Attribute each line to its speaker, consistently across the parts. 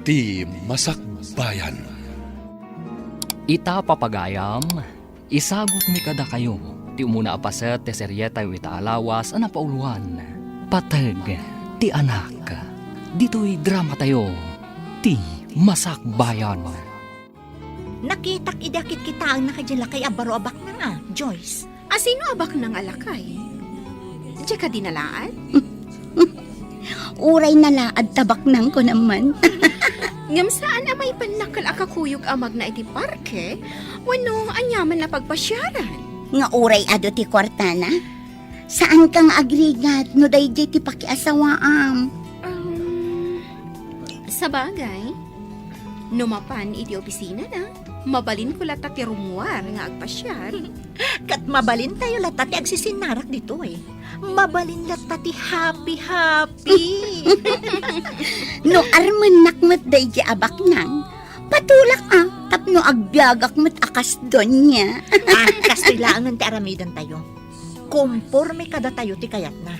Speaker 1: ti Masakbayan.
Speaker 2: Ita papagayam, isagot mi kada kayo. Ti umuna apaset ti seryeta ita alawas ana pauluan. Pateg ti anak. Dito'y drama tayo. Ti Masakbayan.
Speaker 3: Nakitak idakit kita ang nakadyan kay abaro abak na nga, Joyce.
Speaker 4: Asino abak ng alakay? Diya ka dinalaan?
Speaker 5: Uray na laad tabak nang ko naman.
Speaker 4: Ngam saan amay panakal akakuyog amag na iti parke? Wano anyaman na pagpasyaran?
Speaker 5: Nga uray ado ti kwartana. Saan kang agrigat no dayjay ti pakiasawaam?
Speaker 4: Sa bagay, numapan iti opisina na. Mabalin ko lata ti rumuar nga agpasyar.
Speaker 3: Kat mabalin tayo latati agsisinarak dito eh. Mabalin latati happy.
Speaker 5: No arman nakmat dayjay abak nang. Patulak tapno agbiagak mat akas don niya.
Speaker 3: Kastilaan ti aramidan tayo. Komporme kada tayo ti kayat na.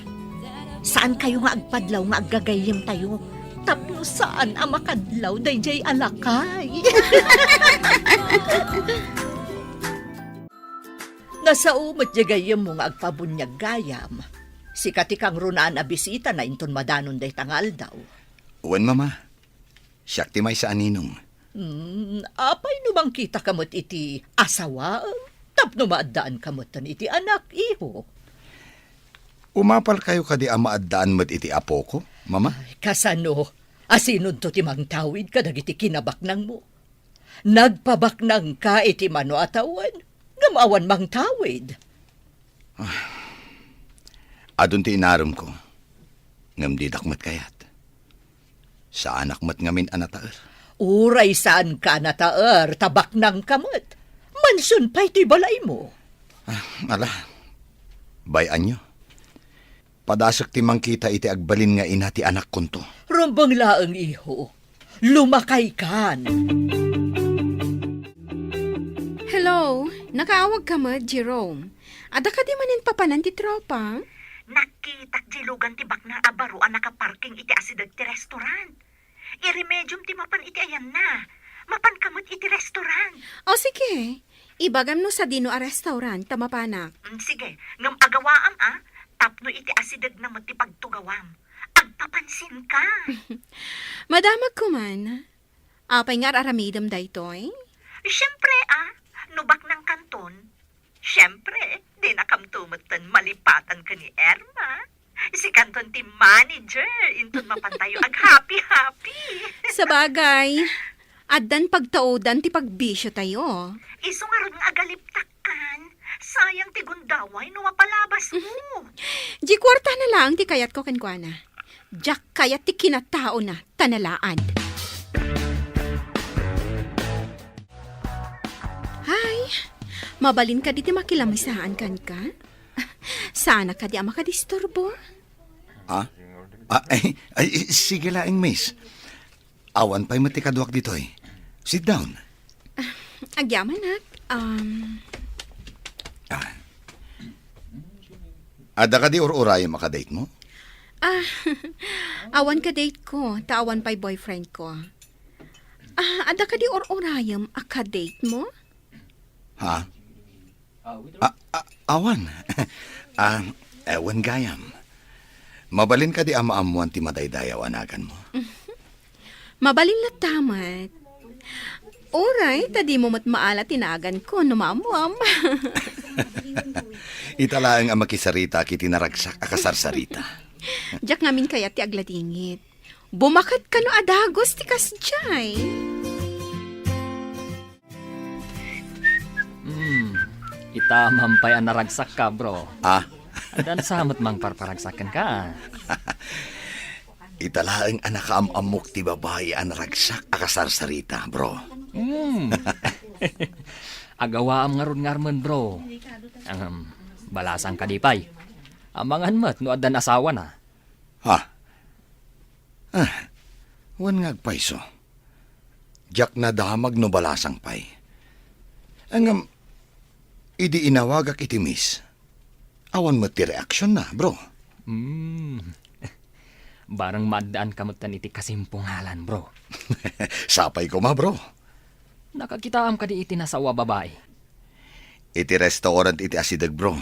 Speaker 3: Saan kayo nga agpadlaw nga aggagayem tayo? Tapno saan ang makadlaw dayjay alakay? Nasa umot jagayem mo nga agpabunyag gayam. Si katikang runaan a bisita na inton madanon day tangal daw.
Speaker 6: Uwan, mama. Siyak ti may sa aninong.
Speaker 3: Apay numang kita kamot iti asawa? Tapno maadaan kamotan iti anak, iho.
Speaker 6: Umapal kayo kadi ang maaddaan mo't iti apo ko, mama?
Speaker 3: Kasano, asinun to ti mangtawid kadag iti kinabaknang mo. Nagpabaknang ka iti mano atawan, ngamawan mangtawid.
Speaker 6: Adun ti inarom ko. Ngam di dakmat kayat. Sa anak mat ngamin anataer.
Speaker 3: Uray saan ka nataer, tabaknang kamot. Mansun pa iti balay mo.
Speaker 6: Ala, bayan nyo. Padasak ti mangkita iti agbalin nga ina ti anak kunto.
Speaker 3: Rumbang laeng iho, lumakay kan.
Speaker 4: Hello, nakaawag ka mo, Jerome. Ada ka di manin papanan ti tropa?
Speaker 3: Nakitak jilugan ti bakna abaruan nakaparking iti asidag ti restaurant. Iremedium ti mapan iti ayan na. Mapan kamot iti restaurant.
Speaker 4: O sige, ibagam no sa dino a restaurant, tamapanak.
Speaker 3: Sige, ngam agawaam tapno iti asidag na mo ti pagtugawam. Agpapansin ka.
Speaker 4: Madamag ko man. Apay nga aramidam daytoy?
Speaker 3: Siyempre nubak ng kanton. Siyempre, di nakamtumatan malipatan ka ni Erma. Si kanton ti manager, inton mapantayo ag happy.
Speaker 4: Sa bagay, addan pagtaodan ti pagbisyo tayo.
Speaker 3: Iso nga ron nga agaliptakkan. Sayang ti gundaway no mapalabas mo.
Speaker 4: Di kwarta na lang ti kayat ko kenkwana. Diyak kayat ti kinatao na tanalaan. Hay, mabalin ka di ti makilamisaan kan ka? Sana ka di makadisturbo.
Speaker 6: Sige laing, miss. Awan pa'y matikaduak dito eh. Sit down.
Speaker 4: Agyaman nak.
Speaker 6: Ada ka di or-urayan makadate mo?
Speaker 4: Awan ka date ko, tawan pa'y boyfriend ko. Ada ka di or-orayam akadate mo?
Speaker 6: Ha? Awan. Ewan gayam. Mabalin ka di ama-amuan ti madaydayaw anagan mo.
Speaker 4: Mabalin la tamat. Oray, tadi mo maala tinagan ko, numamuam.
Speaker 6: Italaang ang makisarita kiti naragsak akasarsarita.
Speaker 4: Diyak ngamin kaya ti agladingit. Bumakat ka no adagos ti kasjay.
Speaker 2: Ita mampay ang naragsak ka, bro. Dan samot mang parparagsakan ka.
Speaker 6: Italaang anak amok ti babae ang naragsak akasarsarita, bro.
Speaker 2: Agawa am ngarun-ngarman, bro. Ang balasang kadipay. Amangan mat no adan asawa na.
Speaker 6: Wan ngagpayso. Diyak na damag no balasang pay. Ang idi inawagak iti miss. Awan mo ti reaksyon na, bro.
Speaker 2: Barang maddaan kamutan iti kasimpungalan, bro.
Speaker 6: Sapay ko ma, bro.
Speaker 2: Nakakitaam ka di iti nasawa babae.
Speaker 6: Iti restaurant iti asidag, bro.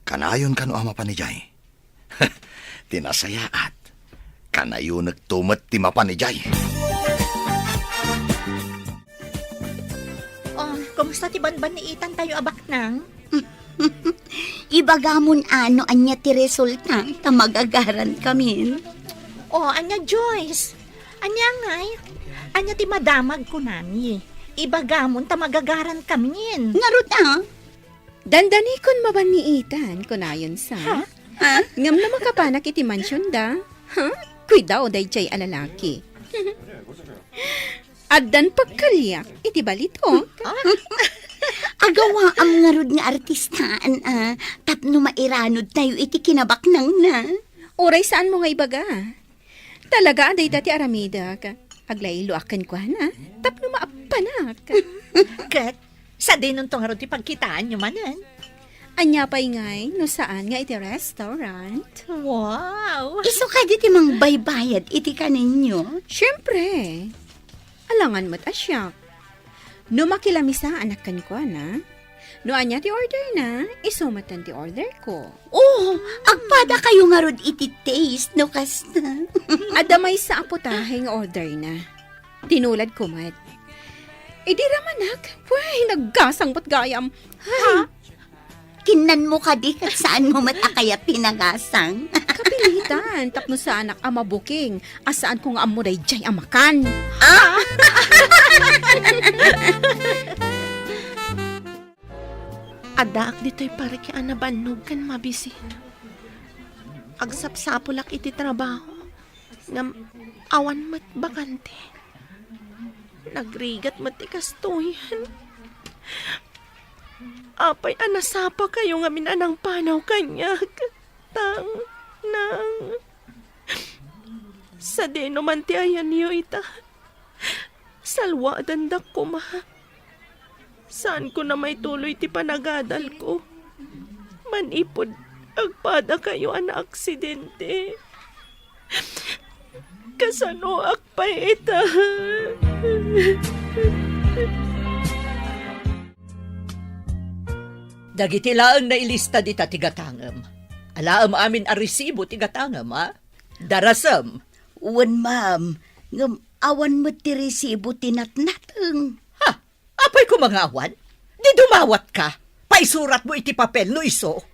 Speaker 6: Kanayon kano ama pa ni Jay. Tinasayaat. Kanayon nagtumat ti mapa ni Jay.
Speaker 3: Oh, kumusta ti banban ni Itan tayo abak nang?
Speaker 5: Ibagamon ano anya ti resulta ta magagaran kami.
Speaker 3: Oh, anya Joyce. Anya ngay. Anya ti madamag ko nami. Ibagamon ta magagaran kami.
Speaker 5: Ngarot
Speaker 4: Dandani kon maban ni Itan, kunayon sa.
Speaker 5: Ha?
Speaker 4: Ngam na makapanak iti mansyon da. Ha? Kuidaw day chay alalaki. Addan pagkalyak, iti balito.
Speaker 5: Agawa ang ngarod nga artistaan tapno mairanod tayo iti kinabaknang na.
Speaker 4: Oray saan mo nga ibaga? Talaga aday dati aramida ka. Aglaylo akan ko na. Tapno maapanak.
Speaker 3: Kat, sa dinon tong harot ti pagkitaan nyo manan.
Speaker 4: Anya pa'y ngay, no saan nga iti restaurant?
Speaker 3: Wow!
Speaker 5: Iso ka di mang baybayad iti kaninyo.
Speaker 4: Siyempre. Alangan mo't asyak. No makilamisaan anak kan ko na. No anya ti order na, isumatan ti order ko.
Speaker 5: Oh, agpada kayo ngarod iti taste no kasta.
Speaker 4: Adamay sa apotaheng order na. Tinulad ko mat. Di ramanak, way, naggasang pat gayam.
Speaker 5: Ha? Kinan mo ka di kat saan mo matakaya pinagasang.
Speaker 4: Kapilitan, tapno sa anak ama booking. Asaan ko nga amuray jay amakan.
Speaker 7: Adaak dito'y pare kaya nabanog kan mabisi. Agsapsapulak iti trabaho. Ngam awan mat bakante. Nagrigat mat ikastuyan. Apay anasapa kayo nga minanang panaw kanya. Tang, nang. Sa deno man ti ayan niyo ita. Salwa dandak ko ma. Saan ko na may tuloy ti panagadal ko? Manipod, agpada kayo ana aksidente. Kasano akpay ita.
Speaker 8: Dagiti laeng na ilista di ta tigatangem. Alaam amin a resibo tigatangem, ha? Darasem.
Speaker 5: Uwan ma'am, ngam awan mo ti resibo tinatnateng.
Speaker 8: Ha? Apay ko mga awan? Di dumawat ka. Paisurat mo iti papel no iso.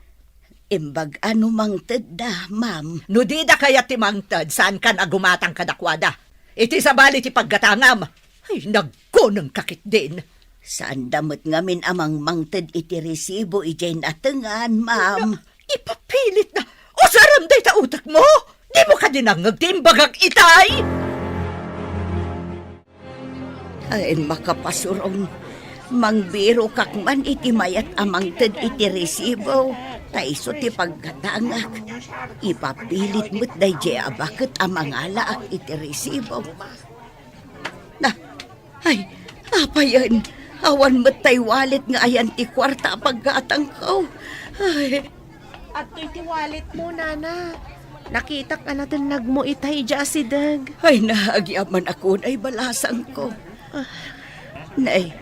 Speaker 5: Imbag ano mang tedda, ma'am.
Speaker 8: No di da kaya ti mangtad saan kan agumatang kadakwada. Iti sabali ti paggatangam. Ay, nagkoneng kakit din.
Speaker 5: Saan damot ngamin amang mangted iti resibo ijay natengan, ma'am.
Speaker 8: Ipapilit na. O saram day ta utak mo. Di mo ka dinangag timbagag itay.
Speaker 5: Ay, makapasurong. Mangbiro kakman iti mayat amang ted iti resibo. Taiso ti pagkatangak. Ipapilit mo't day jay abakit amang alaak iti resibo. Na, ay, apa yan? Awan mo't tay wallet nga ayan ti kwarta pagkatang ko. Ay,
Speaker 7: At ti wallet mo, nana. Nakita ka na din nagmo itay dya si Dag.
Speaker 5: ay naagyaman ako na balasang ko. Nay,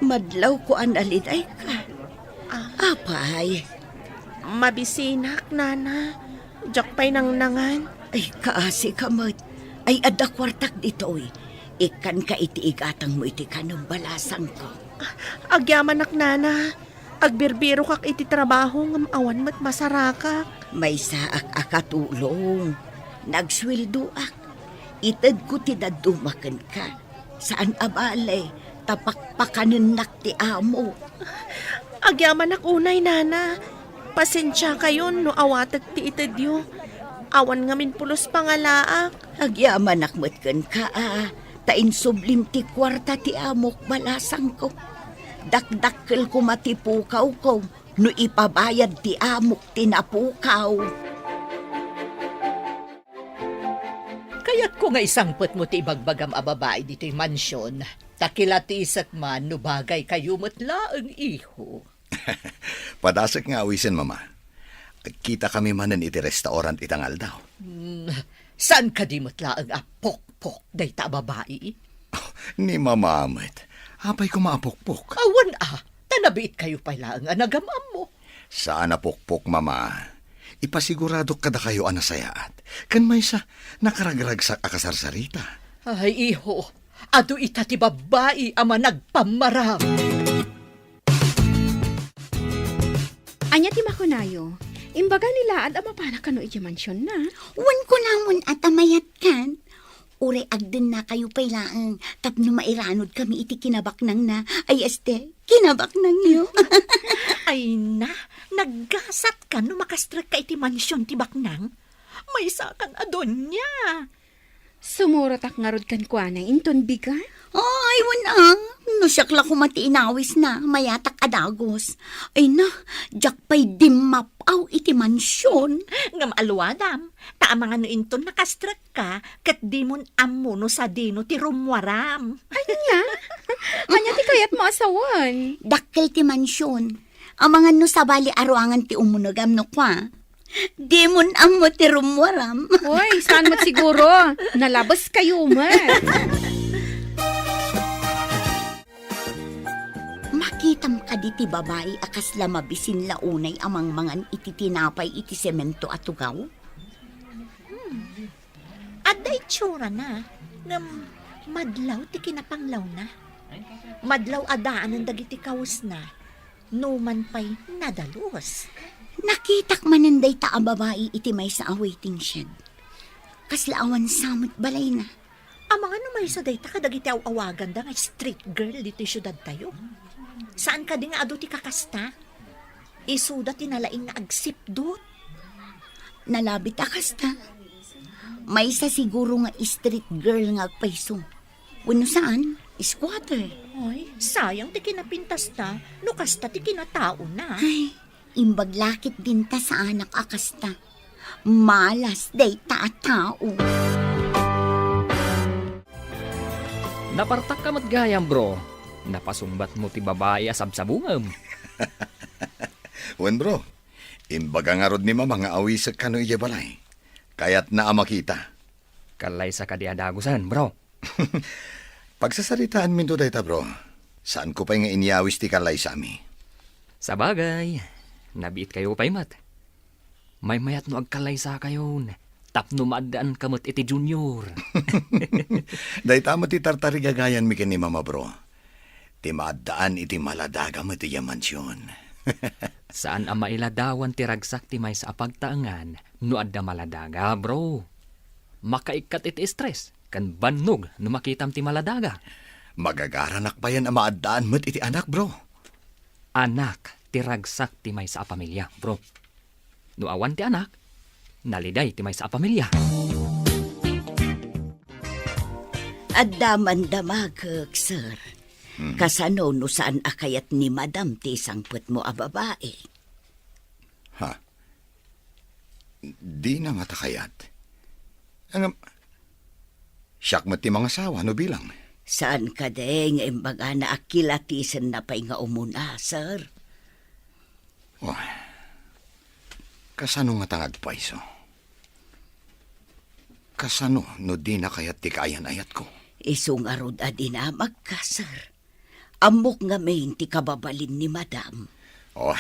Speaker 5: madlaw ko analiday ka. Apay,
Speaker 7: Mabisinak, nana. Diyak pa'y nangnangan.
Speaker 5: ay kaasi kamot. Ay ada kwartak ditoy. Ikan ka iti igatang mo iti kanong balasang ko.
Speaker 7: Agyaman nana. Agbirbiro kak iti trabaho ngam awan mat masarakak.
Speaker 5: May saak akatulong. Nagswildo ak. Itad ko tinadumakan ka. Saan abale? Tapakpakanin nak ti amo.
Speaker 7: Agyaman unay, nana. Pasensya kayo no awatag ti itadyo. Awan ngamin pulos pangalaak.
Speaker 5: Agyaman akmatkan ka Tain sublim ti kwarta ti amok balasang ko. Dakdakkel ko matipukaw ko. No ipabayad ti amok tinapukaw.
Speaker 8: Kaya't ko nga isangpot mo ti ibagbagam a babae dito'y mansyon. Takilatisak man no bagay kayo matlaang iho.
Speaker 6: Padasak nga awisin, mama. Kita kami manan iti restaurant itangal daw.
Speaker 8: Saan ka di matlaang apok-pok day ta babae?
Speaker 6: Ni mamamat. Apay ko maapokpok.
Speaker 8: Awan tanabiit kayo pala ang anagamam mo.
Speaker 6: Saan napokpok, mama? Ipasigurado kada kayo anasayaat. Kan may sa nakaragrag sa akasarsarita.
Speaker 8: Ay, iho. Ado ita ti babae ama nagpamarang.
Speaker 4: Anya ti makunayo. Imbaga nila at amapana kano iti mansyon na.
Speaker 5: Wan ko namon at amayat kan. Ure agden na kayo pailaan. Tapno mairanod kami iti kinabaknang na. Ay este, kinabaknang niyo.
Speaker 7: Ay na, naggasat ka no makastrek ka iti mansyon ti baknang. May sakan adon niya.
Speaker 4: Sumurotak nga rod kan kwa na inton biga.
Speaker 5: Ay, wanang. No siyakla ko matiinawis na. Mayatak adagos. Ay na, jakpay dimapaw iti mansyon.
Speaker 7: Ngam alwadam, taamang ano inton nakastrek ka, kat di mon ammo no sa dino ti rumwaram.
Speaker 4: Anya? Anya ti kayat mo asawan.
Speaker 5: Dakkel ti mansyon. Amangan no sabali aruangan ti umunogam no kwa. Demon ang mo ti rumwaram.
Speaker 4: Hoy, saan mo siguro? Nalabas kayo man.
Speaker 5: Makitam ka di ti babae akas lamabisin launay amang mangan iti tinapay iti semento at tugaw.
Speaker 7: Aday tsura na, ngam madlaw ti kinapanglaw na. Madlaw adaan ang dagiti kawas na, numan pa'y nadalos.
Speaker 5: Nakitak mananday ta a babae iti may sa awaiting shed. Kaslaawan samot balay na.
Speaker 7: Amang ano may sa dayta kadagiti awagan da nga street girl dito syudad tayo. Saan ka di nga ado ti kakasta? Isuda tinalaing nga agsipdot.
Speaker 5: Nalabit akas ta. May sa siguro nga street girl nga agpaiso. Wano saan? Squatter.
Speaker 7: Ay, sayang ti kinapintas ta, no kasta ti kinatao na.
Speaker 5: Ay, imbaglakit din ta sa anak akasta. Malas day ta at tao.
Speaker 2: Napartak ka matgayam, bro. Napasumbat mo ti babae asabsabungam.
Speaker 6: Wen bro, imbaga nga rod ni mama nga awi sa kano iya balay. Kaya't na makita.
Speaker 2: Kalay sa kadiadagusan, bro.
Speaker 6: Pagsasaritaan min to dayta bro, saan ko pa nga inyawis ti kalay sa ami?
Speaker 2: Sa bagay, nabiit kayo pa'y mat. May mayat no agkalay sa kayo. Tapno maadaan kamot iti junior.
Speaker 6: Dayta mo ti tartari gagayan mi ken ni mama bro. Ti maadaan iti maladaga mo ti mansyon.
Speaker 2: Saan ang mailadawan ti ragsak ti may sa apagtaangan no adda maladaga, bro? Makaikat iti stress, kan bannog no makitam ti maladaga.
Speaker 6: Magagaranak pa yan ang maadaan mo't iti anak, bro.
Speaker 2: Anak, ti ragsak ti may sa pamilya, bro. No awan ti anak, naliday ti may sa pamilya.
Speaker 5: Adaman damagag, sir. Kasano no saan akayat ni madam ti sangput mo a babae.
Speaker 6: Ha? Di na matakayat. Siyak mo ti mga sawa, no bilang?
Speaker 5: Saan ka deng imbaga na akilatisan na pa'y nga umuna, sir?
Speaker 6: Oh, kasano nga tangag paiso? Kasano no di na kayat ti kayan ayat ko?
Speaker 5: Isungarod adinamag ka, sir. Amok nga main ti kababalin ni madam.
Speaker 6: Oh,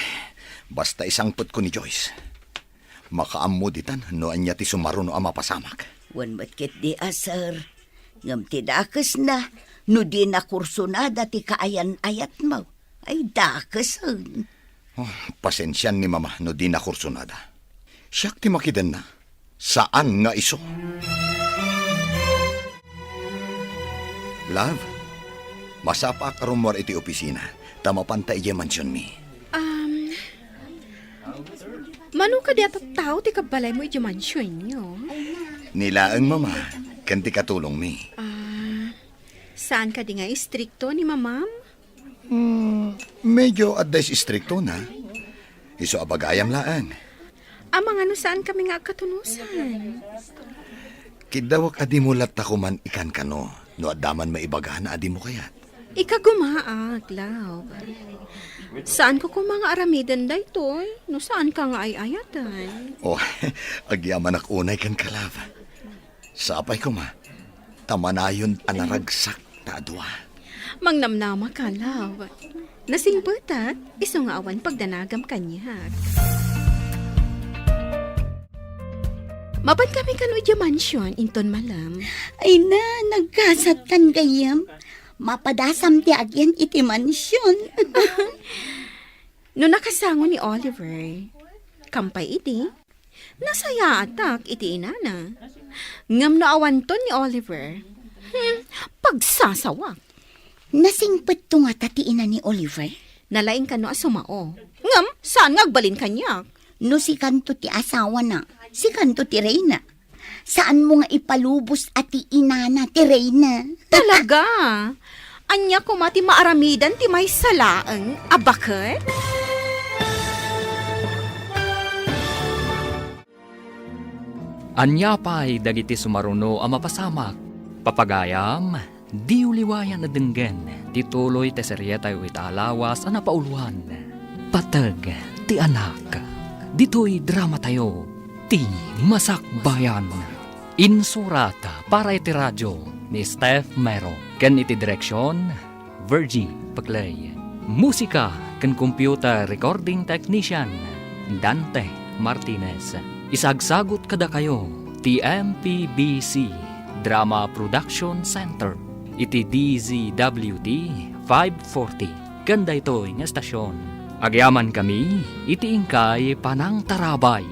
Speaker 6: basta isangput ko ni Joyce. Makaamuditan no anya ti sumaro no amapasamak.
Speaker 5: Wan matkit di sir. Ngam ti dakas na, no di na kursunada ti kaayan ayat mo. Ay dakasan.
Speaker 6: Oh, pasensyan ni mama no di na kursunada. Siyak ti makidan na. Saan nga iso? Love, masapa ka rumor iti opisina. Tamapanta iya mansyon mi.
Speaker 4: Mano ka di at tao ti kabalay mo iti mansyon niyo?
Speaker 6: Nilaang mama, kanti katulong mi.
Speaker 4: Saan ka di nga istrikto ni mamam?
Speaker 6: Medyo advice stricto na. Iso abagayam laan.
Speaker 4: Amang ano saan kami nga katunusan?
Speaker 6: Kidawak adi mo lat man ikan kano. No adaman maibaga na adi mo kayat.
Speaker 4: Ikagumaag, love. Saan ko kung mga aramidan day toy? No saan ka nga ay ayatan?
Speaker 6: Oh, agyaman ak unay kan kalav. Sapay ko ma, tamanayon anaragsak ta adwa.
Speaker 4: Mangnamnama ka, love. Nasingbutat, iso nga awan pagdanagam kanya. Mapan kami kanudya mansion, inton malam.
Speaker 5: Ay na, nagkasatan gayam. Mapadasam ti agyan iti mansyon.
Speaker 4: No nakasango ni Oliver, kampay iti, nasaya atak iti inana. Ngam no awanton ni Oliver, pagsasawak.
Speaker 5: Nasingpet to nga tatiin ni Oliver.
Speaker 4: Nalaing ka no asumao. Ngam, saan ngagbalin kanyak?
Speaker 5: No si kanto ti asawa na, si kanto ti Reyna. Saan mo nga ipalubos at ti inana ti Reyna?
Speaker 4: Talaga? Anya ko mati maaramidan ti may salaang abakit?
Speaker 2: Anya pa'y dagiti sumaruno ang mapasamak. Papagayam, di uliwayan na denggen, tituloy te seryeta yu italawas ang napauluhan. Patag, ti anak, dito'y drama tayo, ti masakbayan. Insurata para iti radyo ni Steph Mero. Ken iti direksyon, Virgie Paclay. Musika ken computer recording technician, Dante Martinez. Isagsagot kada kayo, TMPBC Drama Production Center. Iti DZWD 540. Ganda ito nga estasyon. Agyaman kami, iti ingkay panang tarabay.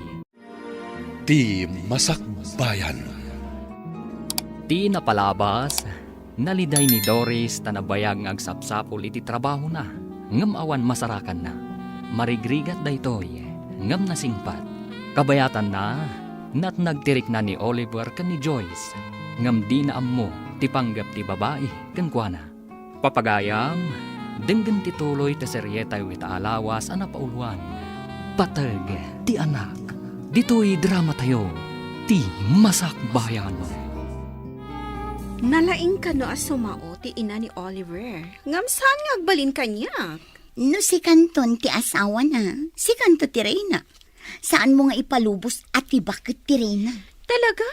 Speaker 1: Ti Masakbayan.
Speaker 2: Ti napalabas, naliday ni Doris tanabayag ng agsapsapol iti trabaho na. Ngam awan masarakan na. Marigrigat daytoy, ngam nasingpat. Kabayatan na, nat nagtirik na ni Oliver kan ni Joyce. Ngam di na ammo, ti panggap ti babae, kan kuana. Papagayam, denggan ti tuloy ti seryeta yu itaalawas ang napauluan. Patag, ti anak, dito'y drama tayo, ti masakbayan.
Speaker 4: Nalaing ka no asumao ti ina ni Oliver. Ngam saan ngagbalin kanyak?
Speaker 5: No si kanton ti asawa na, si kanto ti Reyna. Saan mo nga ipalubos at ti bakit ti Reyna?
Speaker 4: Talaga?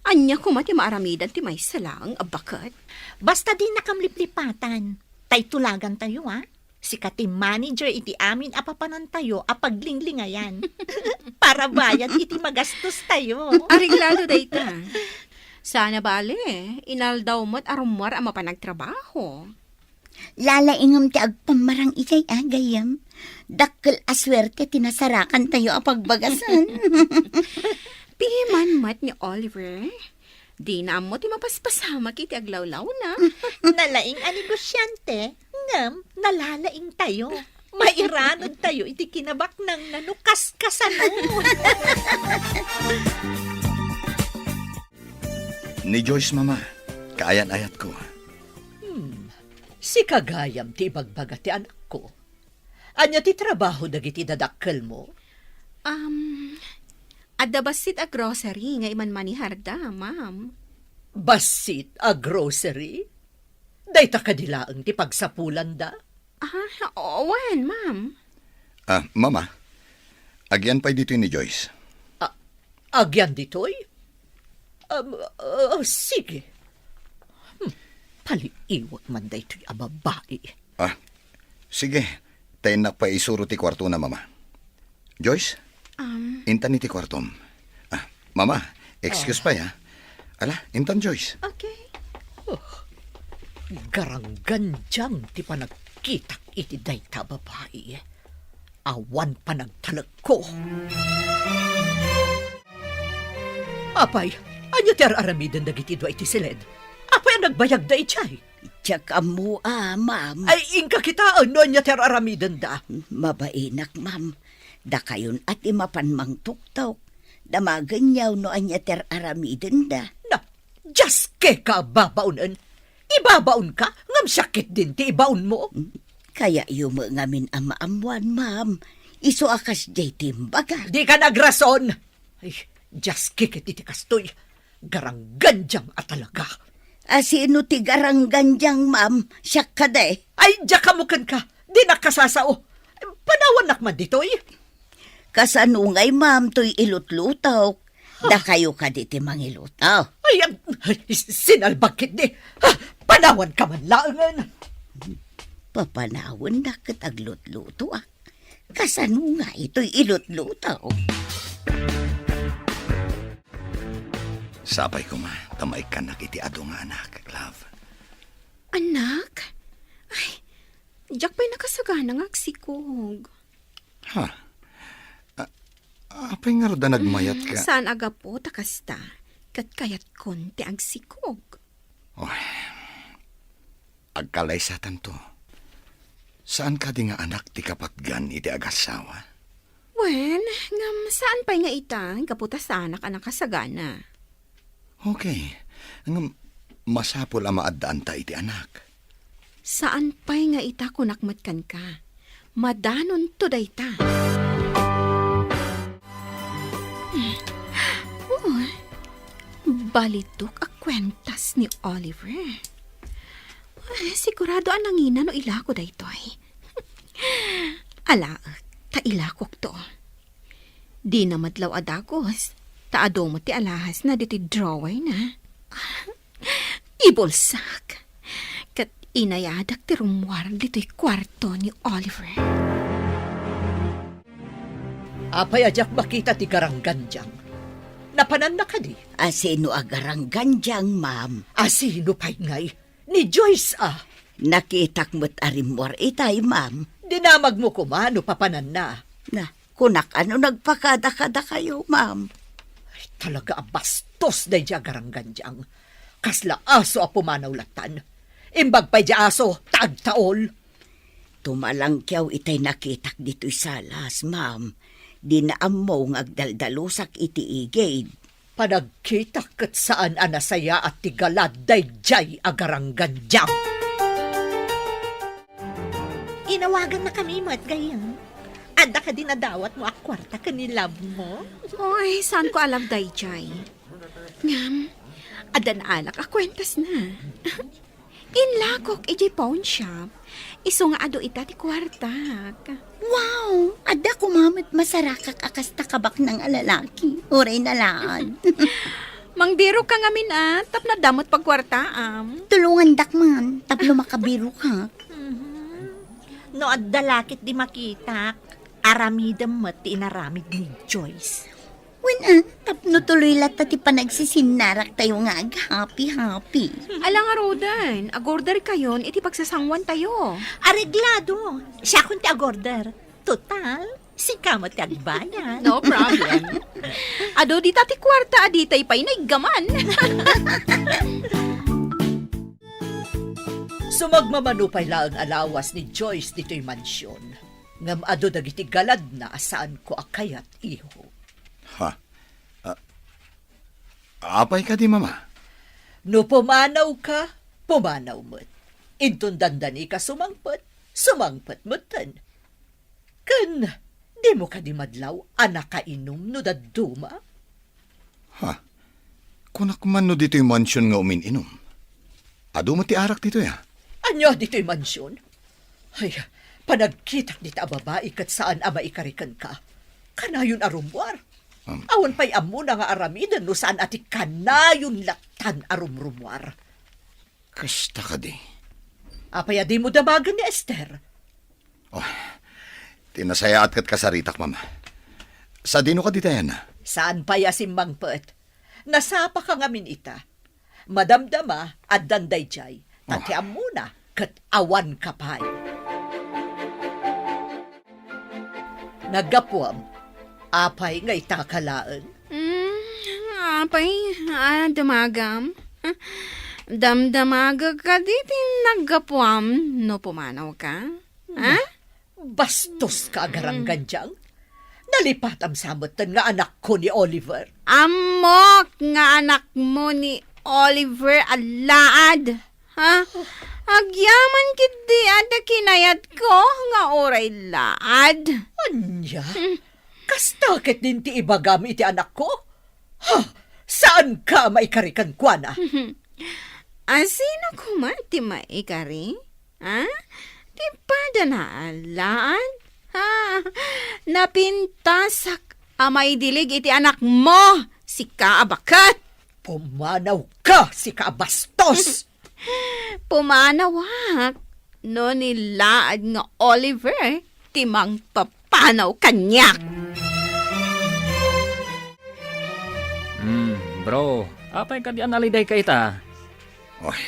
Speaker 4: Anya ko mati maaramidan ti may salaang abakat.
Speaker 7: Basta di nakamliplipatan. Tay tulagan tayo, ha? Si kati manager iti amin apapanan tayo apaglinglingayan. Para bayad iti magastos tayo.
Speaker 4: Ariglado dayta. Sana bale, inaldaw mo't arumwar ang mapanagtrabaho.
Speaker 5: Lalaingam ti agpamarang ijay agayam. Dakkel aswerte tinasarakan tayo apagbagasan.
Speaker 4: Piman mat ni Oliver. Di na mo ti mapaspasama kiti aglawlaw na.
Speaker 7: Nalaing anigosyante, ngam, nalalaing tayo. Mairanod tayo iti kinabak ng nanukas kasano.
Speaker 6: Ni Joyce, mama, kaayan-ayat ko.
Speaker 8: Si kagayam ti ibagbaga ti anak ko. Anya ti trabaho dagiti dadakkel mo?
Speaker 4: Adda basit a grocery nga iman maniharda, ma'am.
Speaker 8: Basit a grocery? Dayta kadilaang ti pagsapulan da?
Speaker 4: Owen, ma'am.
Speaker 6: Mama, agyan pa'y dito ni Joyce.
Speaker 8: Agyan ditoy? Sige. Paliiwag man daytoy a babae.
Speaker 6: Sige, tayo na pa isuro ti kwarto na, mama. Joyce, intan ni ti kwartom. Mama, excuse pa ya. Ala, intan Joyce.
Speaker 4: Okay.
Speaker 8: Garanggan diyang ti panagkitak iti dayta babae. Awan panagtalag ko. Apay, anya ti aramiden dagiti dua iti silid. Apay ang nagbayag da itchay.
Speaker 5: Tsaka mo, ma'am.
Speaker 8: Ay, ingka kitaan no anya ti aramiden da.
Speaker 5: Mabainak, ma'am. Da kayon at imapan mang tuktok. Damaganyaw no anya ter aramiden da.
Speaker 8: Na, just ke ka babaunan. Ibabaon ka, ngam sakit din ti ibaon mo.
Speaker 5: Kaya yumo ngamin amaamuan, ma'am. Iso akas jay timbaga.
Speaker 8: Di ka nagrason. Ay, just kikit iti kastoy. Garanggan diyang at talaga.
Speaker 5: Asino ti garangganjang, ma'am? Siya ka day.
Speaker 8: Ay, diya kamukan ka. Di nakasasao. Panawan nakman dito eh.
Speaker 5: Kasanungay, ma'am, to'y ilutlutaw. Da kayo ka diti mangilutaw.
Speaker 8: Ay, sinalbakit di. Panawan ka man laangan.
Speaker 5: Papanawon na kataglutluto ah. Kasanungay to'y ilutlutaw.
Speaker 6: Sapay ko ma, tamay ka nakiti ado nga anak, love.
Speaker 4: Anak? Ay, Jack pa'y nakasagana nga agsikog.
Speaker 6: Ha? Apay nga roda nagmayat ka?
Speaker 4: Saan aga po takasta? Kat kayat konti agsikog.
Speaker 6: Oy, agkalay sa tanto. Saan ka di nga anak ti kapatgan iti agasawa?
Speaker 4: Wen, ngam saan pa'y nga ita? Kaputa sa anak kasagana.
Speaker 6: Okay. Ang masapol ang maadaan ta iti anak.
Speaker 4: Saan pa'y nga ita kunakmatkan ka? Madanon to day ta. Balitok a kwentas ni Oliver. Sigurado ang nangina no ilako da ito'y. Ala, ta ilakok to. Di na madlaw adagos. Taado mo ti alahas na diti drawer na. Ibulsak. Kat inayadak ti rumwar dito'y kwarto ni Oliver.
Speaker 8: Apay ajak makita ti garangganjang. Napanan na ka di.
Speaker 5: Asino agarangganjang, ma'am?
Speaker 8: Asino pa'y ngay? Ni Joyce ah.
Speaker 5: Nakitak mo't arimwar itay, ma'am.
Speaker 8: Dinamag mo kumano papanan na.
Speaker 5: Na, kunak ano nagpakada-kada kayo, ma'am?
Speaker 8: Ay, talaga bastos na diya garangganjang. Kasla aso a pumanaw latan. Imbag pa'y diya aso, taag-taol.
Speaker 5: Tumalang kyaw itay nakitak dito'y salas, ma'am. Di na amaw ngagdaldalusak iti igid.
Speaker 8: Panagkita kat saan anasaya at tigalad dayjay agarangganjang. Inawagan na kami mo at gayang. Ada ka din nadawat mo akwarta ka ni love mo.
Speaker 4: Oy, saan ko alam day, Jay? Ngam, adan alak akwentas na. Inlakok ijay pawn shop. Iso nga ado ita ti kwartak.
Speaker 5: Wow! Ada kumamit masarakak akasta kabak ng alalaki. Uray na laan.
Speaker 4: Mangbiro ka ngamin tap na damot pagkwartaam.
Speaker 5: Tulungan dakman, taplo makabiro ka.
Speaker 7: No at dalakit di makita, aramidam mo ti inaramid ni Joyce.
Speaker 5: When tapno tuloy lata ti panagsisinarak tayo nga happy.
Speaker 4: Alang nga Rodan, agorder kayon, iti pagsasangwan tayo.
Speaker 7: Areglado, siya kun ti agorder. Total, si kamot ti agbayan.
Speaker 4: No problem. Ado di tati kwarta, aditay pa'y naigaman.
Speaker 8: Sumagmamanupay laang alawas ni Joyce dito'y mansyon. Ngam ado dagiti galad na saan ko akayat iho.
Speaker 6: Ha? Apay ka di, mama?
Speaker 8: No pumanaw ka, pumanaw mo't. Intun dandani ka sumangpet mo'ten. Kan, di mo ka di madlaw, anak ka inom no daduma?
Speaker 6: Ha? Kunak man no dito'y mansyon nga umininom. Ado mo ti arak dito ya?
Speaker 8: Anyo dito'y mansyon? Ay, panagkitak di ta babae kat saan ama ikarikan ka. Kanayon arumwar. Awan pa'y amo na nga aramidan no saan ati kanayon latan arumrumwar.
Speaker 6: Kasta ka di.
Speaker 8: Apaya di mo damagan ni Esther.
Speaker 6: Oh, tinasayaat kat kasaritak, mama. Sa dino ka di tayan na?
Speaker 8: Saan pa'y asimbang pet? Nasapa ka ngamin ita. Madamdama at danday jay. Tati amo na kat awan kapay. Nagapuam. Apay nga itakalaan.
Speaker 4: Apay, damagam. Damdamaga ka diti naggapuam no pumanaw ka. Ha?
Speaker 8: Bastos ka agarangganjang. Nalipatam samutan nga anak ko ni Oliver.
Speaker 4: Amok nga anak mo ni Oliver alaad. Ha? Agyaman kiti ada kinayat ko nga oray laad.
Speaker 8: Anya? Kastakit din ti ibagam iti anak ko? Ha? Saan ka maikarikan kwa na?
Speaker 4: Sino kuman ti maikari? Ha? Ti padanaalaan? Ha? Napintasak amay dilig iti anak mo, si Kaabakat.
Speaker 8: Pumanaw ka, si Kabastos!
Speaker 4: Pumanawak. No nilaad nga Oliver, timang papanaw kanyak.
Speaker 2: Bro, apay ka di analiday ka ita?
Speaker 6: Oy,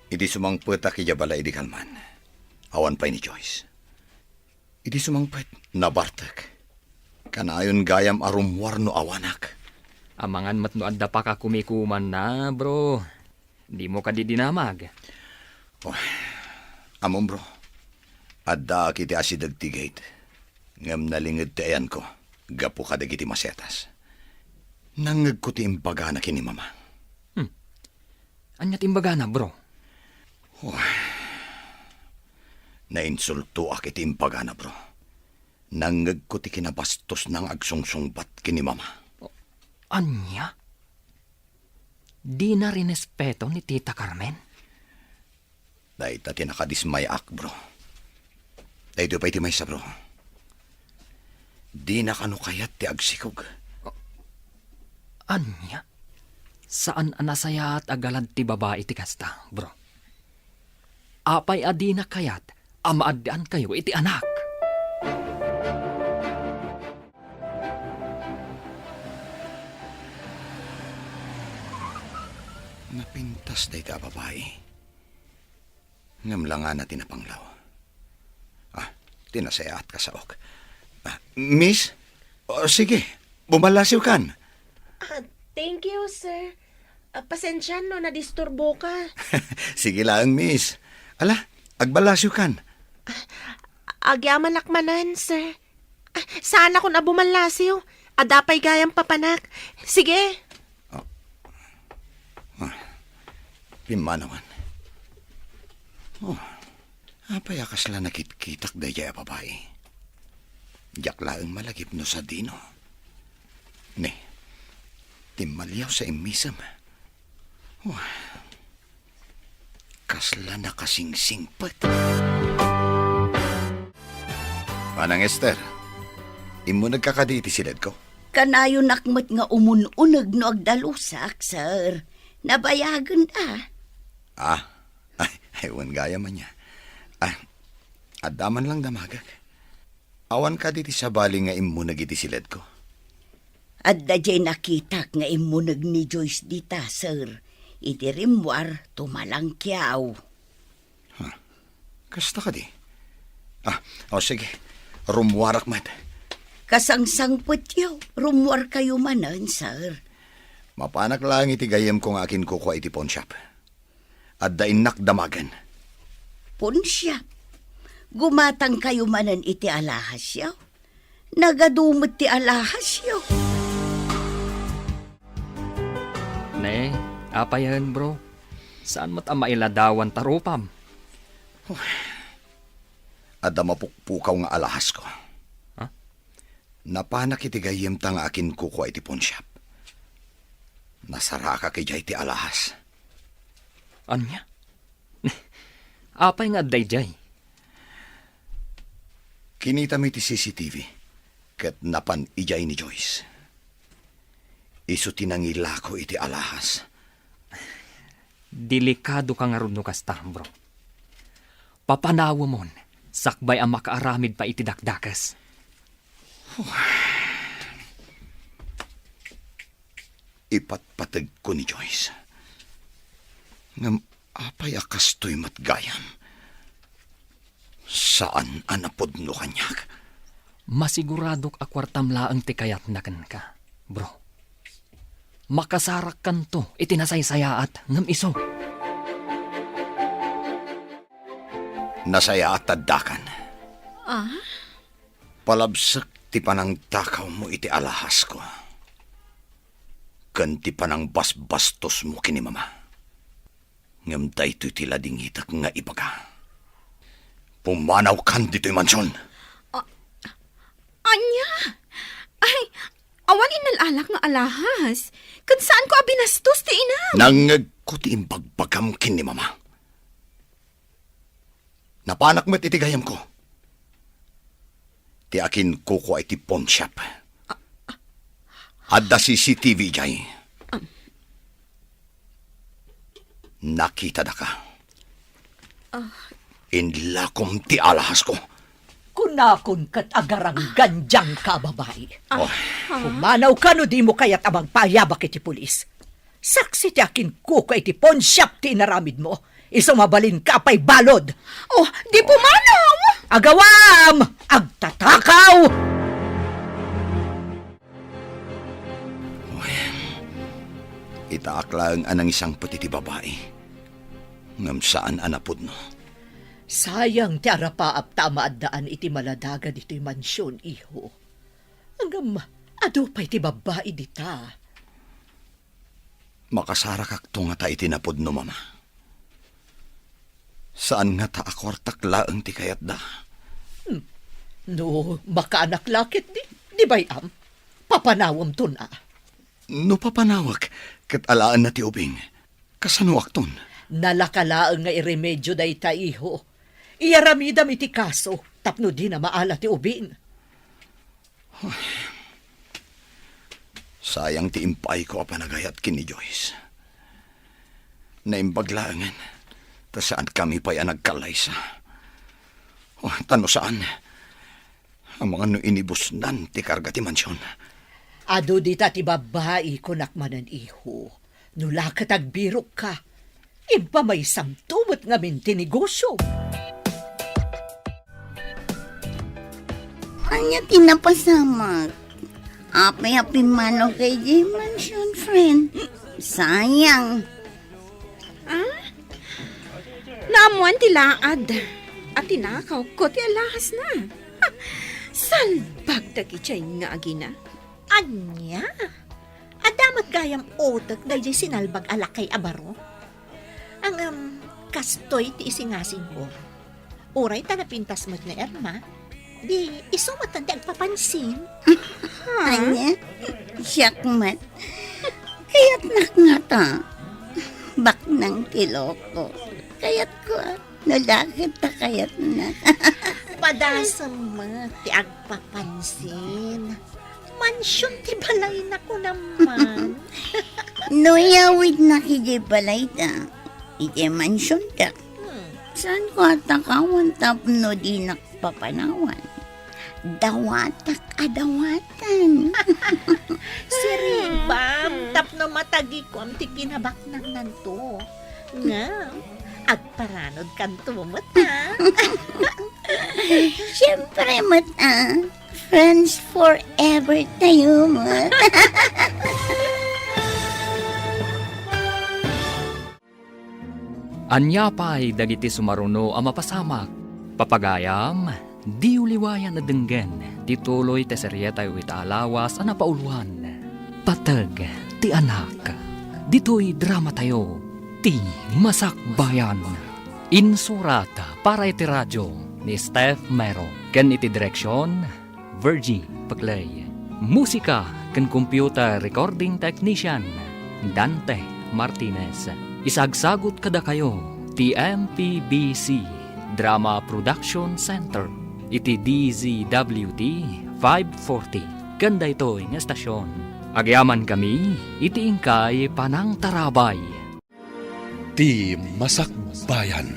Speaker 6: idi sumangpet aki jabala idi kalman. Awan pa ni Joyce. Idi sumangpet na bartek. Kanayon gayam arumwar no awanak.
Speaker 2: Amangan matno adda pa ka kumikuman na, bro. Di mo ka di dinamag.
Speaker 6: Amon bro, adda kiti asidag tigate. Ngam nalingid ti ayan ko, gapu ka dagiti masetas. Nangag ko ti imbaga na kini mama.
Speaker 2: Anya timbaga na, bro.
Speaker 6: Nainsulto ak iti imbaga na bro. Nangag ko ti kinabastos ng agsungsungbat kini mama.
Speaker 2: Anya? Di na rinespeto ni Tita Carmen?
Speaker 6: Dahil ta tinakadismay ak bro. Dahil pa iti maysa bro. Di na kanukayat ti agsikog.
Speaker 2: Anya? Saan anasaya at agalad ti babae ti kasta, bro? Apay adi na kayat, amaadaan kayo iti anak.
Speaker 6: Napintas day ta babae. Ngam lang nga natin na panglaw. Tinasayaat ka sa ok. Miss? Sige, bumalasiw kan.
Speaker 7: Thank you, sir. Pasensya no, nadisturbo ka.
Speaker 6: Sige lang, miss. Ala, agbalasyo kan.
Speaker 7: Agyaman lakmanan, sir. Saan ako na bumalasiw? Adapay gayang papanak. Sige.
Speaker 6: Pimanawan. Apayakas la nakitkitak daya babae. Diyak laang malagip no sa dino. Ne, timalyaw sa imisam. Kasla na kasingsingpat. Manang Esther, imo nagkakaditi silid ko.
Speaker 5: Kanayo nakmat nga umununag no agdalusak, sir. Nabayagan da.
Speaker 6: Ewan gaya man niya. Adaman lang damagag. Awan ka diti sa bali nga imo nagiti silid ko.
Speaker 5: Adda jay nakitak nga imunag ni Joyce dita, sir. Iti rimwar tumalang kiyaw.
Speaker 6: Kasta ka di? Sige. Rumwarak man.
Speaker 5: Kasangsangput yaw. Rumwar kayo manan, sir.
Speaker 6: Mapanak lang iti gayem kong akin kukuha iti pawn shop. Adda inak damagan.
Speaker 5: Punsya. Gumatang kayo manan iti alahas yaw. Nagadumot ti alahas yaw.
Speaker 2: Ne, apayan, bro. Saan mo't ang mailadawan tarupam?
Speaker 6: Adda mapukpukaw nga alahas ko. Napanak iti gayem tang akin kukuha iti pawn shop. Nasara ka kay jay ti alahas.
Speaker 2: Anya? Apay nga dayjay.
Speaker 6: Kinita mi ti CCTV ket napan ijay ni Joyce. Isu tinangila ko iti alahas.
Speaker 2: Delikado ka nga ron no kasta, bro. Papanawa mon, sakbay ang makaaramid pa iti dakdakas.
Speaker 6: Ipatpatag ko ni Joyce. Ngam apay akastoy matgayam. Saan anapod no kanyak?
Speaker 2: Masiguradok akwartam laang ti kayat na ka, bro. Makasarak kan to, itinasaysayaat ngam iso.
Speaker 6: Nasaya at taddakan. Palabsak ti panang takaw mo iti alahas ko. Ganti panang basbastos mo kini mama. Ngam daytoy ti ladingitak nga ibaga. Pumanaw kan dito'y mansyon.
Speaker 4: Anya? Ay, Awan inalalak nga alahas. Kan saan ko abinastos ti inam?
Speaker 6: Nangagkuti imbagbagam kin ni mama. Napanak mo't itigayam ko. Ti akin kuko ay ti pawn shop. Adda CCTV jay. Nakita da ka. Inlakom ti alahas ko.
Speaker 8: Kunakon kat agarang ganjang ka, babae.
Speaker 6: Oh,
Speaker 8: Kumanaw ka no di mo kaya't abang payabak iti pulis. Saksi ti akin kuko iti pawn shop ti inaramid mo. Isumabalin ka pa'y balod.
Speaker 4: Oh, di pumanaw!
Speaker 8: Agawam! Agtatakaw!
Speaker 6: itaakla ang anang isang pati ti babae. Ngam saan anapod no.
Speaker 8: Sayang ti arapaap tamaadaan iti maladaga dito'y mansyon, iho. Hanggang ado pa'y ti babae dita.
Speaker 6: Makasara kakto nga ta itinapod no, mama. Saan nga ta akwartak laang ti kayat da?
Speaker 8: No, makaanak lakit di bayam. Papanawam to na.
Speaker 6: No papanawak, kat alaan na ti ubing. Kasanuak ton.
Speaker 8: Nalakalaang nga iremedyo da ita, iho. Iyaramidam iti kaso, tapno di na maala ti ubin.
Speaker 6: Sayang ti impay ko apanagayat kin ni Joyce. Naimbaglaangan, ta saan kami pa'y nagkalaysa. Oh, tano saan? Ang mga no inibusnan ti karga ti mansyon.
Speaker 8: Ado dita ti babae kunakmanan, iho. Nulakat agbirok ka. Impa may samtumot nga minti negosyo.
Speaker 5: Anya tinapasamak. Api-api mano kay J Mansion, friend. Sayang.
Speaker 4: Naamuan ti laad. At tinakaw ko ti alahas na. Ha, salbag dagichay nga agina.
Speaker 7: Anya? Adamat gayam otak dahil sinalbag alakay abaro. Ang kastoy ti isingasing ko. Uray tanapintas mo't na Erma. Di isumatan di agpapansin.
Speaker 5: Anya, siyakmat. Kaya't nakngata. Bak ng tiloko. Kaya't ko, nalakit ta kaya't na.
Speaker 7: Padasam mo ti agpapansin. Mansyon ti balay na ko naman.
Speaker 5: Noyawid na kiji balay ta. Ije mansyon ta. Saan ko atakawan tapno di nakpapanawan? Dawatak adawatan.
Speaker 7: Siribam, tapno matagi ko am ti kinabak ng nanto. Nga, agparanod kanto mo ta.
Speaker 5: Siyempre, mata. Friends forever tayo, mat.
Speaker 2: Anya pa'y dagiti sumaruno ang mapasamak. Papagayam, di uliwayan na denggen. Tituloy te seryetay itaalawas ang napauluan. Patag, ti anak. Dito'y drama tayo. Ti masakbayan. Insurata para iti radyo ni Steph Mero. Ken iti direksyon, Virgie Paglay. Musika ken computer recording technician, Dante Martinez. Isagsagot kada kayo, TMPBC Drama Production Center, iti DZWT 540. Ganda ito'y nga estasyon. Agyaman kami, iti ingkay panang tarabay.
Speaker 1: Ti Masakbayan.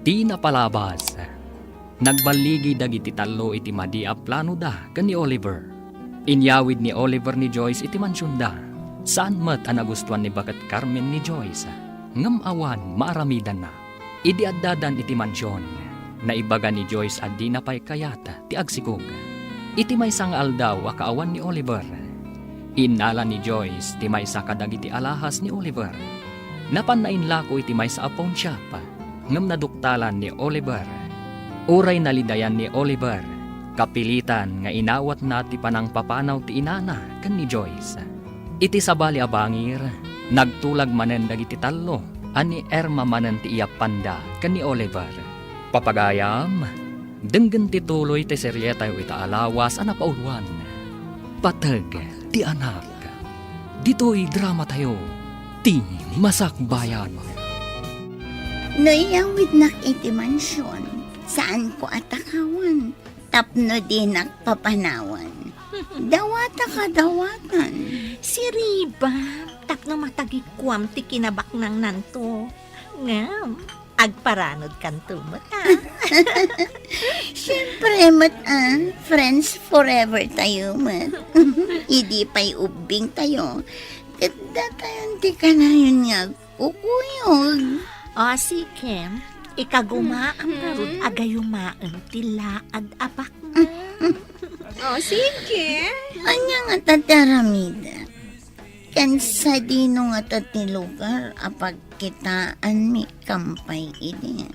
Speaker 2: Ti napalabas. Nagbaligi dagiti talo iti madi a plano da ken ni Oliver. Inyawid ni Oliver ni Joyce iti mansyon da. Saan mat ang nagustuhan ni Bakat Carmen ni Joyce? Ngam awan maaramidan na. Idi addadan iti mansyon. Naibaga ni Joyce addi na pa'y kayata ti agsikog. Iti may sang aldaw akaawan ni Oliver. Inala ni Joyce ti may sa kadagiti alahas ni Oliver. Napanain lako iti may sa pawn shop. Ngam naduktalan ni Oliver. Uray nalidayan ni Oliver. Kapilitan nga inawat na ti panang papanaw ti inana ken ni Joyce. Iti sabali abangir, nagtulag manen dagiti talo, ani Erma manen ti iyapanda ken ni Oliver. Papagayam, denggen tituloy ti seryetay itaalawas a napauluan. Patag, ti anak. Dito'y drama tayo, ti Masakbayan.
Speaker 5: Noyawid nak iti mansyon, saan ko atakawan, tapno din nakpapanawan. Dawata ka dawatan.
Speaker 3: Si Riba, tapno matagikwam ti kinabak ng nanto. Ngam, agparanod kanto mata.
Speaker 5: Siyempre, friends forever tayo, mat. Hindi pa'y ubing tayo. Kada tayo, di ka na yun nga kukuyog.
Speaker 3: O si Kem, ikaguma ang karod agayumaan tila ad apak na.
Speaker 4: O, sige.
Speaker 5: Anya nga tataramida. Kansa dino nga tati lugar apag kitaan mi kampay ini.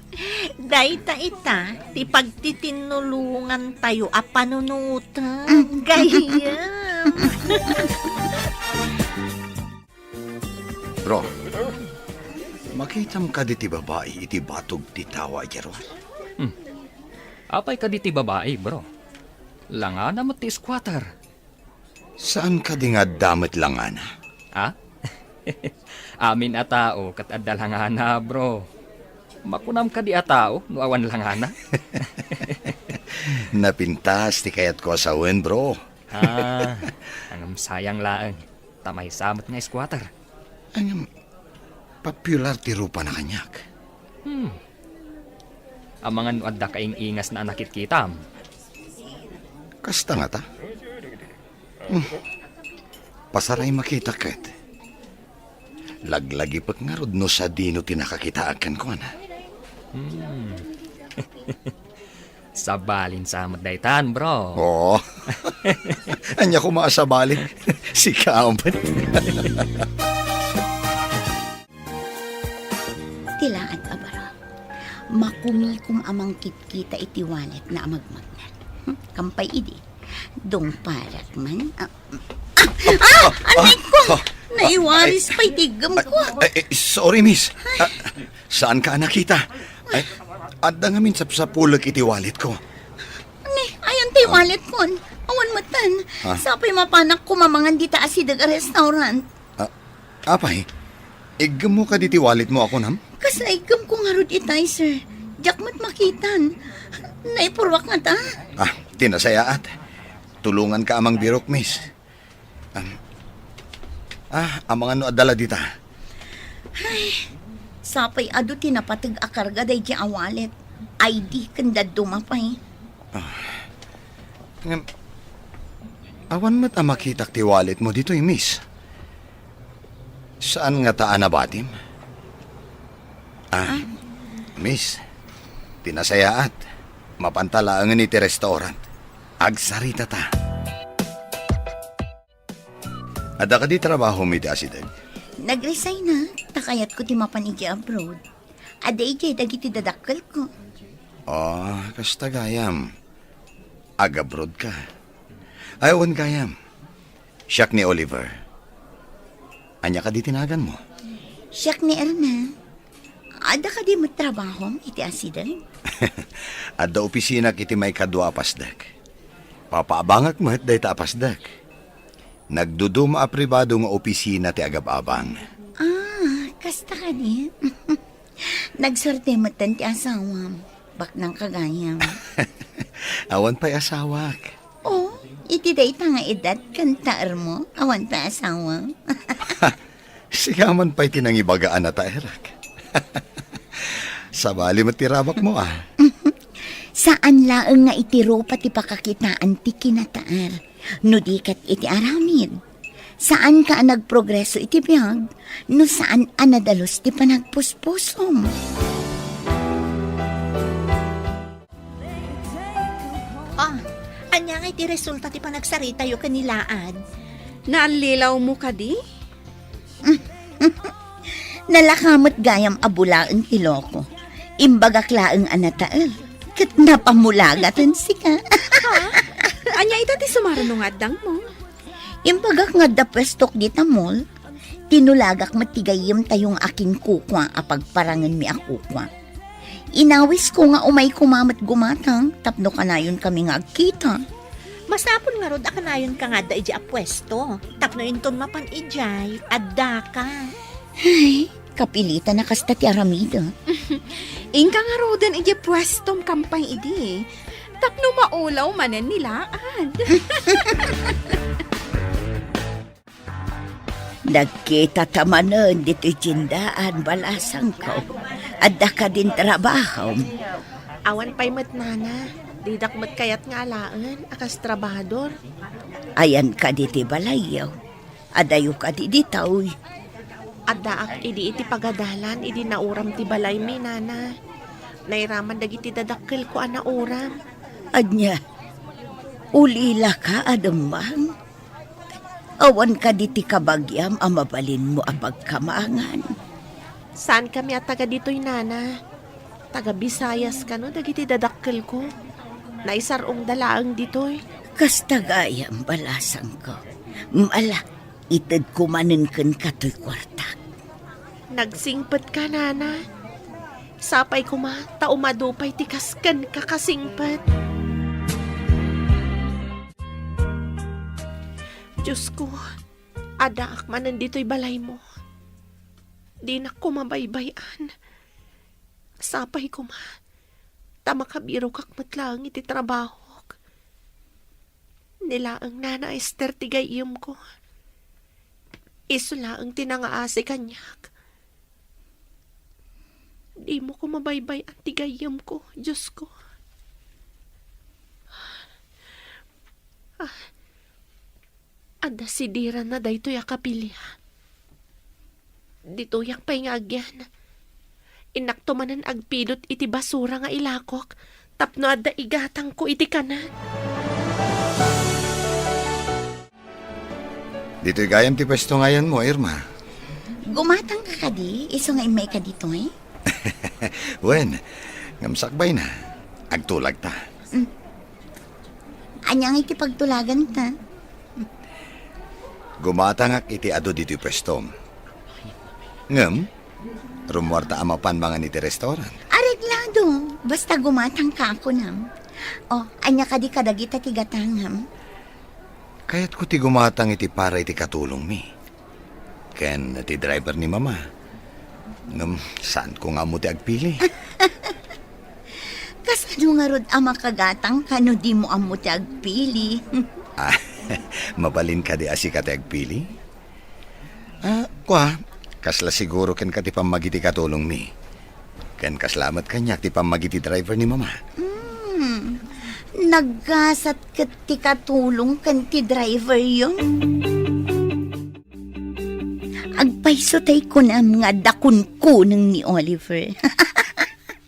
Speaker 3: Dayta ita, ti pagtitinulungan tayo a panunutan. Gayam.
Speaker 6: Bro, makitam ka di ti babae iti batog ti tawa, Jerwan.
Speaker 2: Apay ka di ti babae, bro. Langana mo ti squatter.
Speaker 6: Saan ka di nga damit langana?
Speaker 2: Ha? Amin a tao, kat adalhangana, bro. Makunam ka di a tao, no awan langana.
Speaker 6: Napintas ti kayat ko asawen, bro.
Speaker 2: Ang sayang laang. Tamay samot nga squatter.
Speaker 6: Ang popular ti rupa na kanyak.
Speaker 2: Ang mga nuadda kaing ingas na nakit kitam.
Speaker 6: Kasta nga ta. Pasaray makita kat. Laglagi pat nga rod no sa dino tinakakitaakan ko na.
Speaker 2: Sabalin sa daytan, bro.
Speaker 6: Oo. Anya ko maasabalin. Si Kaampan.
Speaker 5: Tilaan abara. Makumikom amang kitkita iti wallet na amagmagnan. Kampay idi. Dong parak man. Anay ko! Naiwaris pa'y tigam ko.
Speaker 6: Sorry, miss. Saan ka nakita? Adda nga min sa pulag iti wallet ko.
Speaker 5: Ni, ayan tayo wallet ko. Awan matan. Sapay mapanak ko mamangan di taas si daga restaurant.
Speaker 6: Apay, igam mo ka diti wallet mo ako, nam?
Speaker 5: Kaslaigam ko nga rod itay, sir. Diyak mo't makitan. Naipurwak nga ta.
Speaker 6: Tinasayaat. Tulungan ka amang birok, miss. Ang mga no adala dita.
Speaker 5: Sapay ado tinapatag akarga day di awalet. ID kanda dumapay.
Speaker 6: Awan mo't makitak ti wallet mo dito, miss. Saan nga taan na batim? Miss, tinasayaat. Mapantalaangan iti restaurant. Agsarita ta. Ada ka di trabaho mi ti asidag?
Speaker 5: Nag-resign na. Takayat ko ti mapanigi abroad. Aday jay dagiti dadakkel ko.
Speaker 6: Kasta gayam. Ag-abroad ka. Ayawan gayam. Siyak ni Oliver. Anya ka di tinagan mo?
Speaker 5: Siyak ni Erna. Ada ka di matrabaho iti asidag?
Speaker 6: Adda opisina kiti may kadwa apasdak. Papaabangak mo day ta apasdak. Nagduduma a pribado nga opisina ti agab-abang.
Speaker 5: Kasta ka di. Nagsorte matan ti asawam. Bak ng kagayam.
Speaker 6: Awan pa'y asawak.
Speaker 5: Iti day ta nga edad kantaar mo. Awan pa asawa.
Speaker 6: Sigaman pa'y tinangibagaan na taerak. Sabali mo tirabak mo
Speaker 5: Saan laeng nga itiro pati pakakitaan ti kinataar. No di kat iti aramid. Saan ka nagprogreso iti biyag? No saan anadalos ti panagpuspusom?
Speaker 3: Anya nga iti resulta ti panagsarita yo kanilaan.
Speaker 4: Naalilaw mo ka di?
Speaker 5: Nalakamot gayam abulaeng kiloko. Imbagak laeng anataal. Kat napamulagatan sika.
Speaker 4: Anya ita ti sumaranungadang mo.
Speaker 5: Imbagak nga da pwestok di tamol. Tinulagak matigayim tayong aking kukwa apag parangan mi akukwa. Inawis ko nga umay kumamat gumatang tapno kanayon kami nga agkita.
Speaker 9: Masapon nga rod akanayon ka nga da iji apwesto. Tapno inton mapan ijay, adda ka.
Speaker 5: Ay, kapilitan na kasta ti Aramida.
Speaker 4: Ingka nga rodan ije pwestom kampay idi. Tapno maulaw manen nilaan.
Speaker 5: Nagkita tamanan dito tindaan balasang ko. Adda ka din trabaho.
Speaker 7: Awan pa'y mat nana. Didak mat kayat nga alaan, akas trabador.
Speaker 5: Ayan ka diti balayaw. Adayo ka di ditaw.
Speaker 7: Adda ak idi iti pagadalan, idi nauram ti balay mi nana. Nairaman dagiti dadakkel ko ana uram.
Speaker 5: Anya, ulila ka adamang. Awan ka diti kabagyam amabalin mo ang pagkamangan.
Speaker 7: Saan kami at taga dito'y nana? Taga Bisayas ka no, dagiti dadakkel ko. Naisarong dalaang dito'y.
Speaker 5: Kastagayam balasang ko. Mala, itad kumanin kan kato'y kwarta.
Speaker 7: Nagsingpet ka nana. Sapay ko ma, taumadupay tikaskan ka kasingpet. Diyos ko, adaak man nandito'y balay mo. Di na ko mabaybayan. Sapay ko ma, tamakabiro kak matlang iti trabaho. Nila ang nana Esther tigayim ko. Isula ang tinangaasi kanyak. Di mo ko mabaybayan tigayim ko, Diyos ko. Ada si Dira na daytoy akapilya. Dito'y pa'y nga agyan. Inaktumanan agpidot iti basura nga ilakok. Tapno ada igatang ko iti kanan.
Speaker 6: Dito'y gayam ti pwesto ngayon mo, Irma.
Speaker 5: Gumatang ka kadi, iso nga imay ka dito eh.
Speaker 6: Wen, ngamsakbay na. Agtulag ta.
Speaker 5: Anyang ikipagtulagan ta.
Speaker 6: Gumatangak iti ado dito'y pwestom. Ngam, rumwarta amapan mga niti restaurant.
Speaker 5: Areglado, basta gumatang ka ako nam. O, anya ka di kadagita tigatangam.
Speaker 6: Kaya't ko ti gumatang iti para iti katulong mi. Ken ti driver ni mama. Ngam, saan ko nga mo ti agpili?
Speaker 5: Kasano nga rod ama kagatang kano di mo amo ti agpili.
Speaker 6: Mabalin ka di asi ka ti agpili? Kasla siguro ken ka ti pamagiti katulong mi. Ken kaslamat kanyak ti pamagiti driver ni mama.
Speaker 5: Naggasat kat ti katulong kan ti driver yun. Agpaiso tay kunam nga dakun-kunang ni Oliver.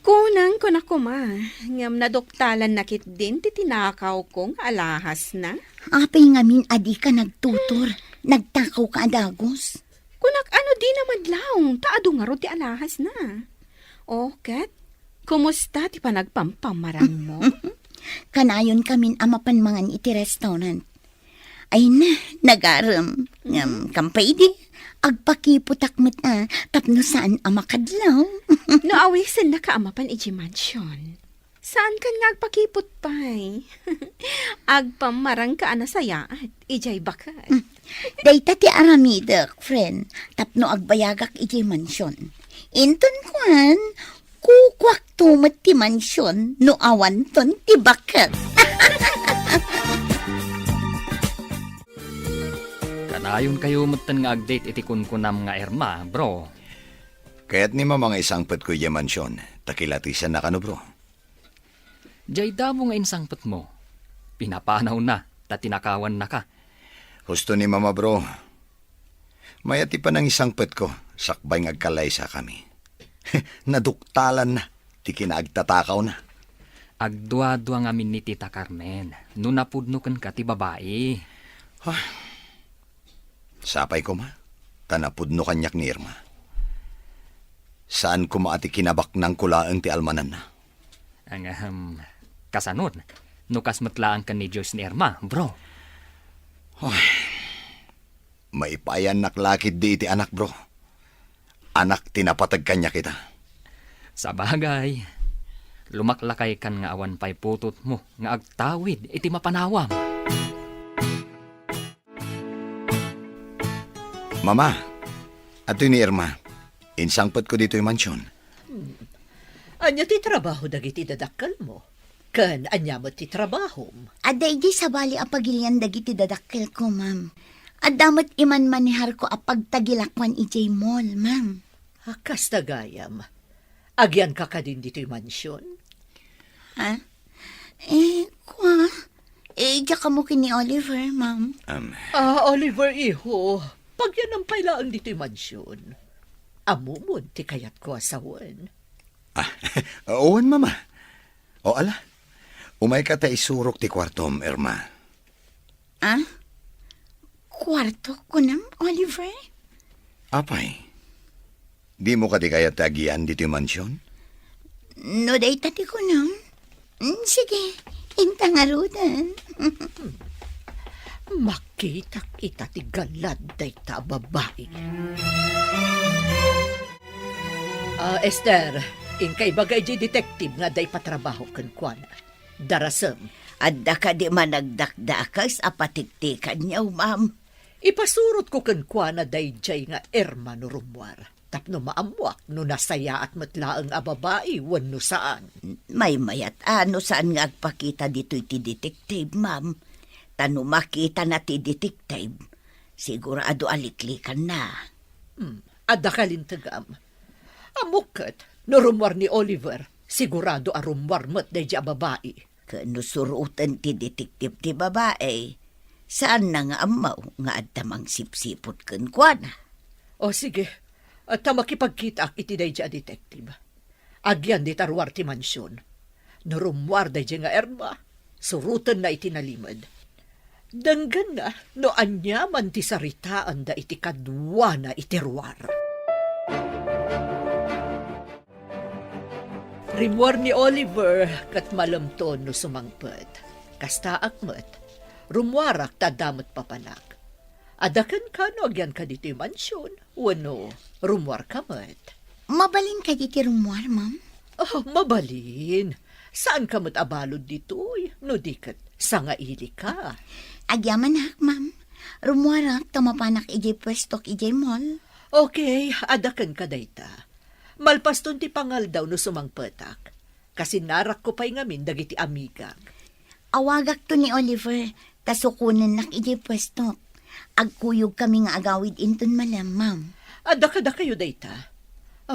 Speaker 4: Kunang ko na kuma. Ngam nadoktalan nakit din ti tinakaw kong alahas na.
Speaker 5: Apay ngamin adi ka nagtutor. Nagtakaw ka adagos.
Speaker 4: Kunak ano di naman laong, taado nga ro ti alahas na. O, Kat, kumusta ti panagpampamarang mo?
Speaker 5: Kanayon kamin amapanmangan iti restaurant. Ay na, nagaram. Kampay di, agpakiputak mo't tapno saan amakadlaw.
Speaker 4: No awisan na ka amapan iti mansion. Saan ka nga agpakipot pa'y? Agpamarang ka anasaya at ijay bakat.
Speaker 5: Dayta ti Aramida, friend, tapno agbayagak iti mansyon. Inton kuan, kukwak tumat ti mansyon, no awan ton ti bakat.
Speaker 2: Kanayon kayo matan nga agdate iti kunkunam nga Irma, bro.
Speaker 6: Kaya't ni mama nga isang pet ko iya mansyon. Takilatisan na kano, bro.
Speaker 2: Jay damo nga insangpet mo. Pinapanaw na, tatinakawan na ka.
Speaker 6: Husto ni mama, bro. Mayati pa ng isang pet ko. Sakbay ng agkalaysa kami. Naduktalan na. Ti kinaagtatakaw na.
Speaker 2: Agdwa-dwa nga min ni Tita Carmen. No napudnukan ka ti babae.
Speaker 6: Sapay ko ma. Tanapudno kanyak ni Irma. Saan ko maati kinabak ng kulaang ti almanan na?
Speaker 2: Ang kasanod. Nukas matlaan ka ni Joyce ni Irma, bro.
Speaker 6: Maipayan naklakid di iti anak, bro. Anak tinapatag kanya kita.
Speaker 2: Sa bagay, lumaklakay kan nga awan pay putot mo nga agtawid iti mapanawam.
Speaker 6: Mama, ato ni Irma. Insangpat ko dito yung mansyon.
Speaker 8: Anya ti trabaho dagiti dadakkel mo. Kan anya mo ti trabaho.
Speaker 5: Aday di sa bali apagilian dagiti dadakkel ko, ma'am. Adamot iman manihar ko apagtagilakwan ijay mall, ma'am.
Speaker 8: Akas tagayam. Agyan ka ka din dito yung mansyon.
Speaker 5: Ha? Diya ka mo kini Oliver, ma'am.
Speaker 8: Oliver, iho. Pag yan ang pailaan dito yung mansyon. Amumon ti kayat ko asawan.
Speaker 6: Owan, Mama. O ala, umay ka ta isurok ti kwartom, Irma.
Speaker 5: Kwarto ko nam, Oliver?
Speaker 6: Apay, di mo ka di kaya tagian dito yung mansyon?
Speaker 5: No, day tati ko nam. Sige, intangarudan.
Speaker 8: Makitak ita ti galad day ta babae. Esther, inkay bagay di detective nga day patrabaho kan kwan. Darasem.
Speaker 5: Adda ka di managdakdakas apatiktikan niyaw, ma'am.
Speaker 8: Ipasurot ko kan kwan na day jay nga Irma no rumwar. Tapno maamwak no nasaya at matlaang a babae wano saan.
Speaker 5: May mayat ano saan nga agpakita dito iti detective, ma'am. Tano makita na ti detective, sigurado aliklikan na.
Speaker 8: Adda kalintagam. Amukat, no rumwar ni Oliver, sigurado a rumwar mo't day a babae.
Speaker 5: Kano surutan ti detective ti babae, saan na nga amaw nga adtamang sipsipot kan kwana?
Speaker 8: O sige, at makipagkita iti day a detective. Agyan di tarwar ti mansyon. No rumwar day nga Irma, surutan na itinalimad. Danggan na, no anyaman ti saritaan da iti kadwa na itirwar. Rimwar ni Oliver kat malamton no sumangpet. Kasta akmet, rumwarak tadamot papanak. Adakan ka no agyan ka dito yung mansyon. Wano, rumwar ka met.
Speaker 5: Mabalin ka diti rumwar, ma'am?
Speaker 8: Oh, mabalin. Saan ka met abalod dito'y? No dikat, sangaili ka.
Speaker 5: Agyaman hak, ma'am. Rumwarak tamapanak ijay pwestok ijay mall.
Speaker 8: Okay, adakan ka dayta. Malpaston ti pangal daw no sumangpetak. Kasi narak ko pa'y ngamin dagiti amigak.
Speaker 5: Awagak to ni Oliver, tasukunan nak ijay pwestok. Agkuyog kami nga agawid inton malam, ma'am.
Speaker 8: Adakada kayo dayta.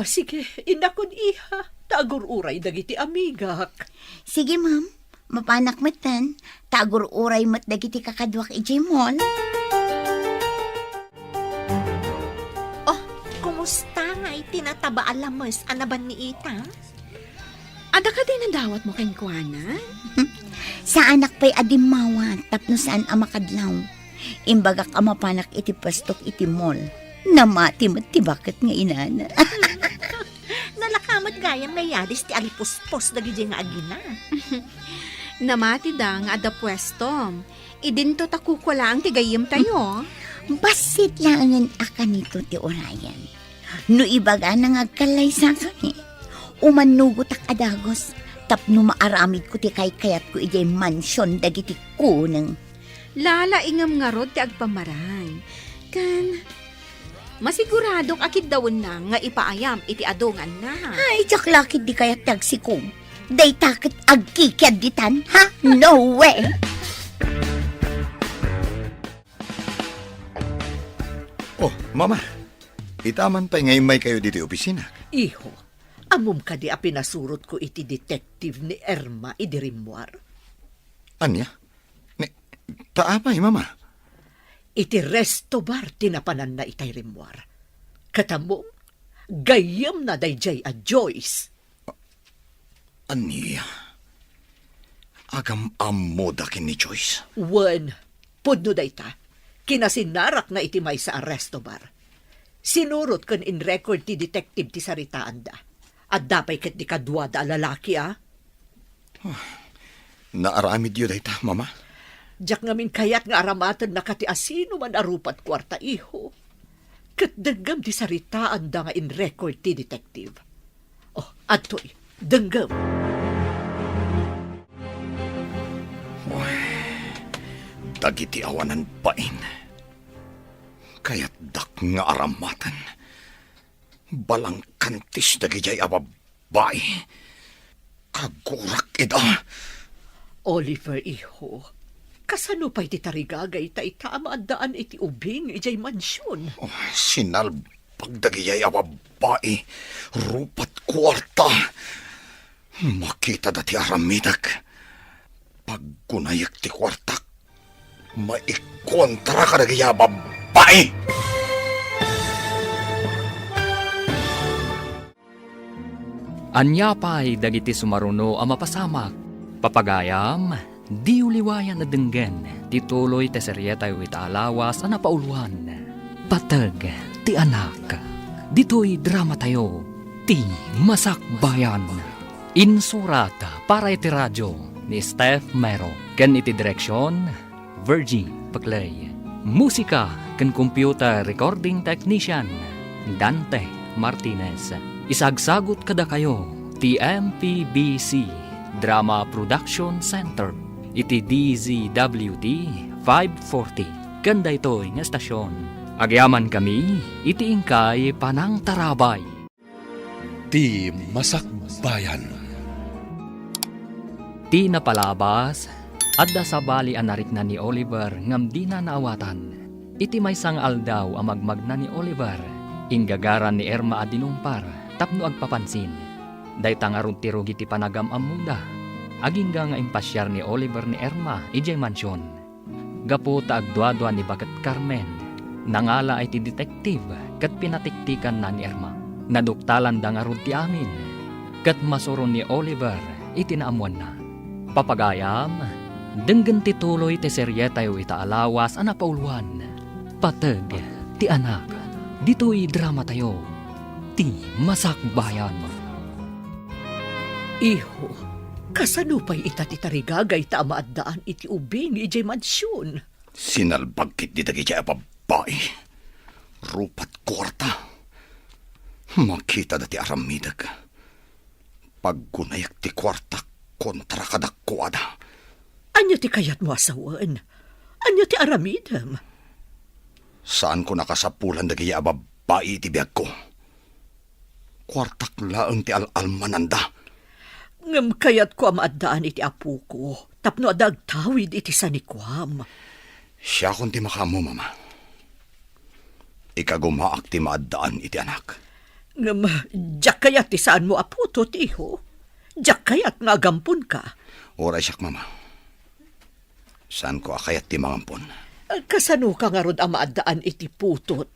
Speaker 8: Sige, inakon iha. Tagur uray dagiti amigak.
Speaker 5: Sige, ma'am. Mapanak matan. Tagur uray mat dagiti kakadwak ijay mall.
Speaker 9: Kumusta nga itinataba alamos anaban ni Ita?
Speaker 4: Ada ka din ang dawat mo kang kuana?
Speaker 5: Sa anak pa'y adimawa, tapno saan amakadlaw. Imbagak amapanak iti pastok iti mall. Namati ti bakit nga inana.
Speaker 9: Nalakamat gayang nayalis ti alipuspos dagiti nga agina.
Speaker 4: Namati da nga ada pwestom. Idinto takukula ang tigayim tayo.
Speaker 5: Basit langan akan nito ti orayan. No ibaga nang agkalay sa kami. Umanugot ak adagos. Tapno maaramid ko ti kayat ko ijay mansyon dagiti kuneng.
Speaker 4: Lala ingam nga rod ti agpamarang. Kan, masiguradok akid dawon na nga ipaayam iti adungan na.
Speaker 5: Ay, jaklakid di kaya tagsikom. Day takit agkikyad ditan, ha? No way!
Speaker 6: Oh, Mama. Itaman pa ngayon may kayo dito opisina.
Speaker 8: Iho, amum ka di a pinasurot ko iti detective ni Irma idirimwar.
Speaker 6: Anya? Taapay, Mama.
Speaker 8: Iti resto bar tinapanan na itay rimwar. Katamom, gayam na dayjay a Joyce.
Speaker 6: Ania? Agam amoda kin ni Joyce.
Speaker 8: Wen, pudno dayta, kinasinarak na iti may sa resto bar. Sinurot kan in record ti detective ti saritaan da. At dapay ket di kadwa da lalaki,
Speaker 6: Naaramid yun dayta, Mama.
Speaker 8: Diyak ngamin kayat nga aramatan na kati asino man arupat kwarta iho. Kat dagam ti saritaan da nga in record ti detective. Oh, atoy, dagam.
Speaker 6: Dagiti awanan pain. Kaya't dak nga aramatan. Balang kantis dagijay ababay. Kagurak ida.
Speaker 8: Oliver, iho. Kasano pa'y titarigagay ta itama at daan iti ubing ijay mansyon?
Speaker 6: Oh, sinalbag dagijay ababay. Rupat kwarta. Makita dati aramidak. Paggunayak ti kwartak. Maikontra ka dagijay ababay.
Speaker 2: Anya pa'y dagiti sumaruno ang mapasamak. Papagayam, di uliwayan na denggen, tituloy te seryeta yu itaalawas ang napauluan. Patag, ti anak, dito'y drama tayo, ti masakbayan. Insurat para iti radyo ni Steph Mero, ken iti direksyon, Virgie Paclay. Musika ken computer recording technician, Dante Martinez. Isagsagot kada kayo, TMPBC Drama Production Center, iti DZWT 540. Ganda ito'y nga estasyon. Agyaman kami, iti ingkay Panang Tarabay.
Speaker 1: Ti Masakbayan.
Speaker 2: Ti napalabas, adda sa bali anarik na ni Oliver ngam di na naawatan. Iti may sang aldaw ang magmagna ni Oliver, inggagaran ni Erma adinumpar, tapno agpapansin. Day tangarun ti rugi ti panagam amuda. Agingga nga impasyar ni Oliver ni Erma ijay mansyon. Gapo ta agduadwa ni Bagat Carmen. Nangala ay ti detective kat pinatiktikan na ni Erma. Naduktalan da nga ti amin. Kat masuron ni Oliver itinaamuan na. Papagayam, denggen ti tuloy ti seryeta yu itaalawas ang napauluan. Patag, ti anak, dito'y drama tayo. Ti masakbayan.
Speaker 8: Iho, kasano pa'y itatitarigagay ta amaadaan iti ubing ijay mansyon?
Speaker 6: Sinalbagkit di dagijay ababay. Rupat kwarta. Makita dati aramidag. Paggunayak ti kwarta kontra kadakwada.
Speaker 8: Anya ti kayat mo asawan? Anya ti aramidam?
Speaker 6: Saan ko nakasapulan dagijay ababay iti biyag ko? Kwartak laeng ti al-almananda.
Speaker 8: Ngam kayat ko amaadaan iti apu ko, tapno adagtawid iti sanikwam.
Speaker 6: Siya kung ti makamo, mama. Ikagumaak ti maadaan iti anak.
Speaker 8: Ngam, jak kayat ti saan mo aputo, tiho. Jak kayat nga agampon ka.
Speaker 6: Oray siyak, mama. Saan ko akayat ti mangampon?
Speaker 8: Kasano ka nga rod amaadaan iti putot?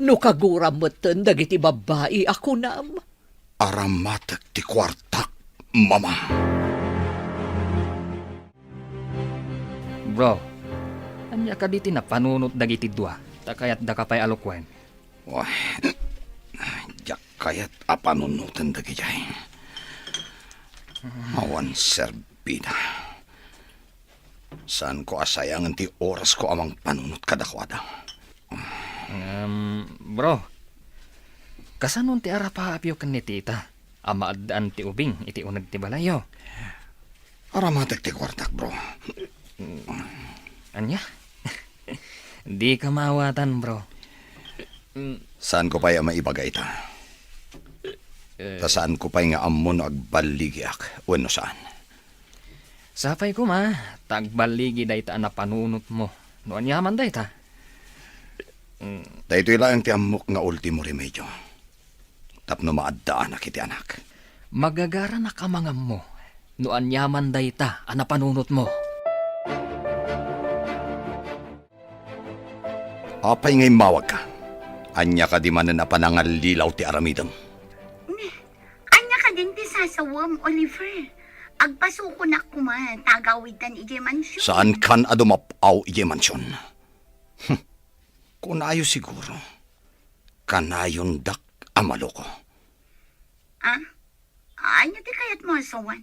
Speaker 8: No kaguram moten dagiti babae ako nam.
Speaker 6: Aramatak ti kwartak, mama.
Speaker 2: Bro, anya ka diti na panunot dagiti dua, takayat da kapay alukwen.
Speaker 6: Wah, jak kayat apanunutan dagijay. Awan serbida. Saan ko asayangan ti oras ko amang panunot kadakwada?
Speaker 2: Bro, kasanon ti arapaapyo kan ni tita? Amaadaan ti ubing, iti unag ti balayo.
Speaker 6: Aramatak ti kwartak, bro.
Speaker 2: Anya? Di ka mawatan, bro.
Speaker 6: Saan ko pa'y maibagay ta? Ta saan ko pa'y nga amon agbaligyak? Wano saan?
Speaker 2: Sapay ko ma, tagbaligi day ta na panunot mo. Noan yaman day ta.
Speaker 6: Dahito ilang ti amok nga ultimo remedyo. Tapno maadaan na kiti anak.
Speaker 2: Magagara na kamangam mo. Noan yaman day ta, ana panunot mo.
Speaker 6: Apay ngay mawag ka. Anya ka di man na panangalilaw ti aramidam.
Speaker 10: Anya ka din ti sasawam, Oliver. Agpasuko na kuman, tagawitan ije mansyon.
Speaker 6: Saan kan adumapaw ije mansyon? Kunayo siguro. Kanayon dak amalo ko.
Speaker 10: Ah? Anya ti kayat mo asawan?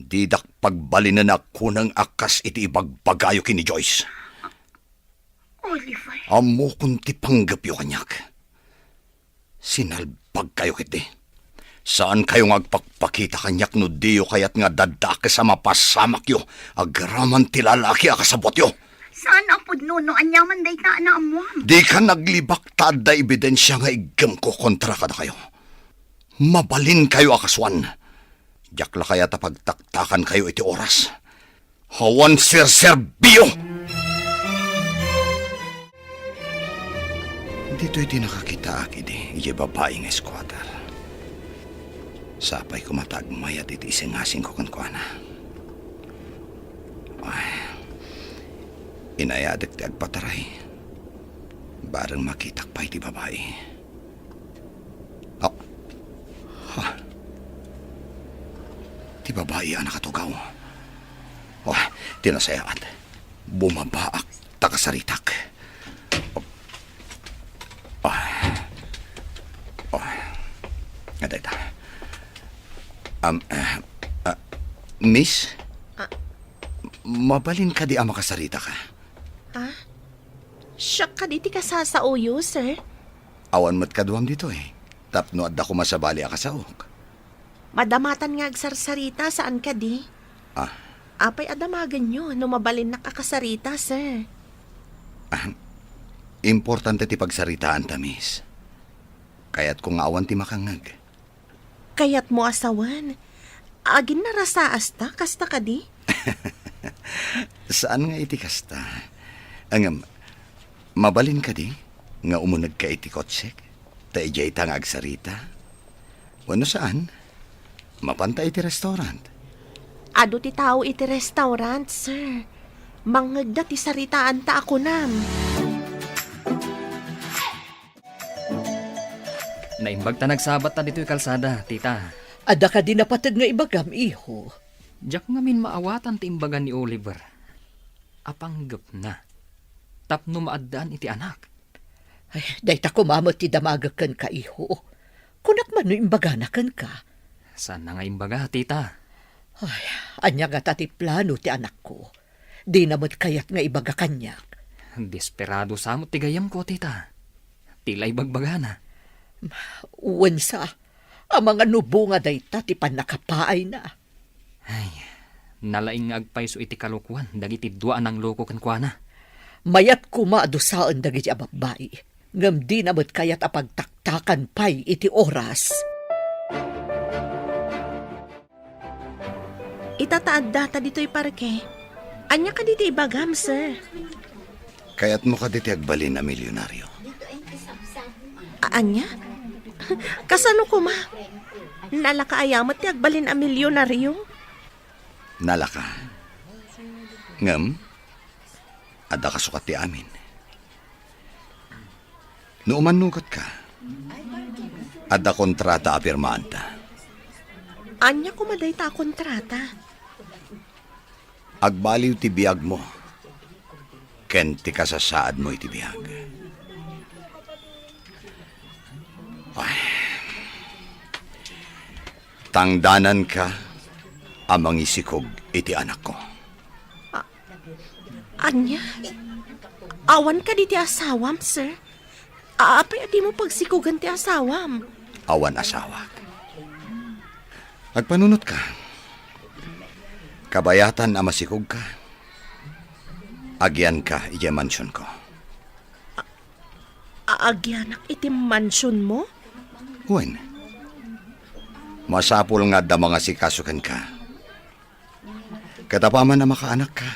Speaker 6: Di dak pagbalinan ako ng akas iti ibagbagayo kini Joyce.
Speaker 10: Oliver.
Speaker 6: Amo kunti panggapyo kanyak. Sinalbag kayo kiti. Saan kayo ngagpakpakita kanyak no diyo kayat nga dadake sa mapasamak yo. Agraman ti lalaki akasabot yo.
Speaker 10: Saan apod nuno anyaman day ta na amuam?
Speaker 6: Di ka naglibak tada ebidensya nga igam ko kontra kada kayo. Mabalin kayo akaswan. Diyak la kaya tapagtaktakan kayo iti oras. Hawan sir-serbio! Dito iti nakakita akidi, iti babaeng squatter. Sapay kumatagmayat iti isingasing ko kankwana. Ay, inayadak ti agpataray. Barang makitak pa iti babae. Oh, ha. Ti babae ang nakatugaw. Oh, tinasayaan. Bumabaak, takasaritak. Nga dayta. Miss? Mabalin ka di makasarita ka.
Speaker 7: Siya ka di ti kasasauyo, sir.
Speaker 6: Awan mo't kaduam dito eh. Tapno adda ko masabali akasaok.
Speaker 7: Madamatan nga agsarsarita saan ka di. Apay adamagan nyo no mabalin nakakasarita, sir.
Speaker 6: Importante ti pagsaritaan ta, miss. Kaya't kung awan ti makangag.
Speaker 7: Kayat mo asawan. Agin na rasaas ta, kasta ka di?
Speaker 6: Saan nga iti kasta? Angam, mabalin ka di? Nga umunag ka iti kotsek? Ta ijay tang agsarita? Wano saan? Mapanta iti restaurant.
Speaker 7: Ado ti tao iti restaurant, sir. Mangagda ti saritaan ta ako nam.
Speaker 2: Naimbag ta nagsabat ta dito'y kalsada, tita.
Speaker 8: Ada ka di napatag nga ibagam, iho.
Speaker 2: Diyak nga min maawatan ti imbagan ni Oliver. Apanggap na. Tapno maaddaan iti anak.
Speaker 8: Ay, dayta kumamot ti damagakan ka, iho. Kunak man no imbaganakan ka.
Speaker 2: Saan na nga imbaga, tita?
Speaker 8: Ay, anya nga tati plano ti anak ko. Di namot kayat nga ibaga kanyak.
Speaker 2: Desperado samot ti gayam ko, tita. Tila ibagbaga na.
Speaker 8: Uwansa, ang mga nubo nga dayta ti panakapaay na.
Speaker 2: Ay, nalaing nga agpayso iti kalukuan, dagiti duaan ang loko kankwana.
Speaker 8: Mayat kumadusaan dagiti ababay. Ngam di namot kayat apagtaktakan pay iti oras.
Speaker 7: Itataad data dito'y parke. Anya ka diti ibagam, sir.
Speaker 6: Kaya't mo ka diti agbalin na milyonaryo.
Speaker 7: Anya? Kasano ko ma? Nalakaayamat ti agbalin a milyonaryo?
Speaker 6: Nalaka. Ngam, ada ka sukat ti amin. No umanugot ka, ada kontrata apirmaan ta.
Speaker 7: Anya ko maday ta kontrata?
Speaker 6: Agbaliw ti biyag mo. Ken ti kasasaad mo iti biyag. Ay. Tangdanan ka amang isikog iti anak ko.
Speaker 7: Anya? Awan ka di ti asawam, sir? Apay adi mo pagsikugan ti asawam.
Speaker 6: Awan asawa. Agpanunot ka. Kabayatan ang masikog ka. Agyan ka iya mansyon ko.
Speaker 7: Agyanak iti mansyon mo?
Speaker 6: Wen. Masapul nga da mga sikasukan ka. Katapaman na makaanak ka.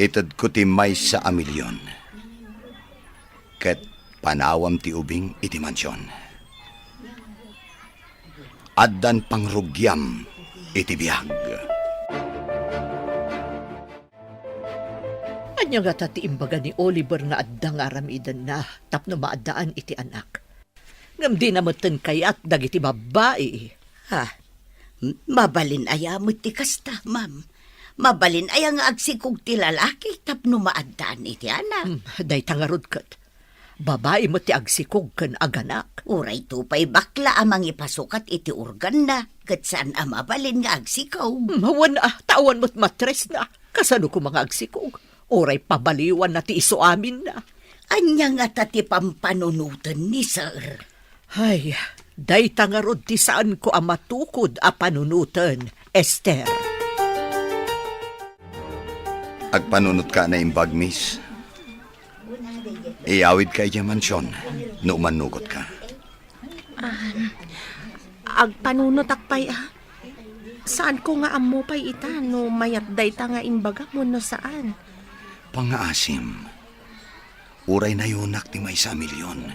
Speaker 6: Itad ko ti may sa amilyon. Ket panawam ti ubing iti mansyon. Addan pangrugyam iti biyag.
Speaker 8: Anya nga tati imbaga ni Oliver nga addang aramidan na tapno maadaan iti anak. Ngam di namatan kayat dagiti babae.
Speaker 5: Mabalin aya mo ti kasta, ma'am. Mabalin aya nga agsikog ti lalaki tapno maadaan iti anak.
Speaker 8: Day tangarod kat. Babae mo ti agsikog kan aganak.
Speaker 5: Uray tupay bakla amang ipasukat iti organ na. Kat saan ang mabalin nga agsikog.
Speaker 8: Mawan tawan mo't matres na. Kasano ko mga agsikog. Uray pabaliwan na ti iso amin na.
Speaker 5: Anya nga tati pampanunutan ni sir.
Speaker 8: Ay, day tangarod ti saan ko ang matukod a panunutan, Esther.
Speaker 6: Agpanunot ka na imbag, miss. Iawid ka iya mansyon, no umanugot ka.
Speaker 7: Agpanunot akpay Saan ko nga amo pay ita no mayat dayta nga imbaga mo no saan?
Speaker 6: Pangaasim, uray na yunak ti may 1 milyon.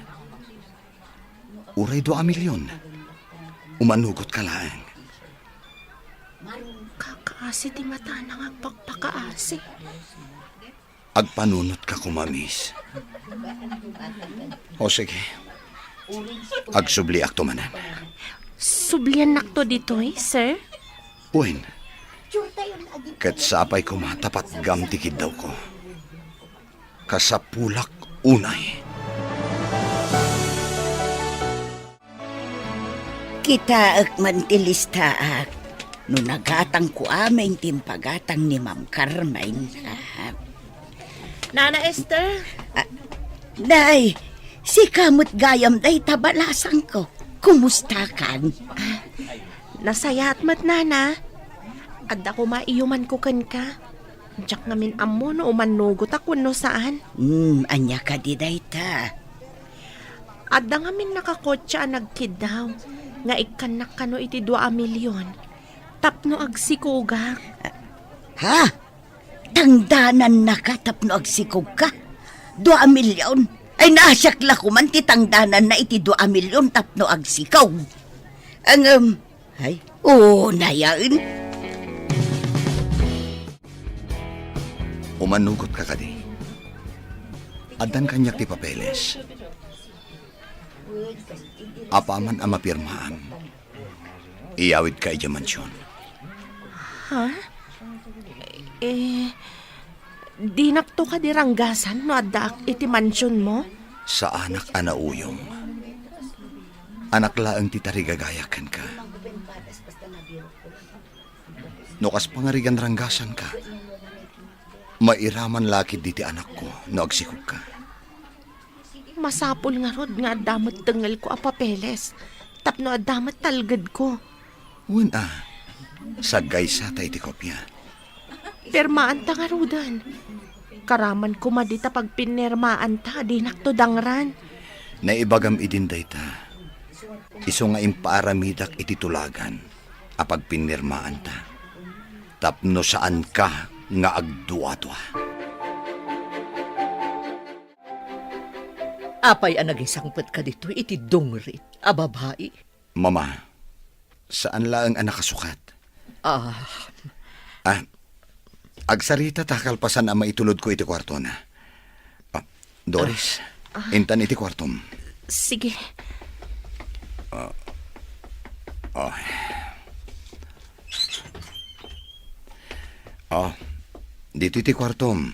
Speaker 6: Uray 2 milyon. Umanugot ka lang.
Speaker 7: Kakaasi ti mata nang agpakpakaasi.
Speaker 6: Agpanunot ka kumamis. O sige. Agsubli akto manan.
Speaker 7: Sublian nakto dito sir?
Speaker 6: Uwin. Kat sapay kumatapat gamtikid daw ko. Kasapulak unay.
Speaker 5: Kita man tilistaak. No nagatang ko aming timpagatang ni Ma'am Carmine.
Speaker 7: Nana Esther?
Speaker 5: Day, si kamot gayam day tabalasang ko. Kumusta kan?
Speaker 7: Nasayat mat nana. Adda ko maiyuman ko kan ka. Diyak ngamin amo no umanugot ako no saan.
Speaker 5: Anya ka di day ta.
Speaker 7: Adda ngamin nakakotsa nagkid daw. Nga ikanak ka no iti 2 milyon. Tapno agsikugak.
Speaker 5: Ha? Tangdanan na ka tapno agsikog ka? 2 milyon? Ay naasakla ko man ti tangdanan na iti 2 milyon tapno agsikaw. Ay, nayain.
Speaker 6: Umanugot ka kadi. Adan kanyak ti papeles. Apaman ang mapirmaan. Iyawid ka iya mansyon.
Speaker 7: Ha? Di nakto ka diranggasan no adda iti mansyon mo?
Speaker 6: Sa anak anauyong. Anak laang ti tarigagayakan ka. No kas pangarigan ranggasan ka. Mairaman lakid di ti anak ko no agsikog ka.
Speaker 7: Masapol nga rod nga adamot tengal ko a papeles. Tapno adamot talgad ko.
Speaker 6: Sagay sa tay ti kopya.
Speaker 7: Pirmaan ta nga rodan. Karaman ko madita pag pinirmaan ta, di nakto dangran.
Speaker 6: Naibagam idinday ta. Iso nga impaaramidak iti tulagan. Apag pinirmaan ta. Tapno saan ka nga agduwa-duwa.
Speaker 8: Apay ang nagisangpet ka dito iti dungrit, a babae.
Speaker 6: Mama, saan lang ang nakasukat? Agsarita takalpasan ang maitulod ko iti kwarto na. Doris, intan iti kwartom.
Speaker 7: Sige.
Speaker 6: Dito iti kwartom.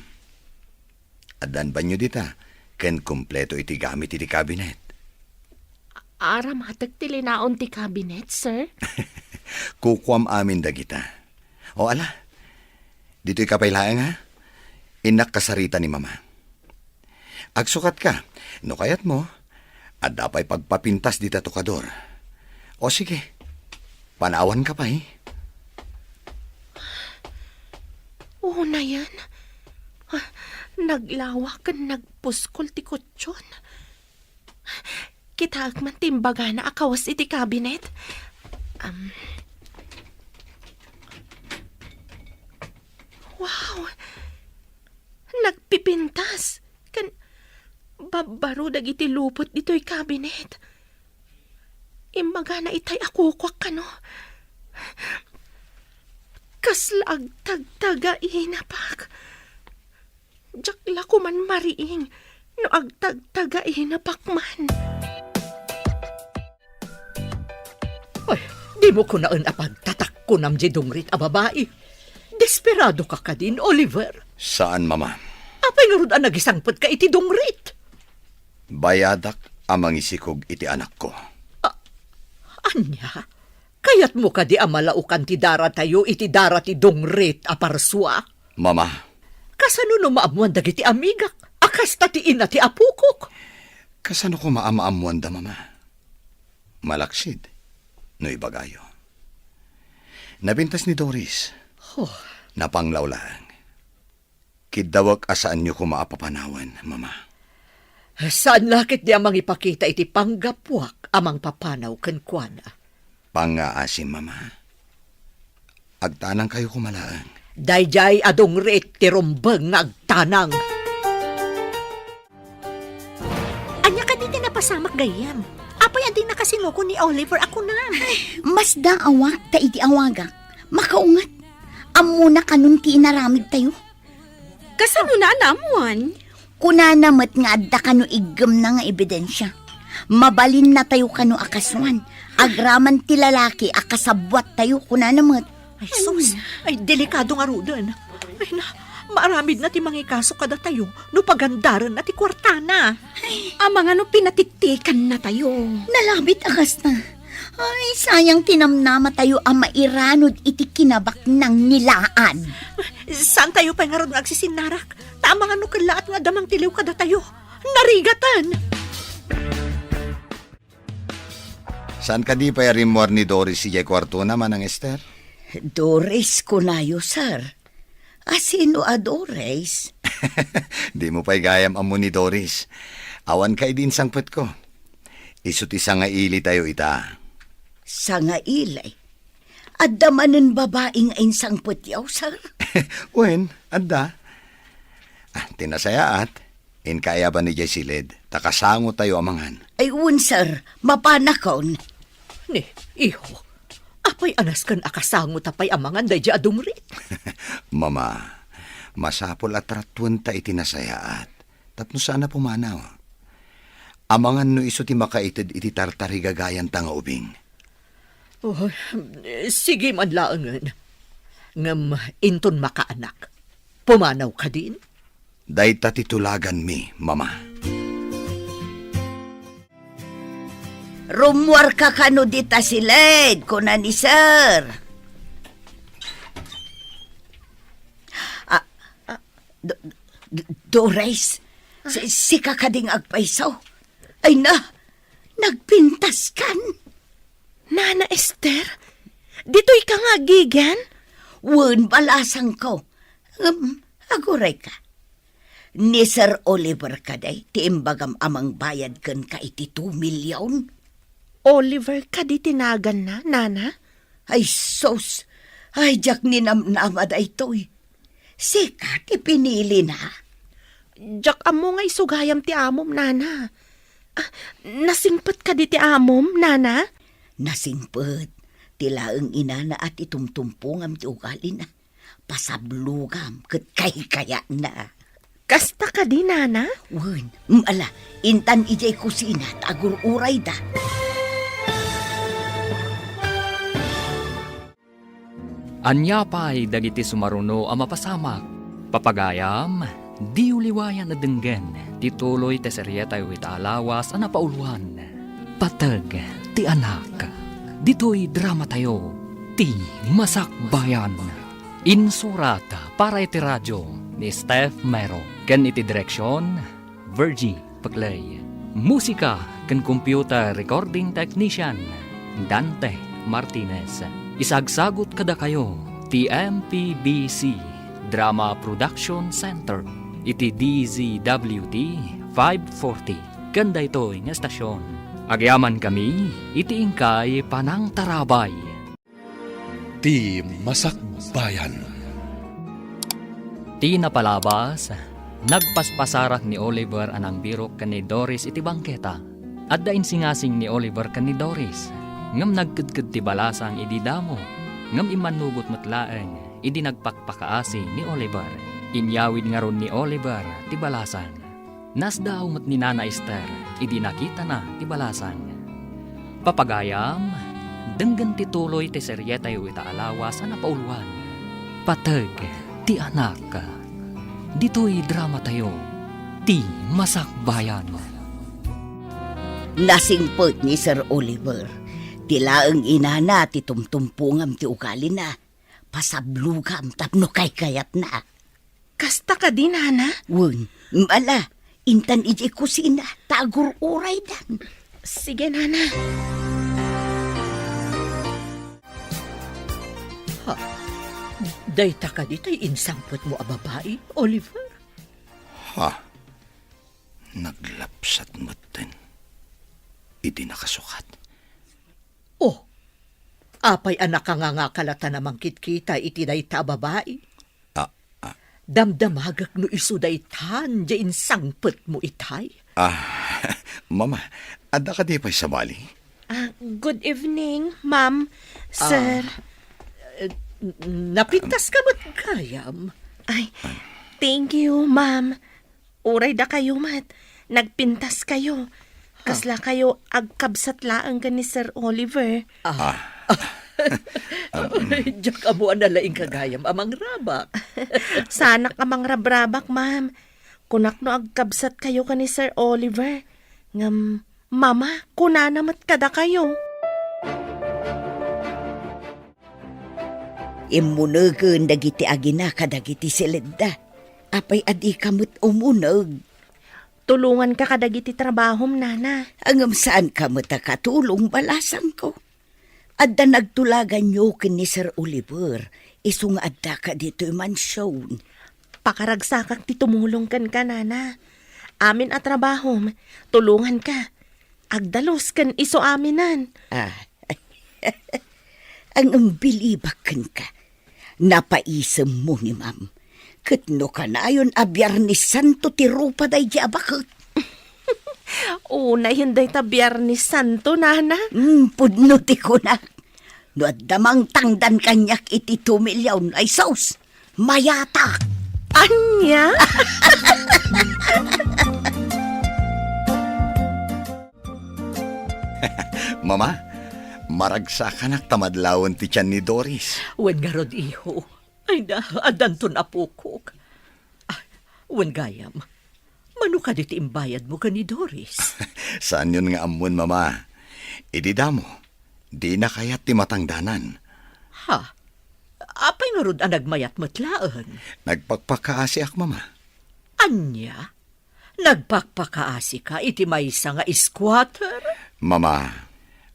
Speaker 6: Adan banyo dita, ken kumpleto iti gamit iti kabinet.
Speaker 7: Aram hatag tilinaon ti cabinet, sir?
Speaker 6: Kukwam amin dagita. Ala, dito'y kapailaang ha? Inak kasarita ni mama. Agsukat ka, no kayat mo, at dapay pagpapintas di tatokador. O sige, panawan ka pa
Speaker 7: Oo na yan. Naglawakan, nagpuskol ti kutsyon. Kitaag man timbaga na akawas iti kabinet. Wow! Nagpipintas. Babaro dagiti lupot dito'y kabinet. Imbaga na itay akukwak ka no. Kaslag tagtaga inapak. Jakla ko man mariing no agtagtaga inapak man.
Speaker 8: Ay, di mo ko naan apagtatak ko nam dungrit a babae. Desperado ka ka din, Oliver.
Speaker 6: Saan, mama?
Speaker 8: Apay nga rod ang nagisangpot ka iti dungrit.
Speaker 6: Bayadak amang isikog iti anak ko.
Speaker 8: Anya? Kayat mo ka di amalaukan ti dara tayo iti dara ti dungrit a parswa.
Speaker 6: Mama.
Speaker 8: Kasano no maamuan dagiti amigak? Akas ti ina ti apukok.
Speaker 6: Kasano ko maamaamuan da, mama? Malaksid. No ibagayo. Nabintas ni Doris. Napanglawlang. Kidawag asaan niyo ko maapapanawan, Mama.
Speaker 8: Saan lakit di amang ipakita iti panggapwak amang papanaw kan kuana.
Speaker 6: Pangaasim, Mama. Agtanang kayo kumalaang.
Speaker 8: Dayjay adong rit ti rumbeng nga agtanang.
Speaker 9: Anya ka dito napasamak gayam. Apay adi nakasinuko ni Oliver ako na.
Speaker 10: Mas da awak ta iti awaga. Makaungat. Amuna kanun ti inaramid tayo.
Speaker 4: Kasano na namuan?
Speaker 10: Kuna namat nga adda kano igem na nga ebidensya. Mabalin na tayo kano akaswan. Agraman ti lalaki akasabwat tayo kuna namat.
Speaker 9: Ay, sus.
Speaker 8: Ay, delikado nga rudan. Ay na, maaramid na ti mangikaso kada tayo, no pagandaran na ti kwartana.
Speaker 4: Amang ano pinatitikan na tayo.
Speaker 10: Nalabit akas na. Ay, sayang tinamnama tayo ang mairanod iti kinabak ng nilaan.
Speaker 8: Saan tayo pa nga ron agsisinarak? Tama nga no kalaat nga damang tiliw kada tayo. Narigatan!
Speaker 6: Saan ka di pa rimor ni Doris si kwarto naman ang Esther?
Speaker 5: Doris kunayo, sir. Asino a Doris?
Speaker 6: Di mo pa'y gayam amo ni Doris. Awan kay din sangpet ko. Isut isa nga ili tayo ita.
Speaker 5: Sa nga ilay. Adda manen babaeng ain sang putyaw, sir.
Speaker 6: Wen, adda. Tinasayaat. In kaya ba ni Jessilid? Takasango tayo amangan.
Speaker 5: Ay, sir. Mapanakon.
Speaker 8: Ni, iho. Apay anas kan akasango tapay amangan dayja adumrit.
Speaker 6: Mama, masapol at ratwan ta itinasayaat. Tapno sana pumanaw. Amangan no iso ti makaitid iti tartari gagayan ta nga ubing.
Speaker 8: Oh, sige man laangan. Ngam inton makaanak. Pumanaw ka din?
Speaker 6: Dayta titulagan mi, Mama.
Speaker 5: Rumwar ka kano dita si Led, kuna ni sir. Doris, si kakading agpaisaw. Ay na, nagpintas kan.
Speaker 7: Nana Esther, dito'y ka nga gigan?
Speaker 5: Wen, balasang ko. Aguray ka. Ni Sir Oliver kaday, tiimbagam amang bayad kan ka iti 2 milyon.
Speaker 7: Oliver ka di tinagan na, Nana?
Speaker 5: Ay sos, ay jak ni namnamad ay to'y. Sikat ipinili na.
Speaker 7: Jak amo nga isugayam ti amom, Nana. Nasingpat ka di ti amom, Nana?
Speaker 5: Nasingpet, tilaang inana at itumtumpungam ti ugali na. Pasablugam, kat kaya na.
Speaker 7: Kasta ka di, Nana?
Speaker 5: Wen, ala, intan ijay kusina, tagur-uray da.
Speaker 2: Anya pa'y dagiti sumaruno ang mapasamak. Papagayam, di uliwayan na denggen. Tituloy te seryeta yu italawas ang napauluan. Patag, ti anak. Dito'y drama tayo, ti masakbayan. Insurat para iti radyo ni Steph Mero. Ken iti direksyon, Virgie Paglay. Musika ken computer recording technician, Dante Martinez. Isagsagot kada kayo, TMPBC Drama Production Center. Iti DZWD 540. Kanda ito'y nga estasyon. Agyaman kami, iti ingkay Panang Tarabay.
Speaker 1: Ti Masakbayan.
Speaker 2: Ti napalabas, nagpaspasarak ni Oliver anang birok kan ni Doris iti bangketa. At dain singasing ni Oliver kan ni Doris. Ngam nagkudkud ti balasang idi damo. Ngam imanugot matlaeng, idi nagpakpakaasi ni Oliver. Inyawid nga ron ni Oliver ti balasang. Nasdaw mat ni Nana Esther, idi nakita na ti balasang. Papagayam, denggan ti tuloy ti seryeta yu itaalawas na napauluan. Patag ti anak. Dito'y drama tayo, ti masakbayan.
Speaker 5: Nasingpet ni Sir Oliver. Tilaang inana ti tumtumpungam ti ugali na. Pasablugam tapno kayat na.
Speaker 7: Kasta ka di, Nana?
Speaker 5: Wen, ala, intan ijay kusina, tagur-uray dan.
Speaker 7: Sige, Nana.
Speaker 8: Dayta ka dita'y insangpot mo a babae, Oliver.
Speaker 6: Ha? Naglapsat mo din. Idi nakasukat.
Speaker 8: Oh, apay anak ka nga kalata namang kitkita iti dayta babae. Damdamagak no isudaytan, diyan sangpet mo itay.
Speaker 6: Mama, ada ka di pa'y sabali?
Speaker 7: Good evening, ma'am, sir.
Speaker 8: Napintas ka ba't kayam?
Speaker 7: Ay, thank you, ma'am. Uray da kayo, mat. Nagpintas kayo. Kasla kayo agkabsat laang ka ni Sir Oliver.
Speaker 8: Diyak amo ang nalaing kagayam amang rabak.
Speaker 7: Sana ka mang rabrabak, ma'am. Kunak no agkabsat kayo ka ni Sir Oliver. Ngam, mama, kunanamat kada kayo.
Speaker 5: Imunagan dagiti agina kadagiti silidda. Apay adi kamot umunag.
Speaker 7: Tulungan ka kadagiti trabahom, nana.
Speaker 5: Angam saan kamot katulong balasang ko. Adda nagtulagan nyo ni Sir Oliver. Isung adda ka dito mansyon.
Speaker 7: Pakaragsakak ti tumulong kan ka, nana. Amin at trabahom, tulungan ka. Agdalos kan iso aminan.
Speaker 5: Ang ambilibakan ka. Napaisam mo ni ma'am. Katno ka na ayon a Biyernes Santo ti rupa day di abakot.
Speaker 7: Una hinday ta Biyernes Santo, nana.
Speaker 5: Pudno ti ko na. No at damang tangdan kanyak iti 2 milyon ay sauce. Mayata.
Speaker 7: Anya?
Speaker 6: Mama, maragsakan tamadlawon ti tiyan ni Doris.
Speaker 8: Wen garod iho. Ay na, adanton apukok. Wen gayam. Mano ka diti imbayad mo ka ni Doris?
Speaker 6: Saan yun nga amon, mama? Idida mo, di na kayat ti matangdanan.
Speaker 8: Ha? Apay nga rod ang nagmayat matlaan?
Speaker 6: Nagpagpakaasi ak, mama.
Speaker 8: Anya? Nagpakpakaasi ka iti maysa nga squatter?
Speaker 6: Mama,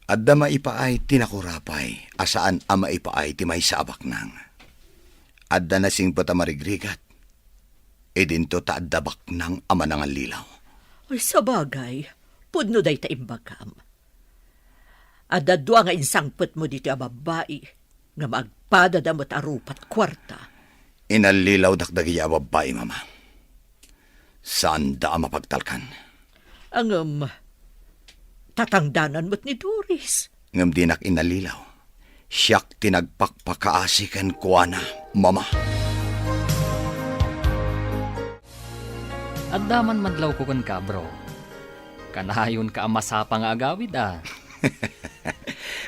Speaker 6: adda maipaay tinakurapay, asaan ama ipaay ti may sabak nang. Adda na sing pata marigrigat. Dinto ta addabak nang ama nang lilaw.
Speaker 8: Ay, sa bagay, pudno day ta imbagam. Adda dua nga insangpet mo dito a babae, nga magpadadamot arupat kwarta.
Speaker 6: Inalilaw dakdagi a babae, mama. Saan da mapagtalkan?
Speaker 8: Ang tatangdanan mo't ni Doris.
Speaker 6: Ngam dinak inalilaw. Siyak tinagpakpakaasikan kuana, mama.
Speaker 2: At daman madlaw ko kan ka, bro. Kanayon ka masapa nga agawid,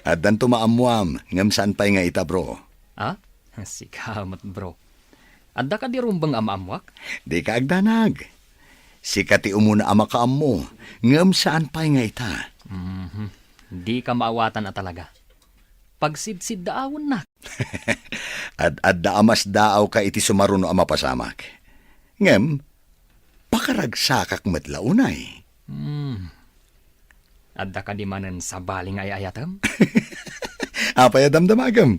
Speaker 6: At dan tumaamuam, ngam saan pa'y nga ita, bro.
Speaker 2: Sikamat, bro. Adda ka di rumbang amaamwak?
Speaker 6: Di ka agdanag. Sikati umuna ama ka mo, ngam saan pa'y nga ita.
Speaker 2: Di ka maawatan na talaga. Pagsidsid daawon na.
Speaker 6: At adda amas daaw ka iti sumaruno ama pasamak. Ngam, pakaragsakak matlaunay.
Speaker 2: Adda ka di manen sa baling ay ayatam?
Speaker 6: Apay adamdamagam.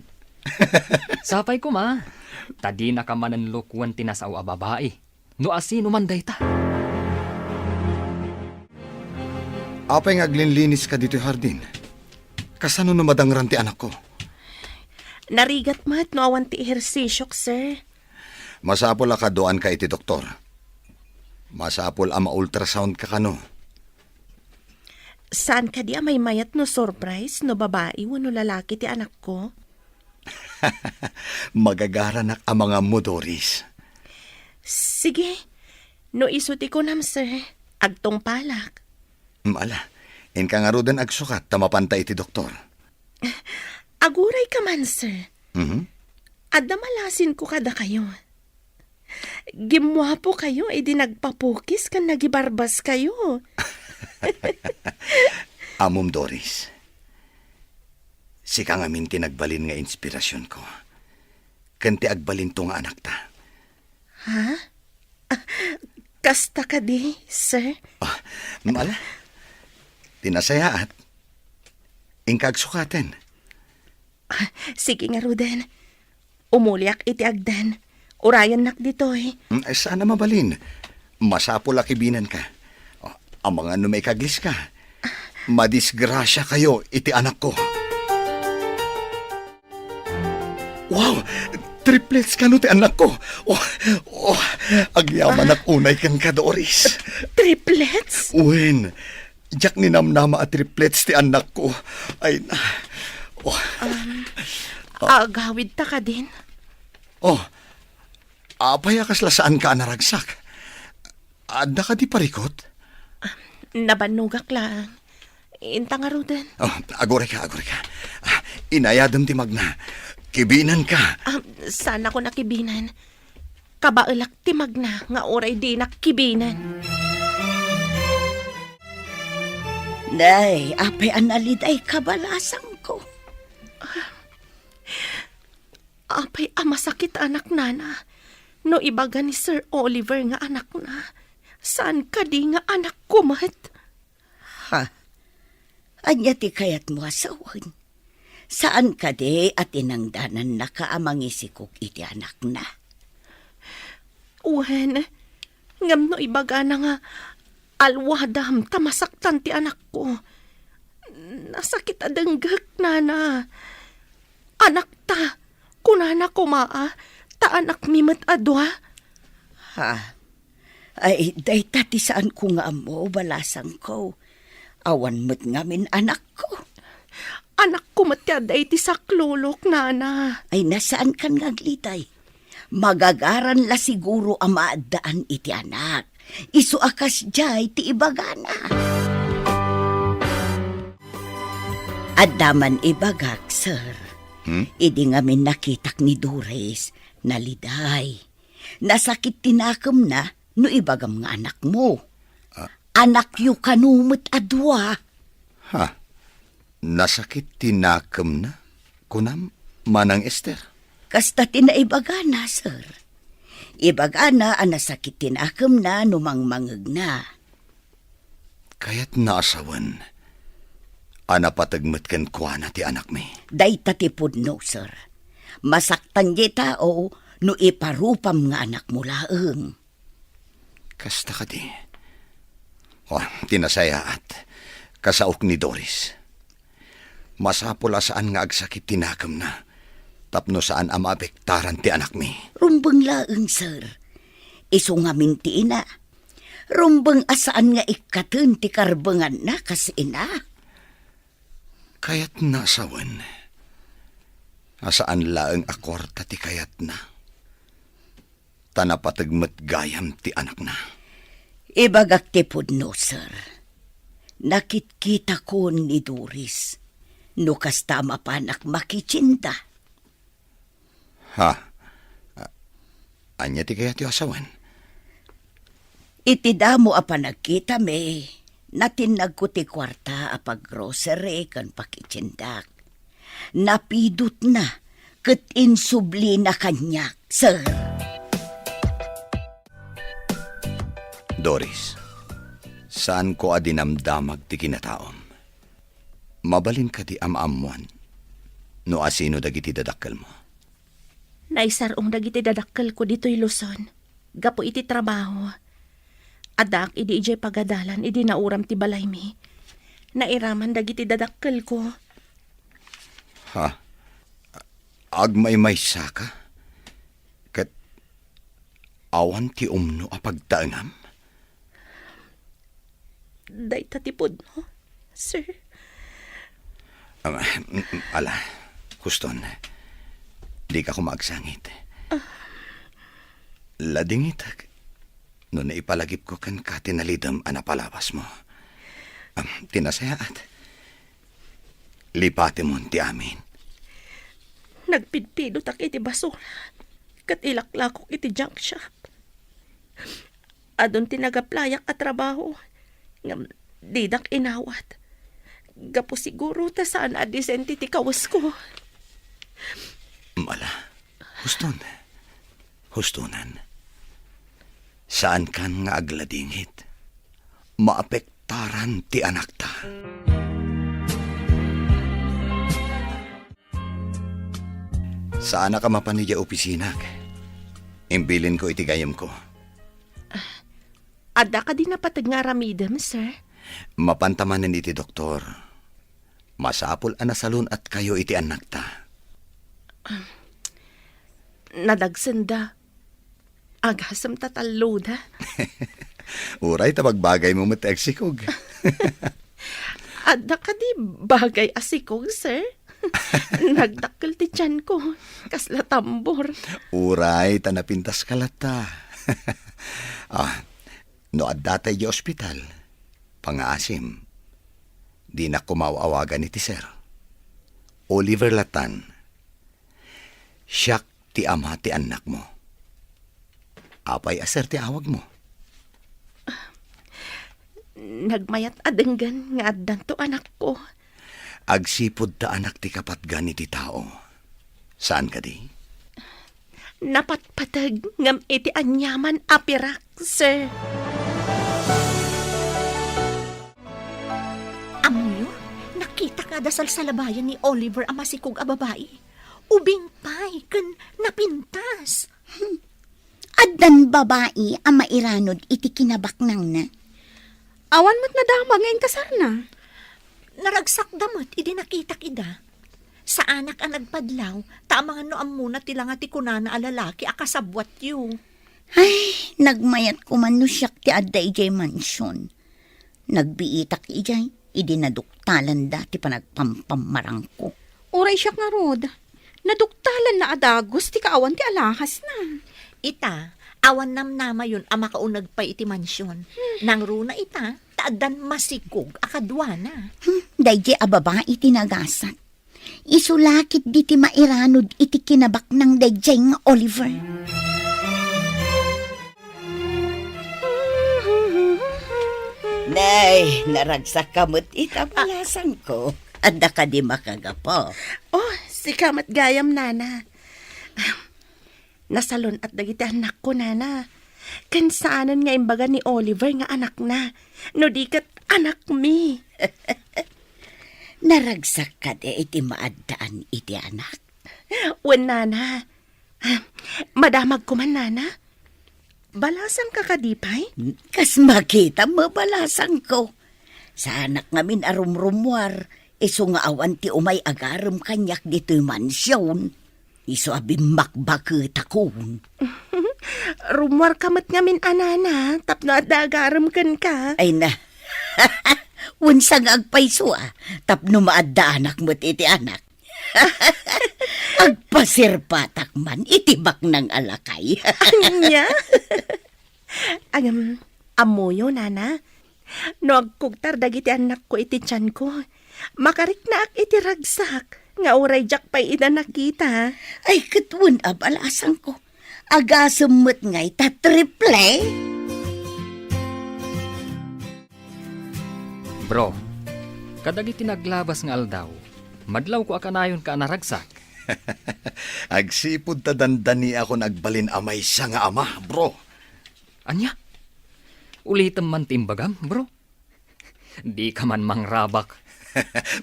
Speaker 2: Sapay ko ma. Tadi na ka manen lukuan tinasaw a babae. No asino man dayta.
Speaker 6: Apay nga aglinlinis ka dito hardin. Kasano na madangran ti anak ko?
Speaker 7: Narigat mat, no awan ti ehersisyok, sir.
Speaker 6: Masapol ka doan ka iti doktor. Masapol ama ultrasound ka kano.
Speaker 7: Saan ka di may mayat no surprise no babae no lalaki ti anak ko?
Speaker 6: Magagaranak ang mga modoris.
Speaker 7: Sige, no isuti ko nam, sir. Agtong palak.
Speaker 6: Ala, in ka nga rodan agsukat, tamapantay iti doktor.
Speaker 7: Aguray ka man, sir.
Speaker 6: Adda
Speaker 7: malasin ko kada kayo. Gimwapo kayo, di nagpapukis kan nagibarbas kayo.
Speaker 6: Amom Doris, si kang amin tinagbalin nga inspirasyon ko. Kanti agbalin to nga anak ta.
Speaker 7: Ha? Kasta ka di, sir?
Speaker 6: Ala, tinasayaat. Ingkag sukaten.
Speaker 7: Sige nga, Ruden. Umuliak iti agdan. Urayan nak dito eh.
Speaker 6: Sana mabalin. Masapol akibinan ka. Ang mga may kaglis ka. Madisgrasya kayo, iti anak ko. Wow! Triplets ka no, ti anak ko. Agyaman at unay kang ka, Doris.
Speaker 7: Triplets?
Speaker 6: Uwin, jak ninamnama at triplets ti anak ko. Ay na.
Speaker 7: Agawid ta ka din.
Speaker 6: Apay akasla saan ka naragsak? Adda ka di parikot?
Speaker 7: Nabanugak lang. Inta nga rudan.
Speaker 6: Agore ka. Inayadam ti magna. Kibinan ka.
Speaker 7: Sana ko nakibinan. Kabailak ti magna nga oray di nakibinan.
Speaker 5: Nay, apay analid ay kabalasang ko.
Speaker 7: Apay masakit anak nana. No ibaga ni Sir Oliver nga anak na. Saan ka di nga anak ko mat?
Speaker 5: Anya ti kayat mo asawan. Saan ka di at inangdanan na kaamangisikok iti anak na?
Speaker 7: Uwen, ngam no ibaga na nga alwadam tamasaktan ti anak ko. Nasakit adanggak, nana. Anak ta, kunana kumaa, ta anak mi mat adwa.
Speaker 5: Ay, day tati saan ko nga mo, balasang ko. Awan mo't ngamin anak ko.
Speaker 7: Anak ko matyaday ti saklolok, nana.
Speaker 5: Ay, nasaan kan ngaglitay? Magagaran la siguro ang maadaan iti anak. Isu akas jay ti ibagana. Adaman ibagak, sir. Idi ngamin nakitak ni Doris, naliday. Nasakit tinakam na, no ibagam nga anak mo. Anak yu kanumot adwa.
Speaker 6: Nasakit tinakam na? Kunam, manang Esther?
Speaker 5: Kasta tinaibaga na, sir. Ibaga na ang nasakit tinakam na numangmangag na.
Speaker 6: Kaya't naasawan. Anapatagmat kan kuana ti anak mi.
Speaker 5: Day tatipod no, sir. Masaktan di tao no iparupam nga anak mo laeng.
Speaker 6: Kasta ka di. Tinasaya at kasaok ni Doris. Masapula saan nga agsakit tinakam na. Tapno saan ang maapektaran ti anak mi.
Speaker 5: Rumbang laeng, sir. Iso nga minti ina. Rumbang asaan nga ikatun ti karbangan na kasi ina.
Speaker 6: Kaya't nasawan. Asaan laeng akwarta ti kayat na. Tanapatagmat gayam ti anak na.
Speaker 5: Ibagak tipod no, sir. Nakitkita ko ni Doris. No kastama panak makichinta.
Speaker 6: Anya ti kayat yu asawan?
Speaker 5: Itidamo a panagkita me. Natinag ko ti kwarta a pag-grocery kan pakichindak. Napidot na ket insubli na kanyak, sir.
Speaker 6: Doris, saan ko adinamdamag ti kinataom? Mabalin ka di amamuan, no asino dagiti dadakkel mo?
Speaker 7: Naisarong dagiti dadakkel ko dito'y Luzon. Gapo iti trabaho. Adak, idi ijay pagadalan, idi nauram ti balay mi. Nairaman dagiti dadakkel ko.
Speaker 6: Agmay-may saka? Kat awan ti umno a pagtaangam?
Speaker 7: Day tatipod mo, sir.
Speaker 6: Ala, Huston, di ka kumagsangit. Ladingit, no naipalagip ko kan ka tinalidam anapalabas mo. Tinasaya at lipati mo ti amin.
Speaker 7: Nagpidpidot ak iti basura. Kat ilaklakok iti junk shop. Adon tinagaplayak at trabaho. Ngam didak inawat. Gapo siguro ta saan adisenti ti kawas ko.
Speaker 6: Mala, Hustonan. Saan kan nga agladingit? Maapektaran ti anak ta. Saan ka mapanidya opisina? Imbilin ko iti gayam ko.
Speaker 7: Adda ka din napatag nga aramidem, sir.
Speaker 6: Mapantamanan iti doktor. Masapol anasalon at kayo iti anak ta.
Speaker 7: Nadagsenda. Agasam tataloda.
Speaker 6: Uray, tabagbagay mo mateksikog.
Speaker 7: Adda ka di bagay asikog, sir. Nagdakkel ti tiyan ko. Kasla tambor.
Speaker 6: Uray, tanapintas kalata. No adda tayo di ospital. Pangaasim. Di na kumawawagan iti sir. Oliver Latan. Siyak ti ama ti anak mo. Apay aser ti awag mo.
Speaker 7: Nagmayat adenggan nga addan to anak ko.
Speaker 6: Agsipod ta anak ti kapatgan iti tao. Saan ka di?
Speaker 7: Napatpatag ngam iti anyaman apirak, sir.
Speaker 9: Amuyo, nakita ka dasal sa labayan ni Oliver ang masikog a babae. Ubing pay, kan napintas.
Speaker 10: Addan babae ang mairanod iti kinabaknang na.
Speaker 4: Awan mo't nadama ngayon kasar na.
Speaker 9: Naragsak damot, idi nakita kida. Sa anak ang nagpadlaw, tamangan no amuna tila nga ti kunana a lalaki akasabwat yu.
Speaker 10: Ay, nagmayat ko man no siyak ti adda ijay mansyon. Nagbiitak ijay, idinaduktalan dati pa nagpampamarang ko.
Speaker 4: Uray siyak nga rod. Naduktalan na adagos ti kaawan ti alahas na.
Speaker 9: Ita, awan namnama yun ang makaunag pa iti mansyon. Nang runa ita, taadan masikog akadwana.
Speaker 10: Dayjay a babae tinagasat. Isulakit di ti mairanod iti kinabak ng dayjay nga Oliver.
Speaker 5: Nay, naragsak kamot itabalasan ko. Adda ka di makagapo.
Speaker 7: Oh, si kamat gayam, nana. Nasalon at dagiti anak ko, nana. Kansaanan nga imbaga ni Oliver nga anak na. No di kat anak mi.
Speaker 5: Naragsak ka di iti maaddaan iti anak.
Speaker 7: Wen, nana. Madamag ko man, nana. Balasan ka kadipay?
Speaker 5: Kas makita mabalasan ko. Sa anak ngamin arumrumwar, iso nga awan ti umay agaram kanyak dito'y mansyon. Iso abim makbakit akon.
Speaker 7: Rumwar kamat ngamin anana, tapno at dagaram kan ka.
Speaker 5: Ay na, unsang agpaiso tapno maadda anak mo't iti anak. Agpasirpatak man, itibak ng alakay.
Speaker 7: Anya? Amoyo, nana. No agkugtar dagiti anak ko iti tiyan ko. Makarik na ak iti ragsak. Nga oray jak pa'y ina nakita.
Speaker 5: Ay, katun abalasan ko. Agasumot nga'y tatriple.
Speaker 2: Bro, kadagiti naglabas nga aldaw, madlaw ko akanayon ka naragsak.
Speaker 6: Agsipod ta dandani ako nagbalin amay sa nga ama, bro.
Speaker 2: Anya? Ulitam man timbagam, bro. Di ka man mangrabak.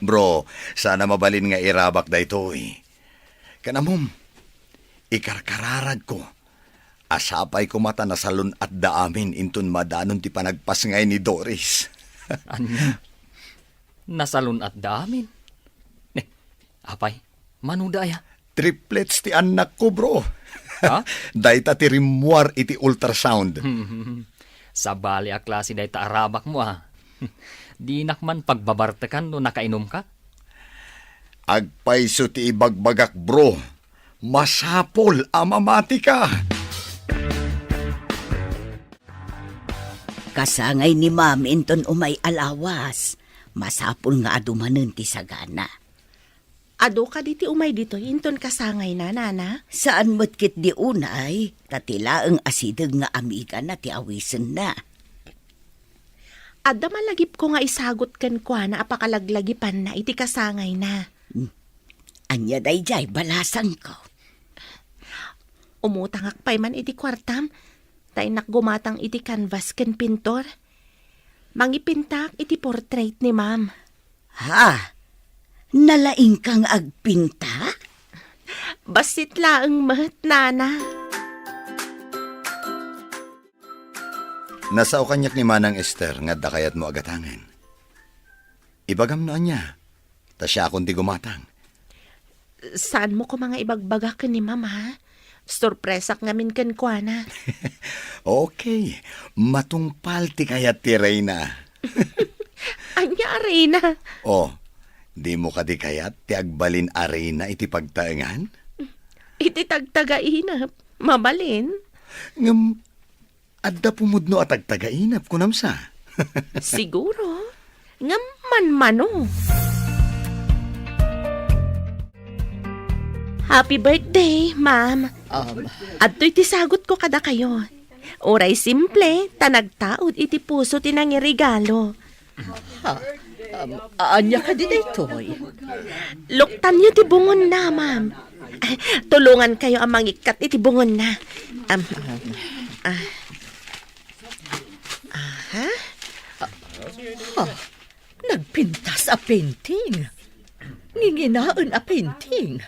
Speaker 6: Bro, sana mabalin nga irabak da ito eh. Kanamom, ikarkararag ko. Asapay ko mata na salon at daamin intun madanon ti panagpas ngay ni Doris.
Speaker 2: Anya? Nasalun at damin. Apay, manudaya.
Speaker 6: Triplets ti anak ko, bro.
Speaker 2: Ha?
Speaker 6: Dayta ti rimwar iti ultrasound.
Speaker 2: Sa bali a klase day taarabak mo Di nakman pagbabartakan no nakainom ka?
Speaker 6: Agpaiso ti ibagbagak, bro. Masapol amamati ka.
Speaker 5: Kasangay ni ma'am inton umay alawas. Masapol nga adumanen ti sagana.
Speaker 7: Ado ka diti umay dito, inton kasangay na, nana.
Speaker 5: Saan mo't kit di unay, tatila ang asideg nga amiga na ti awisen na.
Speaker 7: Adda malagip ko nga isagot kan kwa na apakalaglagipan na iti kasangay na.
Speaker 5: Anya dayjay balasan ko.
Speaker 7: Umutangak pa'y man iti kwartam, tay nakgumatang iti canvas ken pintor. Mangipintak iti portrait ni ma'am.
Speaker 5: Ha? Nalaing kang agpinta?
Speaker 7: Basit laeng mahet, nana.
Speaker 6: Nasao kanyak ni Manang Esther nga dakayat mo agatangan. Ibagam noon niya. Ta siya akong di gumatang.
Speaker 7: Saan mo ko mga ibagbaga ka ni mama, ha? Sorpresak ngamin kan kwa na.
Speaker 6: Okay. Matungpal ti kayat ti Reyna.
Speaker 7: Anya, Arena.
Speaker 6: Oh, di mo ka di kayat ti agbalin arena iti pagtaengan?
Speaker 7: Iti tagtagainap. Mabalin.
Speaker 6: Ngam, adda pumudno at agtagainap kunamsa.
Speaker 7: Siguro. Nga man-mano. Happy birthday, ma'am. At iti sagot ko kada kayo. Oray simple, tanagtaod iti puso tinang regalo.
Speaker 8: Anya ka din itoy.
Speaker 7: Luktan niyo ti bungon na, ma'am. Tulungan kayo ang mangikat iti bungon na.
Speaker 8: Nagpintas a painting. Nginginaan a painting.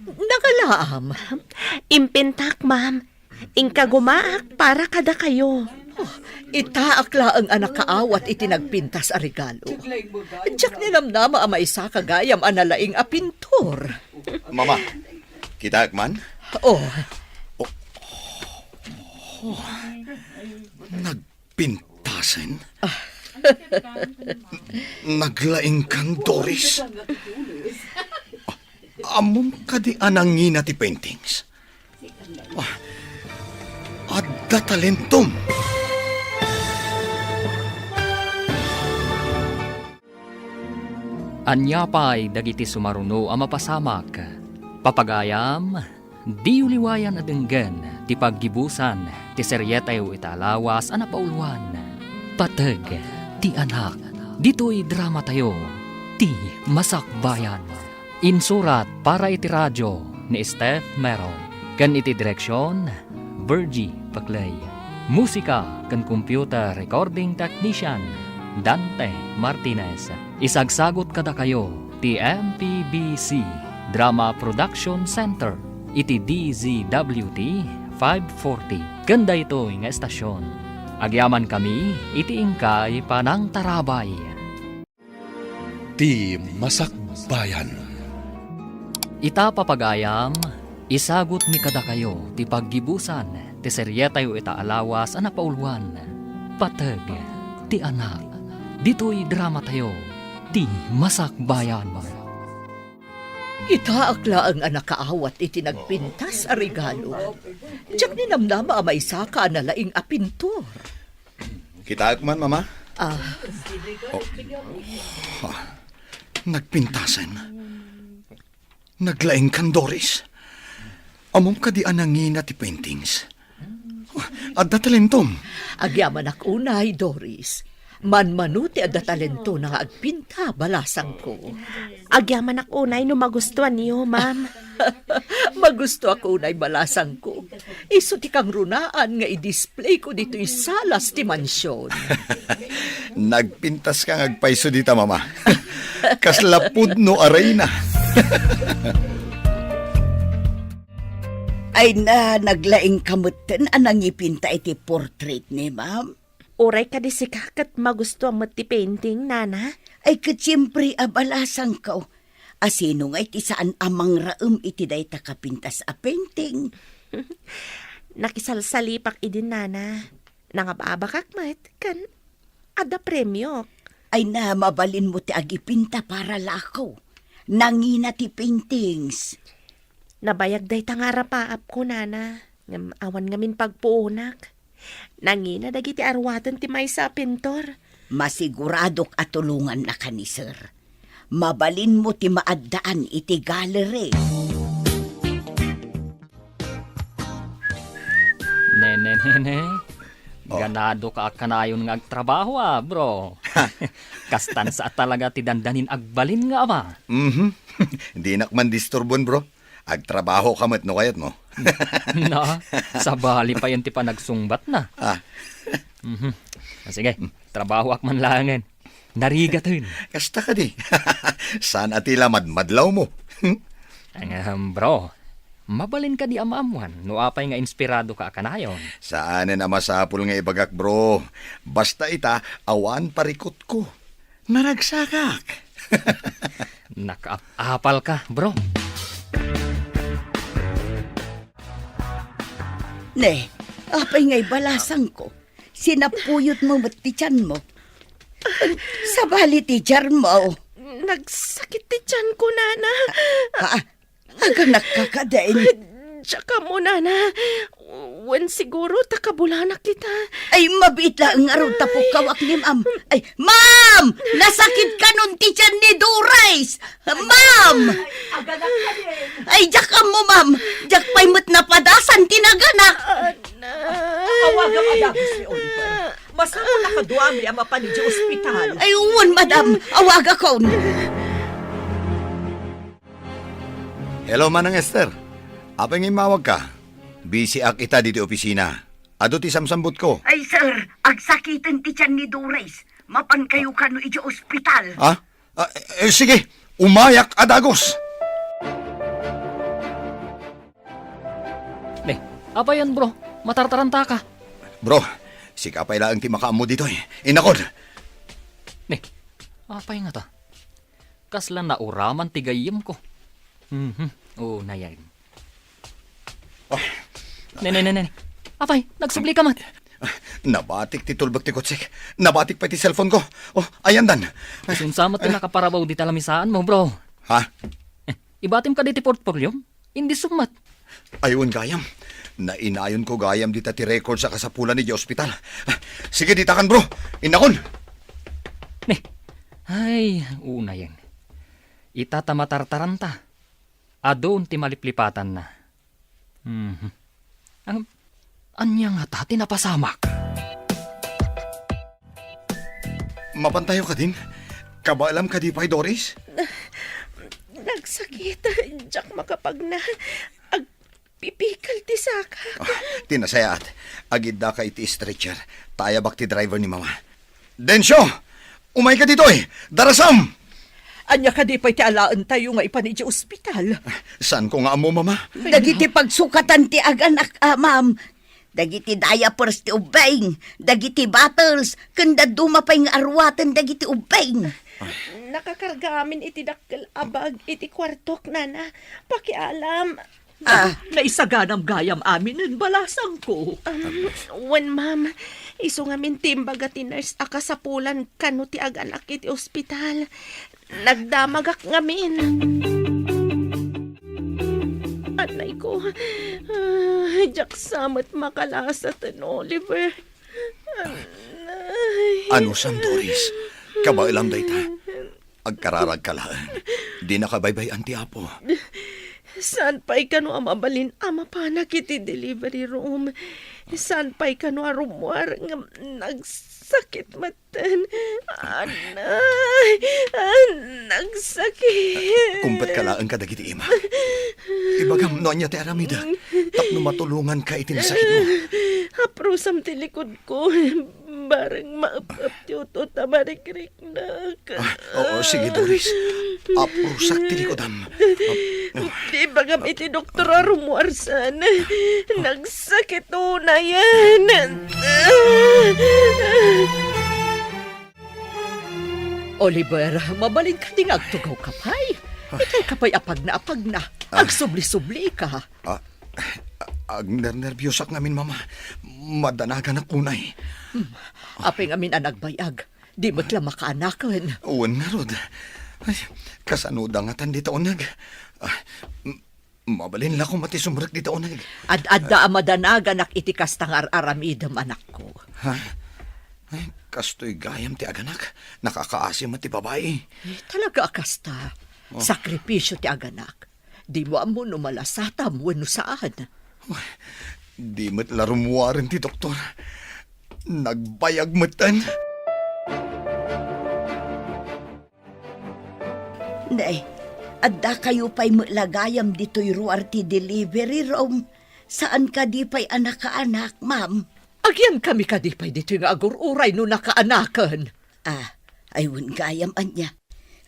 Speaker 8: Nagalaam.
Speaker 7: Impintak, ma'am. Ingka gumaak para kada kayo.
Speaker 8: Itaakla ang anak kaawat iti nagpintas a regalo. Diyak nilamnama a maisa kagayam analaing a pintor.
Speaker 6: Mama, kita man?
Speaker 8: Oh,
Speaker 6: Nagpintasen? Naglaing kang Doris? Among kadi anangina ti paintings? Adda talentom!
Speaker 2: Anya pa'y dagiti sumaruno ang mapasamak. Papagayam, di uliwayan at denggan, ti paggibusan, ti seryetayo italawas ang napauluan. Patag, ti anak, dito'y drama tayo, ti masakbayan. Insurat para iti radyo ni Steph Meron. Kan iti direksyon, Virgie Paclay. Musika kan computer recording technician, Dante Martinez. Isagsagot kada kayo, ti MPBC Drama Production Center, iti DZWT 540. Ganda ito nga estasyon. Agyaman kami, iti ingkay panang tarabay.
Speaker 1: Ti Masakbayan.
Speaker 2: Ita papagayam, isagot mi kada kayo, ti paggibusan, ti seryetayo itaalawas ang napauluan. Patag, ti anak, dito'y drama tayo, ti masakbayan.
Speaker 8: itaakla ang anak kaawat iti nagpintas a regalo. Diyak ninamnama a maisa ka analaing a pintor.
Speaker 6: Kita man, Mama? Nagpintasan. Naglaing kang Doris. Among kadi anangina ti paintings. Adda talentom.
Speaker 8: Agyaman ak unay, Doris. Manmanuti adda talento na nga agpinta balasang ko.
Speaker 7: Agyaman ak unay no magustuhan niyo, ma'am.
Speaker 8: Magusto ako unay balasang ko. Iso ti kang runaan nga i-display ko dito salas ti mansyon.
Speaker 6: Nagpintas kang agpaiso dita, Mama. Kaslapud no arena.
Speaker 5: Ay na, naglaing kamutan anang ipinta iti portrait ni ma'am.
Speaker 7: Uray ka di si kakat magustuhan mo ti painting, nana.
Speaker 5: Ay katsiyempre abalasang ka. Asino nga iti saan amang raem iti day takapintas a painting.
Speaker 7: Nakisalsalipak idin, nana. Nangababakak mat, kan ada premyo.
Speaker 5: Ay na, mabalin mo ti agipinta para lakaw. Nangina ti paintings.
Speaker 7: Nabayag day tangarapaap ko, nana. Ngam awan ngamin pagpuunak. Nangina dagiti arwatan ti maysa pintor.
Speaker 5: Masiguradok at tulungan na ka ni sir. Mabalin mo ti maaddaan iti gallery.
Speaker 2: Nene. Ganado ka kanayon nga agtrabaho bro. Kastan sa talaga ti dandanin agbalin nga ama.
Speaker 6: Di nakman disturbon, bro. Agtrabaho ka mat no kayat mo.
Speaker 2: Na, sa bali pa yan ti pa nagsungbat na. Sige, trabaho ak man langan. Narigatin.
Speaker 6: Kasta ka di. Saan atila madlaw mo?
Speaker 2: Bro, mabalin ka di amamuan, no apay nga inspirado ka kanayon.
Speaker 6: Saan na masapul nga ibagak, bro? Basta ita, awan parikot ko. Naragsakak.
Speaker 2: Nakaapal ka, bro.
Speaker 5: Ne, apay nga'y balasang ko. Sinapuyot mo matityan mo. Sabali tijar mo.
Speaker 7: Nagsakit ti tiyan ko, nana.
Speaker 5: Aga nakakadain.
Speaker 7: Tsaka mo, nana. Wen siguro takabulanak kita.
Speaker 5: Ay, mabit lang nga ron tapok kawak ni ma'am. Ay, ma'am! Nasakit ka nun tiyan ni Doris! Ma'am! Ay, jak mo, ma'am. Jak pa'y mo't napadasan tinaganak.
Speaker 8: Awaga madam si Oliver. Masama nakaduami ang mapanid sa ospital.
Speaker 5: Ay, uwan, madam. Awaga kon.
Speaker 6: Hello, Manang Esther. Apay nga mawag ka? Busy ak ita dito opisina. Ado ti samsambot ko.
Speaker 5: Ay, sir. Agsakitan tiyan ni Doris. Mapan kayo ka no iti ospital.
Speaker 6: Ha? Sige, umayak adagos.
Speaker 2: Apa yan, bro? Matartaranta ka.
Speaker 6: Bro, si kapay lang ti makaamo dito eh. Inakod.
Speaker 2: Apay nga ta? Kasla na uraman tigayim ko. Oo, nayan. Ne. Apay, nagsubli ka man.
Speaker 6: Nabatik ti tulbag ti kotsik. Nabatik pa ti cellphone ko. Oh, ayan dan.
Speaker 2: Sunsamat ti nakaparabaw di talamisaan mo, bro.
Speaker 6: Ha?
Speaker 2: Ibatim ka di ti portfolio? Hindi sumat.
Speaker 6: Ayun, gayam. Nainayon ko gayam dita ti record sa kasapulan ni di ospital. Sige, ditakan bro. Inakon.
Speaker 2: Ay, una yan. Itatamatartaranta. Adon ti maliplipatan na. Anya nga ta, tinapasamak.
Speaker 6: Mapantayo ka din? Kabaalam ka di pa'y Doris?
Speaker 7: Nagsakit. Diyak makapag na. Agpipikal ti saka.
Speaker 6: Tinasayaat. Agid da ka iti stretcher. Tayabak ti driver ni mama. Densyo! Umay ka dito eh! Darasam!
Speaker 8: Anya ka di pa'y ti alaan tayo nga ipanid sa ospital.
Speaker 6: Saan ko nga amo, mama?
Speaker 5: Dagiti pagsukatan ti aganak, ma'am. Dagiti diapers ti ubeng. Dagiti bottles. Kanda dumapay nga arwatan dagiti ubeng.
Speaker 7: Nakakarga amin iti dakkel abag iti kwartok, nana. Pakialam.
Speaker 8: Naisaganam gayam amin ng balasang ko.
Speaker 7: Wen, ma'am. Iso nga min timbaga ti nurse akasapulan kano ti aganak iti ospital. Nagdamagak ngamin. Anay ko. Diyak samat makalasat an Oliver. Anay.
Speaker 6: Ano sam, Doris? Kabailam dayta. Agkararag ka lang. Di nakabaybay anti apo.
Speaker 7: Saan pa'y kano amabalin ama panak iti delivery room? Saan pa'y kano arumwar nga nagsakit matan? Anay! Nagsakit!
Speaker 6: Kumpet ka lang ka dagiti ima. Ibagam no niya ti aramida. Tapno matulungan ka itinasakit mo.
Speaker 7: Haprusam ti likod ko. Barang maap-ap ti utot na marikrik na ka.
Speaker 6: Oo, sige Doris. Aprusak ti likodam.
Speaker 7: Di bagam iti doktor arumuarsan. Nagsakit na yan.
Speaker 8: Oliver, mabalin ka ding agtugaw kapay. Itay kapay apag na. Agsubli-subli ka.
Speaker 6: Agner-nervyosak namin, mama. Madanagan ang kunay.
Speaker 8: Apeng amin ang nagbayag. Di mo't lang makaanakan.
Speaker 6: Uwan nga, Rod. Ay, kasanuda nga tan dito onag. Mabalin lang kung mati sumrek dito onag.
Speaker 8: Ad-adda amadanagan ak itikas tangar aramidam anak ko.
Speaker 6: Ha? Ay, kastoy gayam ti aganak. Nakakaasim at ti babae.
Speaker 8: Talaga akasta. Sakripisyo ti aganak. Di mo amo numalasatam wano saan.
Speaker 6: Di mo't larumuwarin ti doktor. Nagbayag matan.
Speaker 5: Nay, adda kayo pa'y maglagayam dito'y ruar ti delivery room. Saan ka di pa'y anak-anak, ma'am?
Speaker 8: Agyan kami kadipay dito yung agururay no nakaanakan.
Speaker 5: Ayun gayam anya.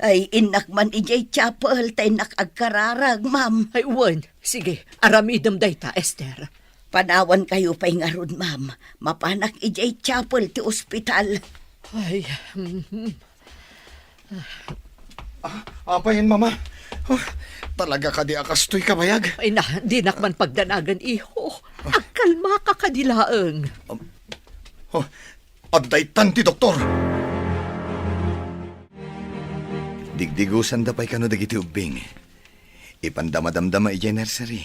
Speaker 5: Ay, inak man ijay chapel, tay nakagkararag, ma'am.
Speaker 8: Ay, wan. Sige, aramidam dayta, Esther.
Speaker 5: Panawan kayo pa'y nga rod, ma'am. Mapanak ijay chapel ti ospital.
Speaker 8: Ay,
Speaker 6: Apayin, mama. Oh, talaga ka di akastoy kabayag.
Speaker 8: ay na, di nakman pagdanagan, iho. Agkalma ka kadilaang.
Speaker 6: Oh, adaytan ti doktor. Digdigusan da pa'y kano dagiti ubing. Ipandamadamdama ijay nursery.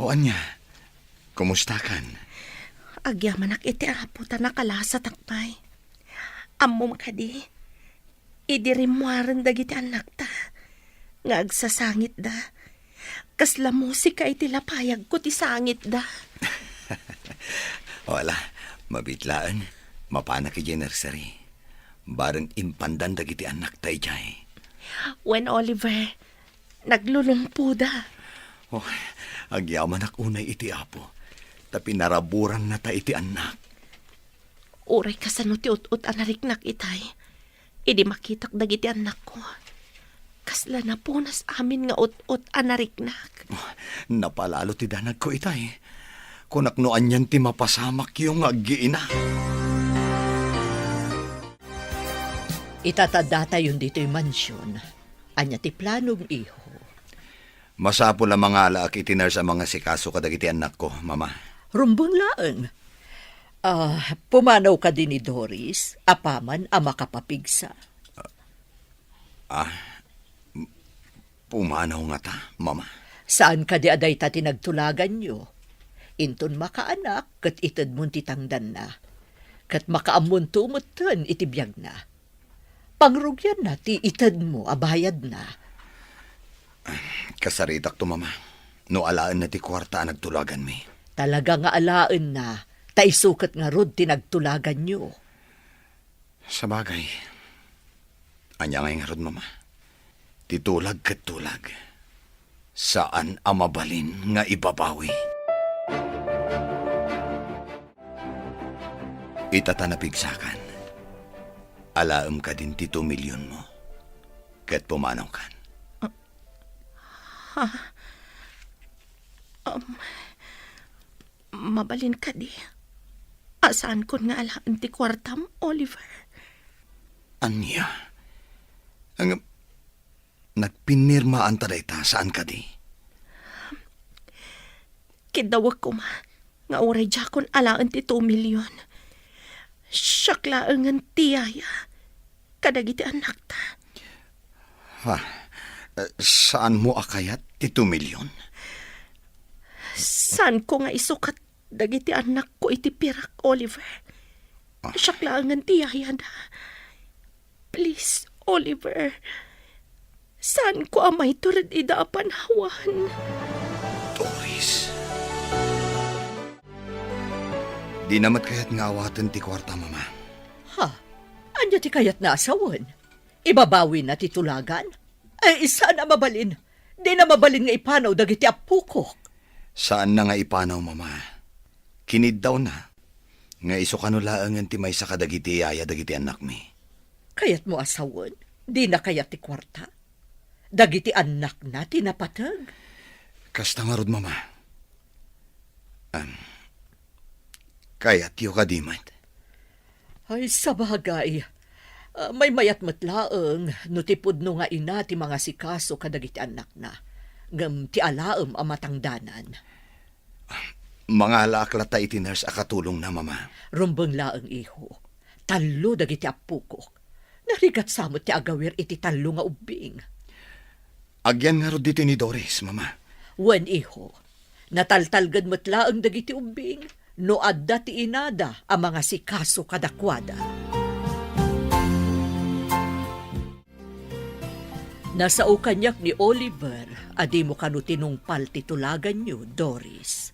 Speaker 6: O anya, kumusta kan?
Speaker 7: Agyamanak iti araputan na kalasa takpay. Ammo makadi. Idirimuaran dagiti anak ta. Nga agsasangit da. Kasla musika iti lapayag ko ti sangit da.
Speaker 6: Wala, mabitlaan. Mapanak ijay nursery. Barang impandan dagiti anak ta ijay.
Speaker 7: When Oliver, naglulungpo da.
Speaker 6: Oh, agyaman ak unay iti apo. Tapi naraburan na ta iti anak.
Speaker 7: Uray kasano ti ut-ut anariknak itay. Idi makitak dagiti anak ko. Kasla na punas amin nga ut-ut anariknak.
Speaker 6: Oh, napalalo ti danag ko itay. Kunaknoan yan ti mapasamak yung aggiina.
Speaker 8: Itatadata yun dito yung mansyon. Anya ti planong iho.
Speaker 6: Masapo la mga alaak itinar sa mga sikaso kadagiti anak ko, mama.
Speaker 8: Rumbang laang. Pumanaw ka din ni Doris, apaman ang makapapigsa.
Speaker 6: Pumanaw nga ta, mama.
Speaker 8: Saan ka di aday ta tinagtulagan nyo? Inton makaanak, kat itad mong titangdan na. Kat makaamun tumutan, itibiyag na. Pangrugyan na, ti itad mo, abayad na.
Speaker 6: Kasaritak to, mama. No alaan na ti kwarta nagtulagan mi.
Speaker 8: Talaga nga alaan na, taisukat nga rod tinagtulagan nyo.
Speaker 6: Sa bagay. Anya nga rod, mama. Titulag kat tulag. Saan amabalin nga ibabawi? Itatanapigsakan. Alaam ka din ti 2 milyon mo. Kat pumanaw kan.
Speaker 7: Mabalin ka di. Asaan ko nga alaan ti kwartam, Oliver?
Speaker 6: Anya? Ang nagpinirmaan taday ta, saan ka di?
Speaker 7: Kidawag ko ma. Nga oray jakon alaan ti 2 milyon. Syaklaangan tiyaya. Kadagiti anak ta.
Speaker 6: Saan mo akayat ti 2 milyon?
Speaker 7: Saan ko nga isukat dagiti anak ko iti pirak, Oliver? Syaklaangan tiyaya na. Please, Oliver. Saan ko amay turad ida panhawan?
Speaker 6: Doris. Di namat kayat nga awatan ti kwarta, mama.
Speaker 8: Anya ti kayat na asawan? Ibabawi na titulagan? Ay, saan na mabalin? Di na mabalin nga ipanaw dagiti apukok.
Speaker 6: Saan na nga ipanaw, mama? Kinid daw na. Nga iso kanulaangan ti may sa kadagiti yaya dagiti anak mi.
Speaker 8: Kayat mo asawan? Di na kayat ti kwarta? Dagiti anak na tinapatag?
Speaker 6: Kasta nga rod, mama. Kayat yu kadimat.
Speaker 8: Ay, sabagay. May mayat matlaang, no tipod no nga ina ti mga sikaso kadagiti anak na. Ngam ti alaam ang matangdanan.
Speaker 6: Mga alaklata itinars akatulong na, mama.
Speaker 8: Rumbang laang iho. Talo dagiti apukok. Narigat samot ti agawir iti talo nga ubing.
Speaker 6: Agyan nga rod dito ni Doris, mama.
Speaker 8: Wen iho, nataltalgad matlaang dagiti ubing, no adda ti inada ang mga sikaso kadakwada. Nasao kanyak ni Oliver, adi mo kanu tinungpal titulagan nyo, Doris.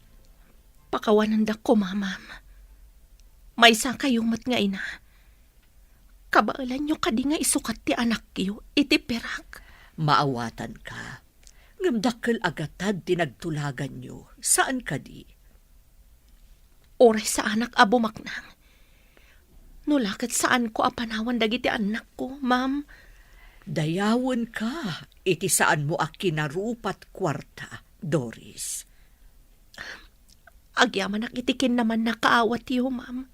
Speaker 7: Pakawanan da ko, mamam. May isa kayong mat nga ina. Kabaalan nyo kadi nga isukat ti anak yo, iti perak.
Speaker 8: Maawatan ka. Ngamdakkel agatad tinagtulagan nyo. Saan ka di?
Speaker 7: Oray sa anak abumaknang. Nulakat saan ko apanawan dagiti anak ko, ma'am.
Speaker 8: Dayawon ka, iti saan mo akinarupat kwarta, Doris.
Speaker 7: Agyaman nakitikin naman nakaawat yo, ma'am.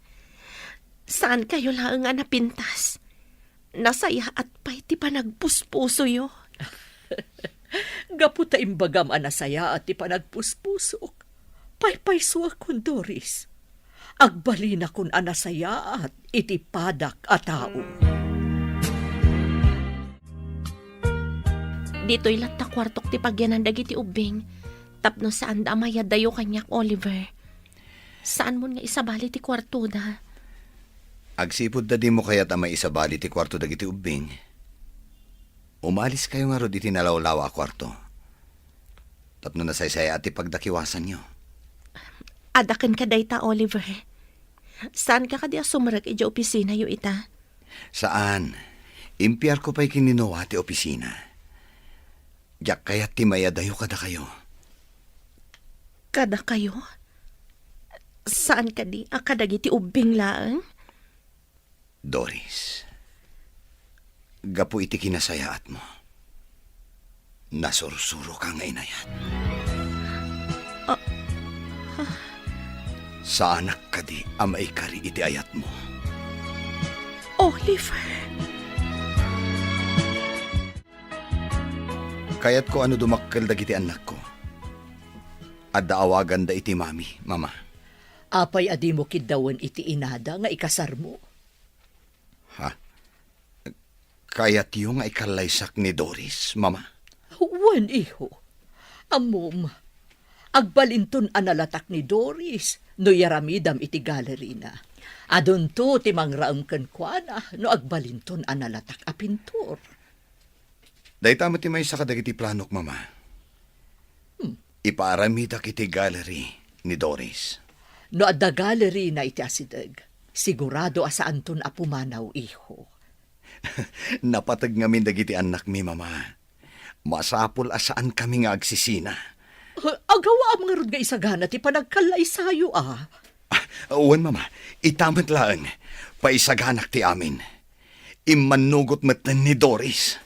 Speaker 7: Saan kayo lang nga napintas? Nasaya at pa'y ti panagpuspuso yo.
Speaker 8: Gaputa imbagam anasaya at ipanagpuspusok. Paypayso akon, Doris. Agbalina kun anasaya at itipadak a tao.
Speaker 7: Dito'y latta kwartok ti pagyanan dagiti ubing. Tapno saan da amayad dayo kanyak, Oliver. Saan mo nga isabali ti kwarto da?
Speaker 6: Agsipod da di mo kaya't amay isabali ti kwarto dagiti ubing. Umalis kayo nga rod iti nalawlawa a kwarto. Tapno nasaysaya at ipagdakiwasan nyo.
Speaker 7: Adakan ka dayta, Oliver. Saan ka kadi sumarag ija opisina yo ita?
Speaker 6: Saan? Impiyar ko pa'y kininawa ti opisina. Yak kaya't timaya dayo kada kayo.
Speaker 7: Kada kayo? Saan ka di akadagiti ubing laang?
Speaker 6: Doris, gapu iti kinasayaat mo. Nasursuro ka nga inayat. Sa anak ka di amay kari iti ayat mo.
Speaker 7: Oliver.
Speaker 6: Kaya't ko ano dumakkel dagiti anak ko. At daawagan da iti mami, mama.
Speaker 8: Apay adi mo kidawan iti inada nga ikasar mo.
Speaker 6: Ha? Kaya't yung nga ikalaysak ni Doris, mama?
Speaker 8: Wan, iho. Amom, agbalinton analatak ni Doris no yaramidam iti gallery na. Adon to ti mangraam ken kuana no agbalinton analatak a pintor.
Speaker 6: Dahil tama ti may sa kadagiti planok, mama. Ipaaramida kiti gallery ni Doris.
Speaker 8: No adda gallery na iti asideg, sigurado asaan ton apumanaw, iho.
Speaker 6: Napatag ngamin dagiti anak mi, mama. Masapol asaan kami nga agsisina.
Speaker 8: Agawa am nga rod nga isagana ti panagkalay sayo, ah.
Speaker 6: Uwan, mama. Itamat lang. Paisaganak ti amin. Imanugot matan ni Doris.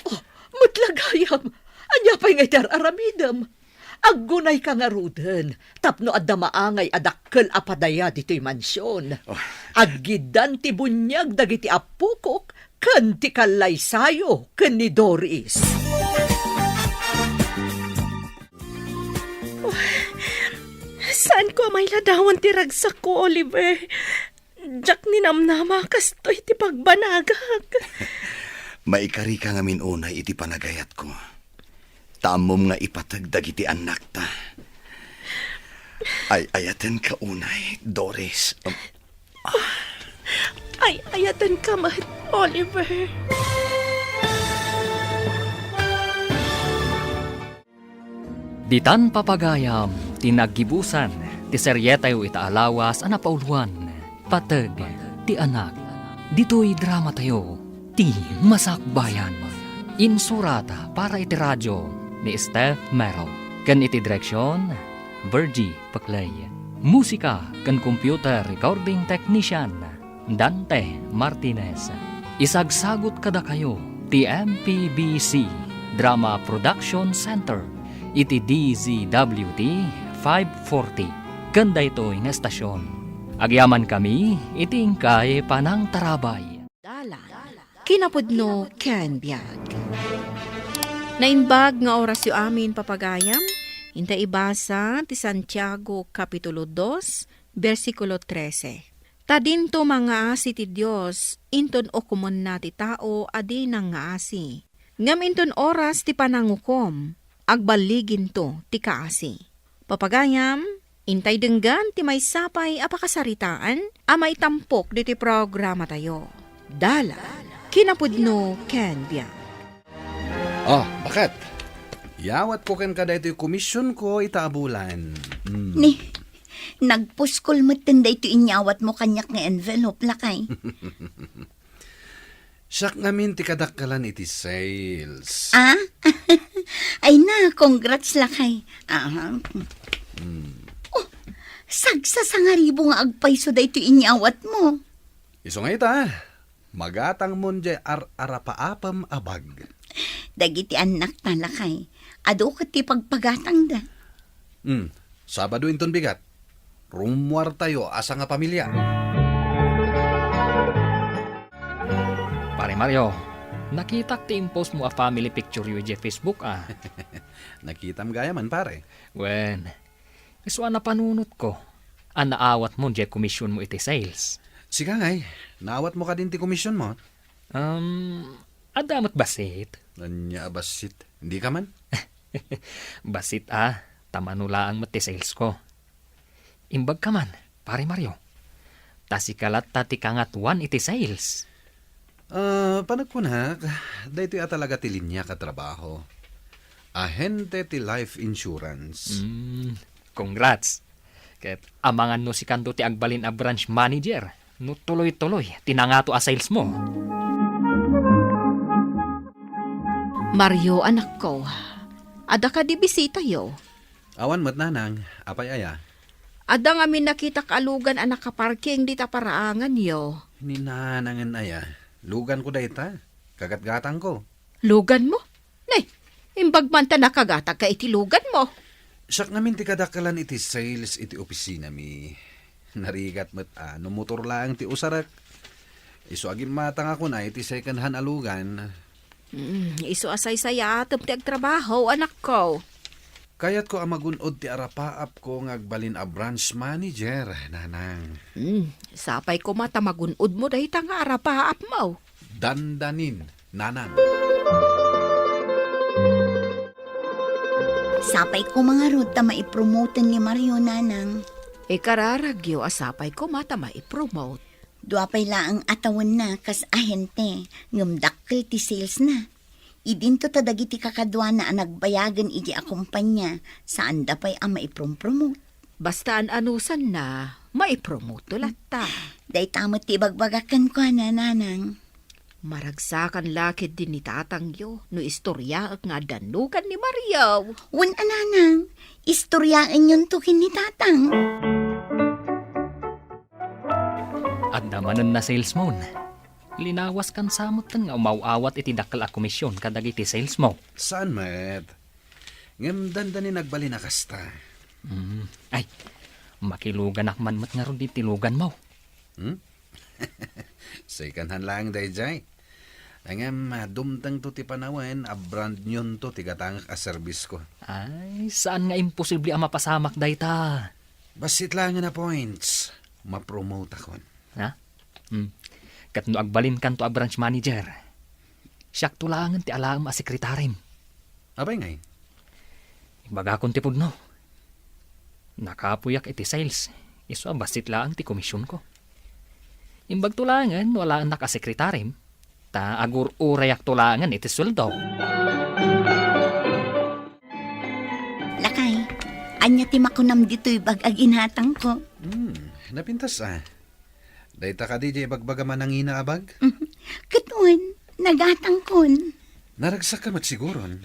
Speaker 8: Matlagayam, anya pa'y ngay aramidam. Aggunay ka nga ruden, tapno adda maangay adakkel apadaya dito'y mansyon. Aggidan ti bunyag dagiti apukok, ken ti kalay sayo, ken ni Doris.
Speaker 7: Saan ko may ladawan ti ragsak ko, Oliver? Jak ninamnama kastoy ti pagbanagag.
Speaker 6: Maikari ka ngamin unay iti panagayat ko. Tamom nga ipatagdag iti anak ta. Ay ayatan ka unay, Doris.
Speaker 7: Ay ayatan ka mat, Oliver.
Speaker 2: Ditan papagayam, tinaggibusan, ti seryetayo itaalawas anapauluan, patag, ti anak. Dito'y drama tayo, ti Masakbayan. Insurata para iti radyo ni Steph Mero. Kan iti direksyon, Virgie Paclay. Musika kan computer recording technician, Dante Martinez. Isagsagot kada kayo, ti MPBC Drama Production Center. Iti DZWT 540. Kanda ito'y nga estasyon. Agyaman kami, iting kay Panang Tarabay.
Speaker 4: Dala. Kinapudno ken biag. Naimbag nga oras yu amin papagayam, inta ibasa ti Santiago Kapitulo 2, versikulo 13. Tadinto mga asi ti Dios, inton okumon na ti tao adi nang nga asi. Ngam inton oras ti panangukom, agbaligin to ti kaasi. Papagayam, intay denggan ti may sapay apakasaritaan, amay tampok di ti programa tayo. Dala. Kinapudno ken biag.
Speaker 1: Bakit? Yawat ko ken kada ito yung komisyon ko itaabulan.
Speaker 10: Ni, nagpuskol mo tanda ito inyawat mo kanyak nga envelope lakay.
Speaker 1: Siyak ngamin ti kadakkalan iti sales.
Speaker 10: Ay na, congrats lakay. Sagsasangaribo nga agpayso da ito inyawat mo.
Speaker 1: Iso nga ita, magatang mon jay arapaapam abag.
Speaker 10: Dagiti anak talakay. Ado ka ti pagpagatang da.
Speaker 1: Sabado inton bigat. Rumwar tayo asa nga pamilya.
Speaker 2: Pare Mario, nakita ti impost mo a family picture yu je Facebook
Speaker 1: Nakitam gaya man pare.
Speaker 2: Wen, iswa na panunot ko. Ang naawat mo je komisyon mo iti sales.
Speaker 1: Siga ngay, naawat mo ka din ti komisyon mo.
Speaker 2: Adamat basit.
Speaker 1: Anya basit. Hindi ka man?
Speaker 2: Basit tamanulaang mati sales ko. Imbag ka man, pare Mario. Tasikalat tati kangatuan iti sales.
Speaker 1: Panagkunak, dahito talaga ti linya ka trabaho. Ahente ti life insurance.
Speaker 2: Congrats. Ket amangan no si kanto ti agbalin a branch manager. No tuloy-tuloy, tinangato a sales mo.
Speaker 4: Mario, anak ko. Ada ka di bisita yo.
Speaker 1: Awan mo't nanang, apay aya.
Speaker 4: Ada nga min nakita kaalugan anak kaparking di taparaangan yo.
Speaker 1: Ninanangan aya. Lugan ko dayta. Kagatgatang ko.
Speaker 4: Lugan mo? Nay, imbag man ta nakagatag ka iti lugan mo.
Speaker 1: Siyak namin ti kadakalan iti sales iti opisina mi. Narigat mo't no motor lang ti usarak. Iso agim matang ako na iti second hand alugan.
Speaker 4: Iso asay saya atam ti agtrabaho, anak ko.
Speaker 1: Kayat ko amagunod ti arapaap ko ngagbalin a branch manager, nanang.
Speaker 4: Sapay ko mata magunod mo dahi nga arapaap mo.
Speaker 1: Dandanin, nanang.
Speaker 10: Sapay ko mga ruta maipromoten ni Mario nanang.
Speaker 4: Kararagyo asapay ko mata maipromote.
Speaker 10: Duapay laang atawan na kas ahente ngumdakkel ti sales na. Idinto tadagiti kakadwa na nagbayagan iti akumpanya saan dapay ang maipromote.
Speaker 4: Basta anusan na, maipromote ulat ta.
Speaker 10: Day tamot ti bagbagakan ko nanang.
Speaker 4: Maragsakan lakid din ni tatangyo no istorya at nga danugan ni Mario.
Speaker 10: Wan ananang, istoryaan yun to kin ni tatang.
Speaker 2: At damanan na sales mo. Linawas kan samot nga umawawat iti dakkel a komisyon kadag iti sales mo.
Speaker 1: Saan, met? Ngem dandanin nagbalin na kasta.
Speaker 2: Ay, makilugan akman mat nga ron di tilugan mo.
Speaker 1: Second hand lang dayjay. Ngem dumtang to ti panawen a brand nyon to ti gatang a service ko.
Speaker 2: Ay, saan nga imposible ang mapasamak dayta?
Speaker 1: Basit lang na points. Ma-promote akon.
Speaker 2: Ha? Kat no agbalin kan to a branch manager. Siyak tulangan ti alaam a sekretarim.
Speaker 1: Abay ngay.
Speaker 2: Baga kon ti pudno. Nakapuyak iti sales. Iso basit lang ti komisyon ko. Imbag tulangan wala ang nakasekretarim. Ta agur urayak tulangan iti sweldo.
Speaker 10: Lakay, anya ti makunam dito'y bag-ag inhatang ko.
Speaker 1: Napintas Dayta ka di bagbagaman ang inaabag?
Speaker 10: Katuan, nagatang kon.
Speaker 1: Naragsak ka mat siguron.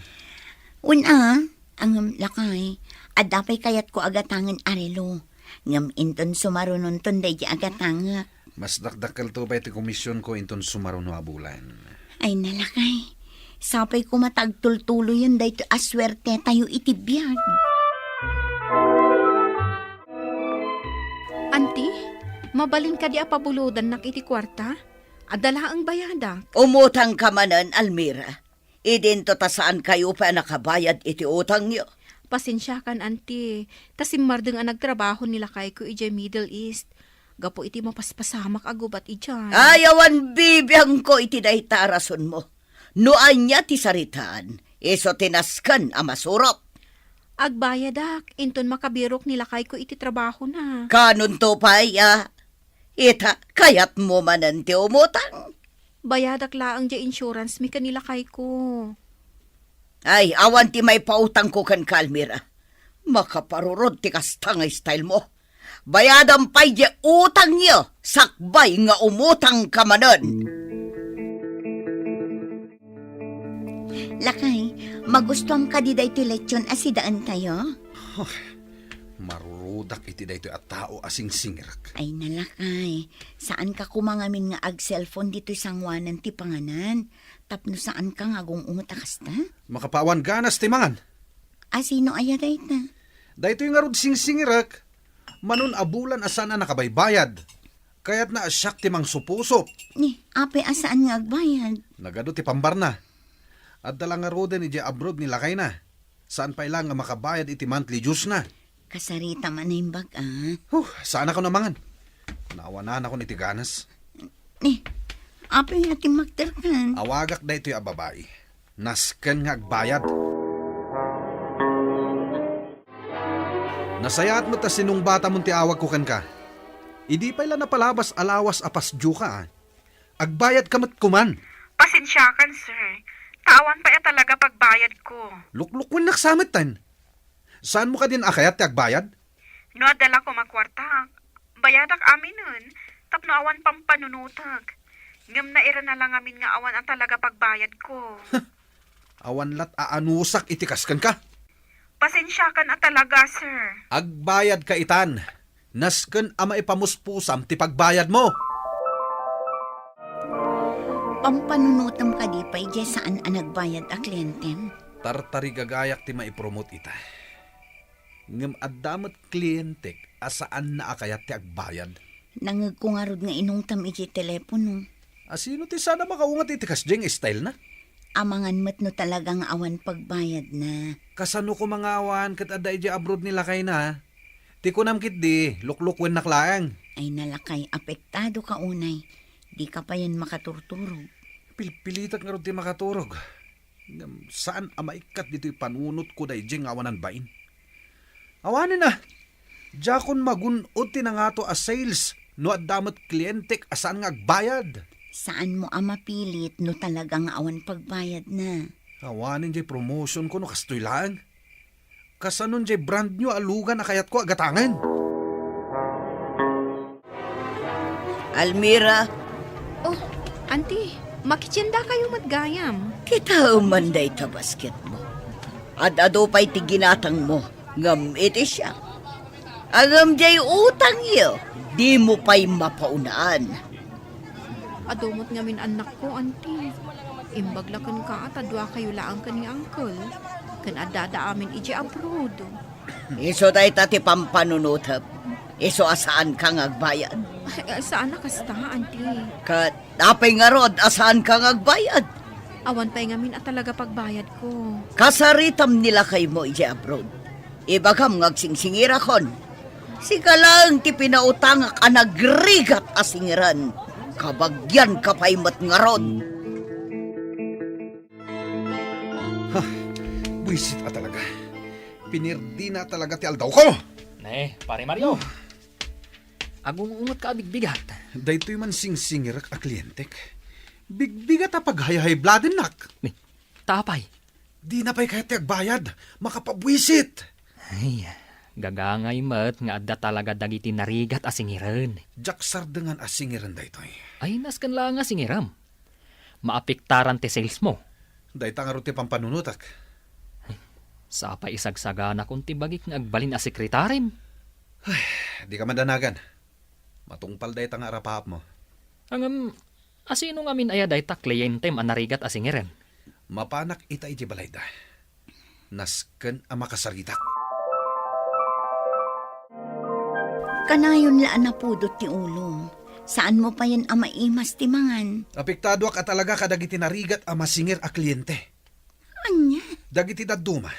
Speaker 10: Una, ang lakay, adapay kayat ko agatangan arelo. Ngam inton sumarunon ton day agatanga.
Speaker 1: Mas dakdakal to ba iti komisyon ko inton sumaruno a bulan.
Speaker 10: Ay nalakay, sapay ko matagtultulo yun day to aswerte tayo itibiyag.
Speaker 4: Auntie, mabalin ka di apabuludan nak iti kwarta? Adala ang bayada.
Speaker 5: Umutang ka manan, Almira. Idinto ta saan kayo pa nakabayad iti utang niyo.
Speaker 4: Pasensya kan, auntie. Tasimardeng ang nagtrabaho nila kay ko iti Middle East. Gapo iti mapaspasamak agubat ijay.
Speaker 5: Ayawan bibiyang ko iti dayta rason mo. Noan niya ti saritaan, iso tinaskan ang masurot.
Speaker 4: Agbayadak, inton makabirok nila kay ko iti trabaho na.
Speaker 5: Kanon to paya. Ita, kayat mo manan ti umutang.
Speaker 4: Bayadak laang di insurance mi kanila kay ko.
Speaker 5: Ay, awan ti may pautang ko kan Kalmira. Makaparurod ti kastangay style mo. Bayadan pa'y di utang niyo, sakbay nga umutang ka manan.
Speaker 10: Lakay, magustuhan ka di day ti lechon asidaan tayo?
Speaker 1: Marurudak iti daytoy at tao asing singirak.
Speaker 10: Ay nalakay, saan ka kumangamin nga ag cellphone dito'y sangwanan ti panganan? Tapno saan ka nga gungungot akas ta?
Speaker 1: Makapawan ganas timangan.
Speaker 10: Sino aya dayta?
Speaker 1: Daytoy nga rod sing singirak. Manon abulan asan na nakabaybayad. Kaya't na asyak timang supusop.
Speaker 10: Ni, ape asaan nga agbayad?
Speaker 1: Nagado ti pambarna. At dala nga roden iti abroad ni lakay na. Saan pa ilang nga makabayad iti monthly dues na.
Speaker 10: Kasarita man na yung bag,
Speaker 1: Saan ako namangan? Nawanan ako ni tiganas.
Speaker 10: Ni, ape nga ti magterkan.
Speaker 1: Awagak da ito'y ababae. Nasken nga agbayad. Nasayaat mo ta sinong bata mong ti awag ko kan ka. Idi pa ila napalabas alawas apas dyu ka. Agbayad ka mat kuman.
Speaker 3: Pasensyakan, sir. Tawan pa talaga pagbayad ko.
Speaker 1: Luklukwen naksamit tan. Saan mo ka din akayat ti agbayad?
Speaker 3: No, adala ko makwarta. Bayadak amin nun. Tapno awan pang panunutag. Ngam na ira na lang amin nga awan ang talaga pagbayad ko.
Speaker 1: Awan lat aanusak itikaskan ka.
Speaker 3: Pasensyakan na talaga, sir.
Speaker 1: Agbayad ka itan. Nasken ama ipamuspusam ti pagbayad mo.
Speaker 10: Pampanunutam ka di pa ije saan ang nagbayad a klientem.
Speaker 1: Tartari gagayak ti maipromote ita. Ngem addamat klientek asaan na akayat ti agbayad.
Speaker 10: Nangag ko nga rod nga inungtam ije telepono.
Speaker 1: Asino ti sana makaungat iti kasjeng style na?
Speaker 10: Amangan mat no talagang awan pagbayad na.
Speaker 1: Kasano ko mga awan kat aday di abroad nila kay na. Ti kunam kit di, luklukwen naklaang.
Speaker 10: Ay nalakay, apektado ka unay. Di ka pa yan makaturturog.
Speaker 1: Pilpilitat nga rod ti makaturog. Ngem saan amaikat dito'y panunot ko day jeng awanan bain? Awanin na. Jakon magunod ti na nga to a sales no at damat klientek asaan nga agbayad.
Speaker 10: Saan mo mapilit no talagang awan pagbayad na?
Speaker 1: Awanin jay promotion ko no kastoy lang. Kasanon jay brand nyo alugan na kayat ko agatangan.
Speaker 5: Almira,
Speaker 4: Oh, auntie, makitsinda kayo matgayam.
Speaker 5: kita umanday ta basket mo. At ado pa'y tiginatang mo, ngam iti siya. Agam jay utang yo, di mo pa'y mapaunaan.
Speaker 4: Adumot ngamin anak ko, auntie. Imbaglakan ka at adwa kayo laang ka ni uncle. Kan adada amin ije abroad.
Speaker 5: Iso day tati pampanunutap. Iso asaan kang agbayad.
Speaker 4: Ay, saan na kasta, auntie?
Speaker 5: Kat apay nga rod asaan kang agbayad.
Speaker 4: Awan pa'y ngamin at talaga pagbayad ko.
Speaker 5: Kasaritam nila kay mo ije abroad. Ibagam ngagsingsingira kon. Sika lang ti pinautang ka nagrigat asingiran. Kabagyan ka pa'y matngarod.
Speaker 1: Buisit at talaga. Pinirdi na talaga ti aldaw ko.
Speaker 2: Ne, pare Mario. Agungungot ka bigbigat.
Speaker 1: Daytoy man sing-singirak a klientek. Bigbigat a paghayhay bladen nak.
Speaker 2: Ni, tapay.
Speaker 1: Di na pa'y kahit ti agbayad. Makapabwisit.
Speaker 2: Ay, gagangay mat nga adda talaga dagiti narigat asingiran.
Speaker 1: Jaksar dengan asingiran daytoy.
Speaker 2: Ay, naskan lang nga singiram. Maapiktaran ti sales mo.
Speaker 1: Dayta nga ruti pampanunutak.
Speaker 2: Sa pa isagsagana kung tibagik nga agbalin a sekretarim.
Speaker 1: Di ka mandanagan. Matungpal dayta nga arapahap mo.
Speaker 2: Ang asino nga min aya dayta kliyentem a narigat asingiran.
Speaker 1: Mapanak ita iti balayda. Nasken a makasaritak.
Speaker 10: Kanayon laan na pudot ti ulong. Saan mo pa yan maimas ti mangan?
Speaker 1: Apektado ka talaga kadagiti narigat a masingir a kliyente.
Speaker 10: Anya?
Speaker 1: Dagiti daduma.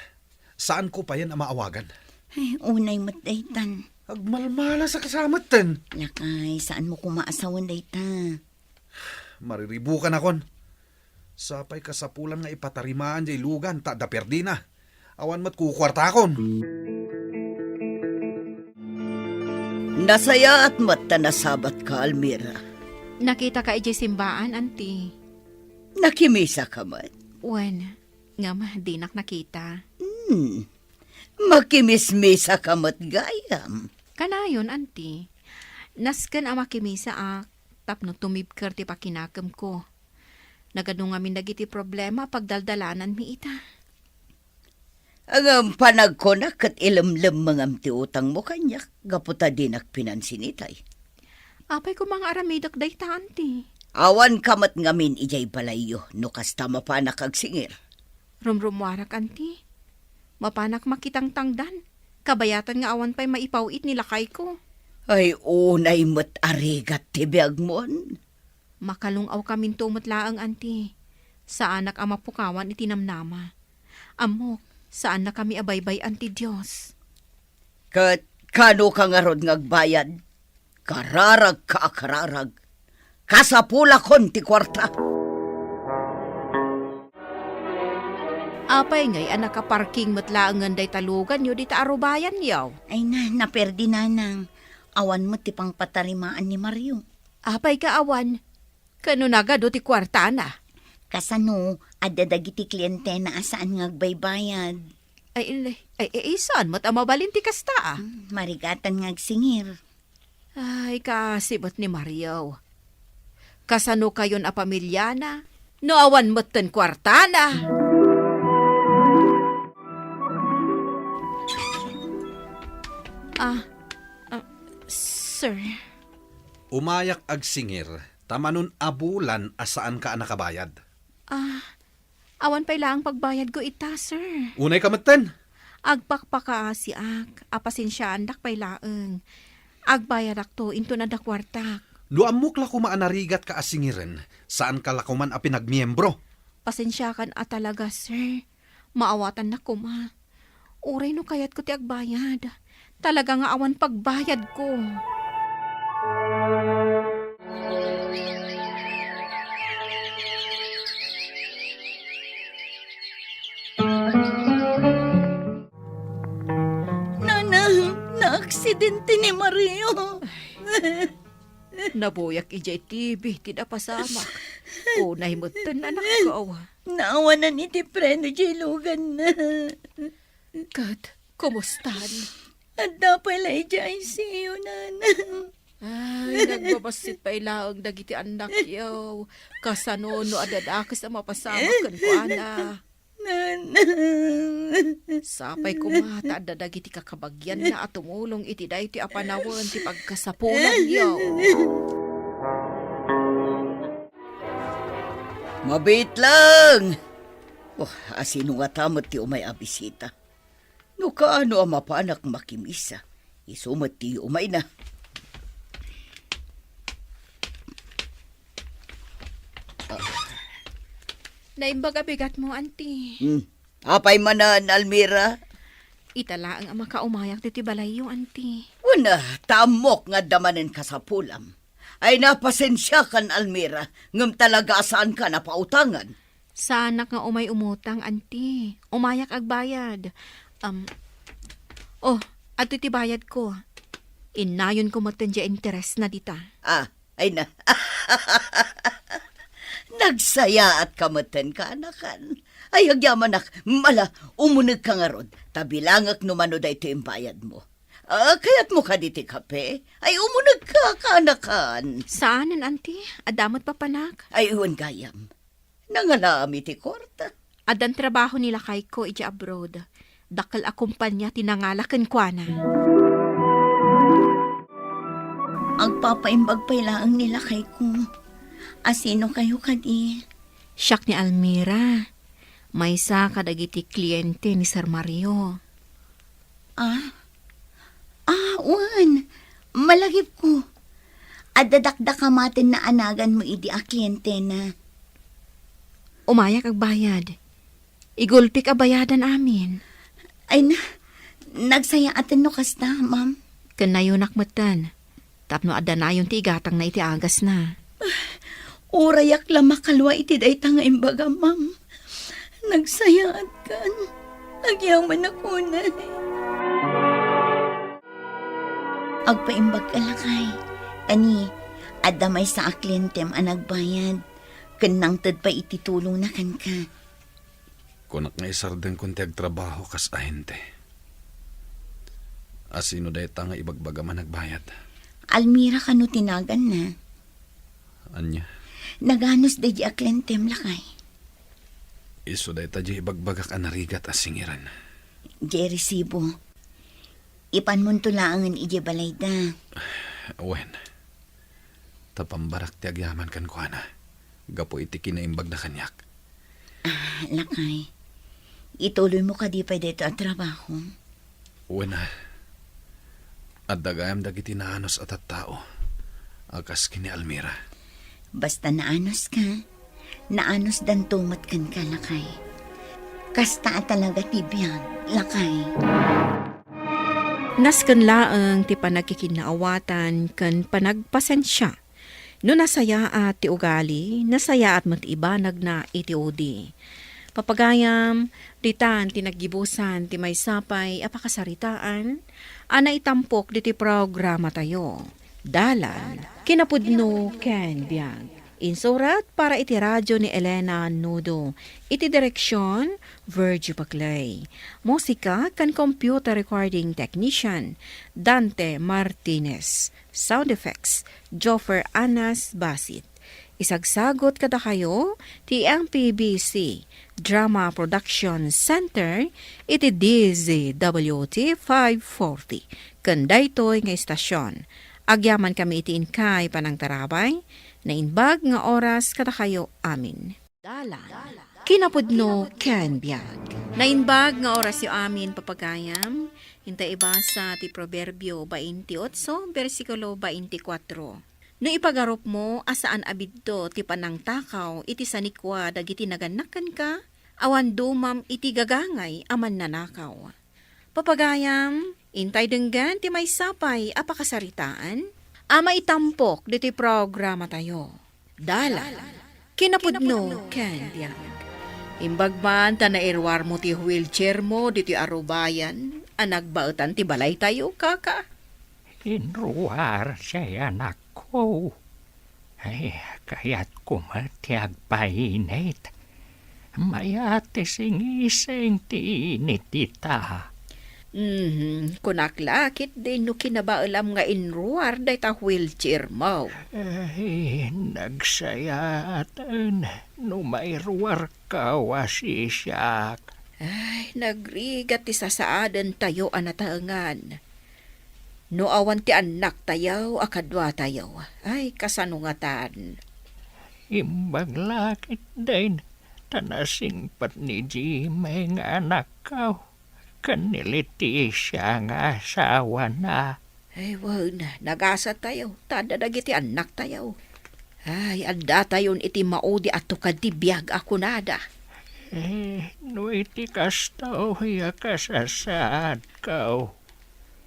Speaker 1: Saan ko pa yan a maawagan?
Speaker 10: Ay, unay matdaytan.
Speaker 1: Agmalmala sa kasamat ten.
Speaker 10: Lakay, saan mo kumaasawan dayta?
Speaker 1: Mariribukan akon. Sapay kasapulan nga ipatarimaan jay lugan ta da perdi na. Awan mat kukwarta akon.
Speaker 5: Nasaya at mata nasabat ka, Almira.
Speaker 4: Nakita ka ije simbaan, auntie.
Speaker 5: Nakimisa ka man.
Speaker 4: Wen, nga dinak nakita.
Speaker 5: Makimismisa ka mat gayam.
Speaker 4: Kanayon, auntie. Nasken ang makimisa tapno tumibker ti pakinakam ko. Nagadong amin dagiti problema pagdaldalanan mi ita.
Speaker 5: Ang panagkonak kat ilamlam mga ti utang mo kanyak, gaputa din ak pinansinitay.
Speaker 4: Apay ko mga aramidak day ta, auntie.
Speaker 5: Awan kamat ngamin ijay balayo, no kasta mapanak ag singir.
Speaker 4: Rumrumwarak, auntie. Mapanak makitang tangdan. Kabayatan nga awan pa'y maipawit nila kay ko.
Speaker 5: Ay unay mo't arigat tibiyag mon.
Speaker 4: Makalungaw kamin tumutlaang, auntie. Sa anak ang mapukawan itinamnama. Amok, saan na kami abaybay, auntie Diyos.
Speaker 5: Kat kano ka nga rod ngagbayad? Kararag ka akararag. Kasapula kon ti kwarta.
Speaker 4: Apay ngay anak ka parking matlaangan day talugan yo di ta arubayan yaw.
Speaker 10: Ay na, naperdi nanang. Awan mo ti pang patarimaan ni Mario.
Speaker 4: Apay ka awan. Kano naga do ti kwarta na.
Speaker 10: Kasano, adadagiti kliyente na asaan ngagbaybayad.
Speaker 4: Ay, saan mo't amabalin ti kasta ah.
Speaker 10: Marigatan ngagsingir.
Speaker 4: Ay, kasibot ni Mario. Kasano kayon a pamilya na? No awan mo't ten kwarta na. Sir.
Speaker 1: Umayak ag singir, tamanon abulan asaan ka nakabayad.
Speaker 4: Awan pa'y lang pagbayad ko ita, sir.
Speaker 1: Unay kamatan.
Speaker 4: Agpakpaka si ak, apasensyaan dak pa'y laeng. Agbayadak to, into na dakwartak.
Speaker 1: Luamok la kumaanarigat ka asingiren, saan ka lakuman a pinagmiyembro.
Speaker 4: Pasensyakan a talaga, sir. Maawatan na kuma. Uray no kayat ko ti agbayad. Talaga nga awan pagbayad ko.
Speaker 10: Na-aksidente ni Mario.
Speaker 4: Nabuyak ijay TV, tidak pasamak. Unay mo tan anak ko.
Speaker 10: Naawa na ni ti preno jay lugan na.
Speaker 4: Kat, kumustan?
Speaker 10: At dapat lay jay siyo, nanang.
Speaker 4: Ay, nagbabasit pa ilaang dagiti anak yaw. Kasano no adadakas ang mapasamak kan ko, ana.
Speaker 10: Nanang.
Speaker 4: Sapay kumata dadagiti kakabagyan na at tumulong iti day ti apanawan ti pagkasapulan yaw.
Speaker 5: Mabait lang! Oh, asino nga tamot ti umay abisita. No kaano ang mapanak makimisa. Isumat ti umay na.
Speaker 4: Naimbaga bigat mo, auntie.
Speaker 5: Apay manan, Almira.
Speaker 4: Itala ang makaumayak ti balayo, auntie.
Speaker 5: Una, tamok nga damanen ka sa pulam. Ay napasensya kan, Almira. Ngam talaga saan ka napautangan.
Speaker 4: Sana nga umay umutang, auntie. Umayak agbayad. Ato ti bayad ko. Inayon ko matandya interes na dita.
Speaker 5: Ay na. Nagsaya at kamatan ka, anakan. Ay, agyaman nak, mala, umunag ka nga rod. Tabilangak numano da ito yung bayad mo. Kaya't mo ka diti kape? Ay, umunag ka, anakan.
Speaker 4: Saanan, auntie? Adamot pa panak?
Speaker 5: Ay, uwan gayam. Nangalami ti korta.
Speaker 4: Adan trabaho nila kay ko iti abroad. Dakal akumpanya tinangalakan kwa na.
Speaker 10: Agpapaimbag pailaang nila kay ko. Asino kayo kadi?
Speaker 4: Siyak ni Almira. May isa kadagiti kliyente ni Sir Mario.
Speaker 10: Wan. Malagip ko. Adadakdakamatin na anagan mo idi a kliyente na.
Speaker 4: Umayak ag bayad. Igulpik a bayadan amin.
Speaker 10: Ay na, nagsaya atin no kasta, ma'am.
Speaker 4: Kanayunak matan. Tapno adanayon ti igatang na iti agas na.
Speaker 10: Urayak lamakalwa iti day tanga imbaga, ma'am. Nagsayaat kan. Agyaman ako na. Agpaimbag ka lakay. Ani, adamay sa aklintem ang nagbayad. Kanang tad pa ititulong na kan ka.
Speaker 1: Kunak nga isarden kung ti agtrabaho kas ahente. Asino day nga ibagbaga man nagbayad.
Speaker 10: Almira kanu tinagan na.
Speaker 1: Anya,
Speaker 10: Naganos day di aklintem lakay.
Speaker 1: iso day tadya ibagbaga ka narigat asingiran.
Speaker 10: Ije resibo. Ipan mo tulangan ije balay da.
Speaker 1: Wen, tapambarak ti agyaman kan ko na. Gapo iti kinaimbag na kanyak.
Speaker 10: Lakay. Ituloy mo ka di pa dito at trabaho.
Speaker 1: Wen at dagayam dagiti naanos at tao. Akas kini Almira.
Speaker 10: Basta naanos ka, naanos dan tumat kan ka, lakay. Kasta talaga tibiyag, lakay.
Speaker 4: Nasken laeng ti panagkikinaawatan ken panagpasensya. No nasaya at ti ugali, nasaya at matibanag na iti udi. Papagayam, ditan ti naggibusan ti may sapay apakasaritaan, ana itampok diti programa tayo. Dalan, kinapudno ken biag. Insurat para iti radyo ni Elena Nudo. Iti direksyon, Virgie Paclay. Musika kan computer recording technician, Dante Martinez. Sound effects, Joffer Anas Basit. Isagsagot kada kayo, ti MPBC Drama Production Center, iti DZWT 540. Kandaytoy nga istasyon. Agyaman kami iti inkay panang tarabay, na inbag nga oras kada kayo amin. Dalan, kinapudno ken biag. Na inbag nga oras yo amin papagayam, hintay ibasa ti Proverbio 28, versikulo 24. No ipagarup mo, asaan abidto ti panang takaw, iti sanikwa dagiti naganakan ka, awan dumam iti gagangay aman nanakaw. Papagayam, intay denggan ti may sapay apakasaritaan, ama itampok diti programa tayo. Dalan, kinapudno ken diag. Imbagman ta nairwar mo ti wheelchair mo diti arubayan, anagbaetan ti balay tayo, kaka.
Speaker 11: Inruar siya anak ko. Ay, kaya't kumatiag painit. Mayate singising ti init ita.
Speaker 4: Kunaklakit din no kinabaalam nga inruar day ta wheelchair mo.
Speaker 11: Ay, nagsayatan. No mayruar ka wasisyak.
Speaker 4: Ay, nagrigat ti sasaadan tayo anataengan. No awan ti anak tayo, akadwa tayo. Ay, kasanungatan.
Speaker 11: Imbaglakit din. Tanasingpat ni Jimmy nga anak ka. Kaniliti siya nga asawa na.
Speaker 4: Ay, wag na. Nagasa tayo. Tada dagiti anak tayo. Ay, anda tayon iti maudi at tukad ti biyag ako nada.
Speaker 11: No iti kastaw ya kasasad ka.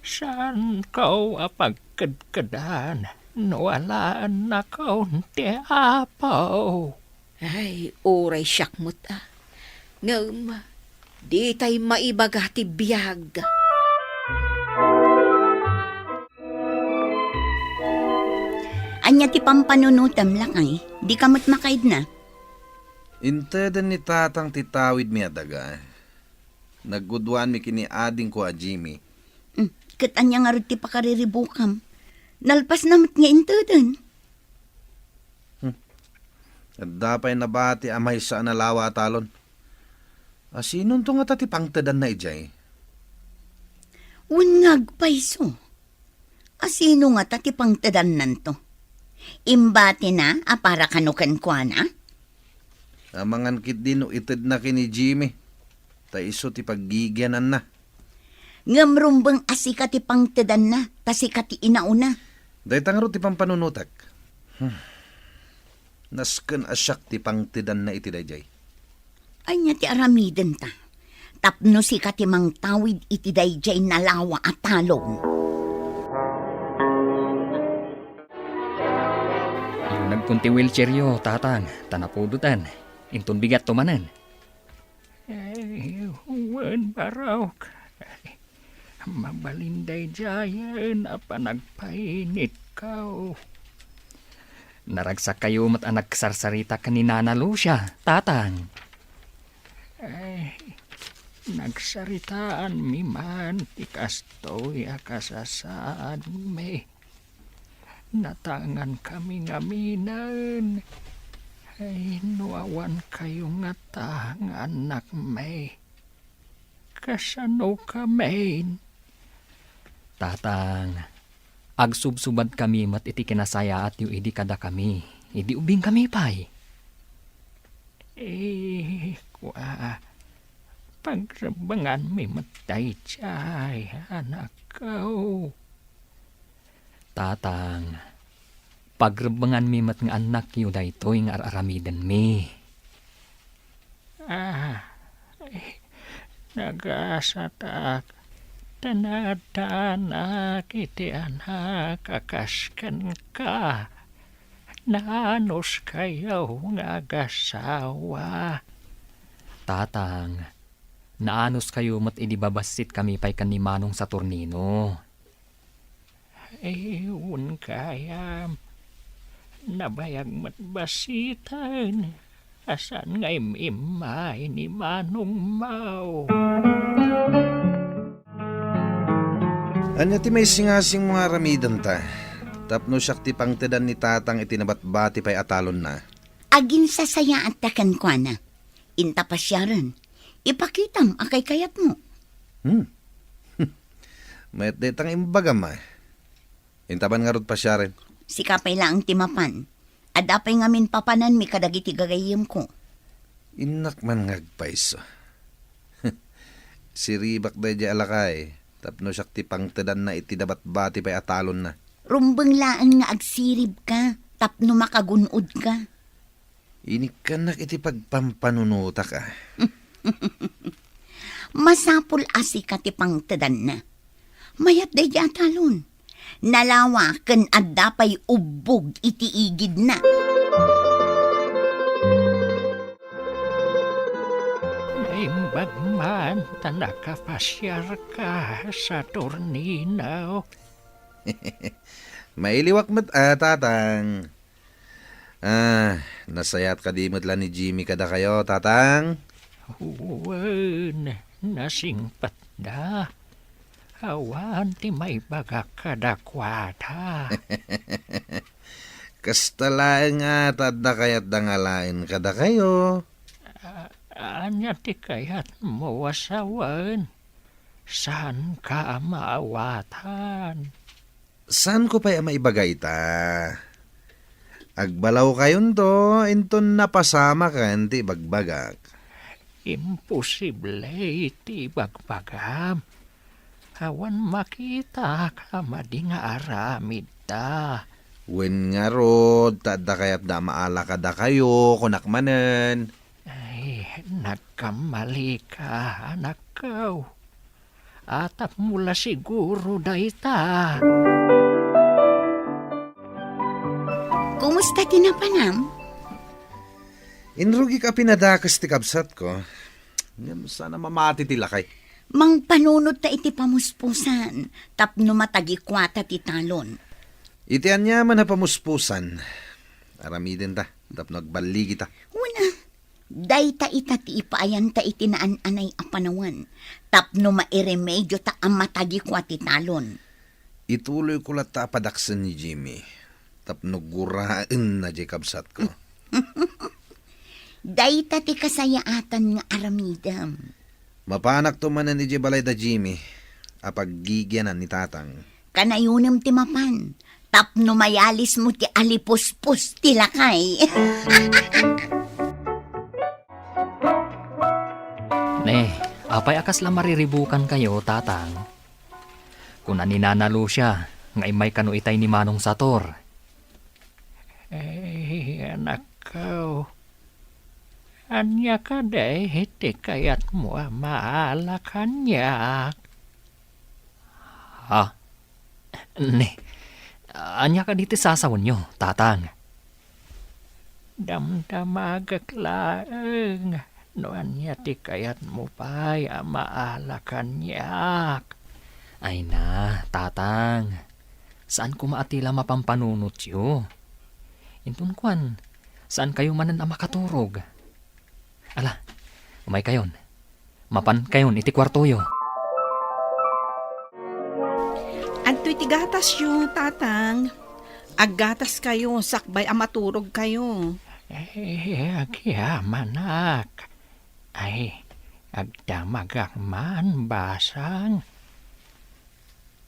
Speaker 11: Saan ka apagkadkadan? No alaan na kaunti apaw.
Speaker 4: Ay, oray syakmut ah. Ngam, di tay maibaga ti biyag.
Speaker 10: Anya ti pampanunutam lakay, di kamot makaid na.
Speaker 1: Intedan ni tatang titawid mi adaga. Naggudwan mi kini ading ko a Jimmy.
Speaker 10: Kat anya nga rin ti pakariribukam. Nalpas namat nga intedan.
Speaker 1: At dapay nabati amay sa analawa talon. Asinon to nga tati pangtadan na ijay?
Speaker 10: Unngag paiso. Asino nga tati pangtadan nanto? Imbati na, para kanukan kwa na?
Speaker 1: Amangan kit din no ited na kini Jimmy. Ta iso ti paggigyanan na.
Speaker 10: Ngamrumbang asika ti pangtadan na, tasika ti inauna.
Speaker 1: Day tangro ti pampanunutak. Nasken asyak ti pangtidan na iti dayjay.
Speaker 10: Anya ti aramiden ta. Tapno si katimang tawid iti dayjay nalawa at talong.
Speaker 2: Yung nagkunti wheelchair yo, tatang, tanapudutan. Intun bigat tumanan.
Speaker 11: Ay, huwan baraw ka. Mabalinday jayan apa nagpainit ka.
Speaker 2: Naragsak kayo mat anak sarsarita kanina na Lucia, tatang.
Speaker 11: Ay, nagsaritaan mi man tikastoy akasasaan mi. Natangan kami ngaminan. Ay, nuawan kayo nga tang anak may. kasano ka, main?
Speaker 2: Tatang, agsubsubad kami mat iti kinasaya at yu idi kada kami. Idi ubing kami pay.
Speaker 11: Kwa, pagsabangan mi matay chay, anak ko.
Speaker 2: Tatang, pagrebangan mi mat nga anak yu daytoy nga aramiden mi.
Speaker 11: Nagasatak, tanadanak iti anak kakaskan ka. Nanos kayo nga agasawa.
Speaker 2: Tatang, naanos kayo mat idi babasit kami pay kanimanong sa Turnino.
Speaker 11: Ewan kaya, nabayag matbasitan. Asan nga imimay ni Manong Mau?
Speaker 1: Anya ti may singasing mga ramidan ta. Tapno siya ti pangtedan ni tatang itinabat-bati pa'y atalon na.
Speaker 10: Agin sasaya at takan kwa na. Inta pa siya rin. Ipakitam akay kayat mo.
Speaker 1: Mayat detang imbagam Intaban nga rod pa siya rin.
Speaker 10: Si kapay lang timapan. Adapay ngamin papanan mi kadagiti gagayim ko.
Speaker 1: Inak man ngagpaiso. Si Ribak day di alakay. Tapno siya ti pangtedan na itinabat-bati pa'y atalon na.
Speaker 10: Rumbeng laan nga agsirib ka. Tapno makagunod ka.
Speaker 1: Inikanak iti pagpampanunuta ka.
Speaker 10: Masapul asi ka ti pangtedan na. Mayat day di atalon. Nalawa ken addapay ubog iti igid na.
Speaker 11: Naimbag man, tanakapasyar ka sa Turnino.
Speaker 1: Mailiwak mo't tatang. Nasayat ka di mo't lang ni Jimmy kada kayo, tatang.
Speaker 11: Uwan, nasingpat na. Awan ti may bagak kadakwata.
Speaker 1: Kastalaan nga tadda kayat dangalain kada kayo.
Speaker 11: Anya ti kayat mo wasawan. Saan ka maawatan?
Speaker 1: Saan ko pa'y maibagay ta? Agbalaw kayon to, inton napasama ka, ti bagbagak.
Speaker 11: Imposible iti bagbagam. Awan makita ka mading aramid ta.
Speaker 1: Wen nga rod, tadda kayat da maala kada kayo, kunakmanen.
Speaker 11: Ay, nagkamali ka, anak ko. Atap mula siguro dayta.
Speaker 10: Kumusta tinapanam?
Speaker 1: Inrugi ka pinadakas ti kabsat ko. Sana mamati ti lakay.
Speaker 10: Mang panunod ta iti pamuspusan, tapno matagikwata ti talon.
Speaker 1: Itian niya man na pamuspusan. Aramidin ta, tapno agbaligi ta.
Speaker 10: Una, day ta ita ti ipaayan ta iti naan-anay apanawan, tapno mairemedyo ta ang matagikwa ti talon.
Speaker 1: Ituloy ko lang ta padaksan ni Jimmy. Tapno guraan na di kabsat ko.
Speaker 10: Day ta ti kasayaatan nga aramidam.
Speaker 1: Mapanak to man ni Balay da Jimmy. Apag-gigyanan ni tatang.
Speaker 10: Kanayunem ti mapan, tapno mayalis mo ti alipuspus ti lakay.
Speaker 2: Ne, apay akas lang mariribukan kayo, tatang. Kung aninanalo siya, nga imay kano itay ni Manong Sator.
Speaker 11: Anak ko. Anya ka day, hiti kayat mo maala kanyak.
Speaker 2: Ha? Ne, anya ka dito sasawan nyo, tatang.
Speaker 11: Damdamagak laeng, no anya ti kayat mo pa'y maala kanyak.
Speaker 2: Ay na, tatang. Saan ko maatila mapampanunot yo? Intun kwan, saan kayo manan ang makaturog? Ala, umay kayon. Mapan kayon, iti kwartoyo.
Speaker 4: Anto'y tigatas yung tatang. Aggatas kayo, sakbay amaturog kayo.
Speaker 11: Agyaman nak. Ay, agdamagak man basang.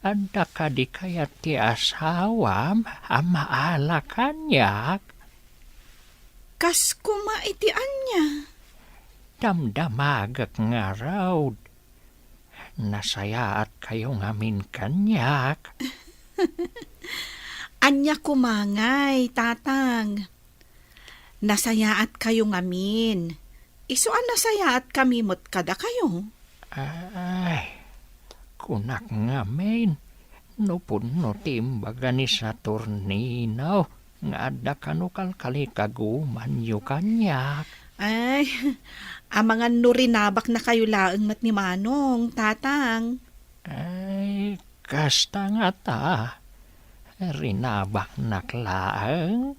Speaker 11: Anda ka di kaya ti asawam amaala kanyak.
Speaker 4: Kas kuma itian niya.
Speaker 11: Damdamagak nga raw. Nasayaat kayo ngamin kanyak.
Speaker 4: Anya kumangay, tatang. Nasayaat kayo ngamin. Isuan nasayaat kami mo't kada kayo.
Speaker 11: Ay, kunak ngamin. No puno timbaga ni Saturnino. Nga ada kanukal kalikaguman yu kanyak.
Speaker 4: Ay, amangan nurinabak na kayo laeng mat ni Manong, tatang.
Speaker 11: Ay, kasta nga ta. Rinabak naklaang.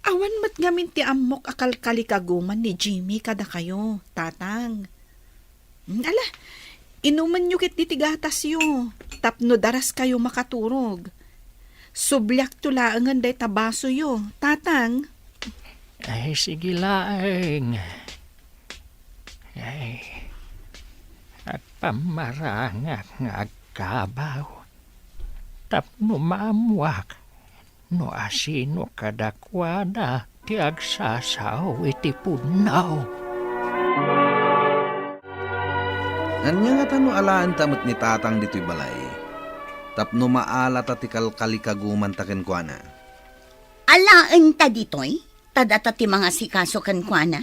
Speaker 4: Awan mat ngamin ti amok akal kalikaguman ni Jimmy kada kayo, tatang. Ala, inuman nyo kit ditigatas yo. Tapno daras kayo makaturog. Sublyak tulaangan day tabaso yo, tatang.
Speaker 11: Ay, sige laeng. Ay, at pamarangak nga agkabaw. Tapno maamwak. No asino kadakwada ti agsasaw iti punaw.
Speaker 1: Anya nga tano alaan tamot ni tatang dito'y balay. Tapno maala tatikal kalikaguman taken kwa na.
Speaker 10: Alaan ta ditoy? Tadata ti mga sikaso kan kwa na?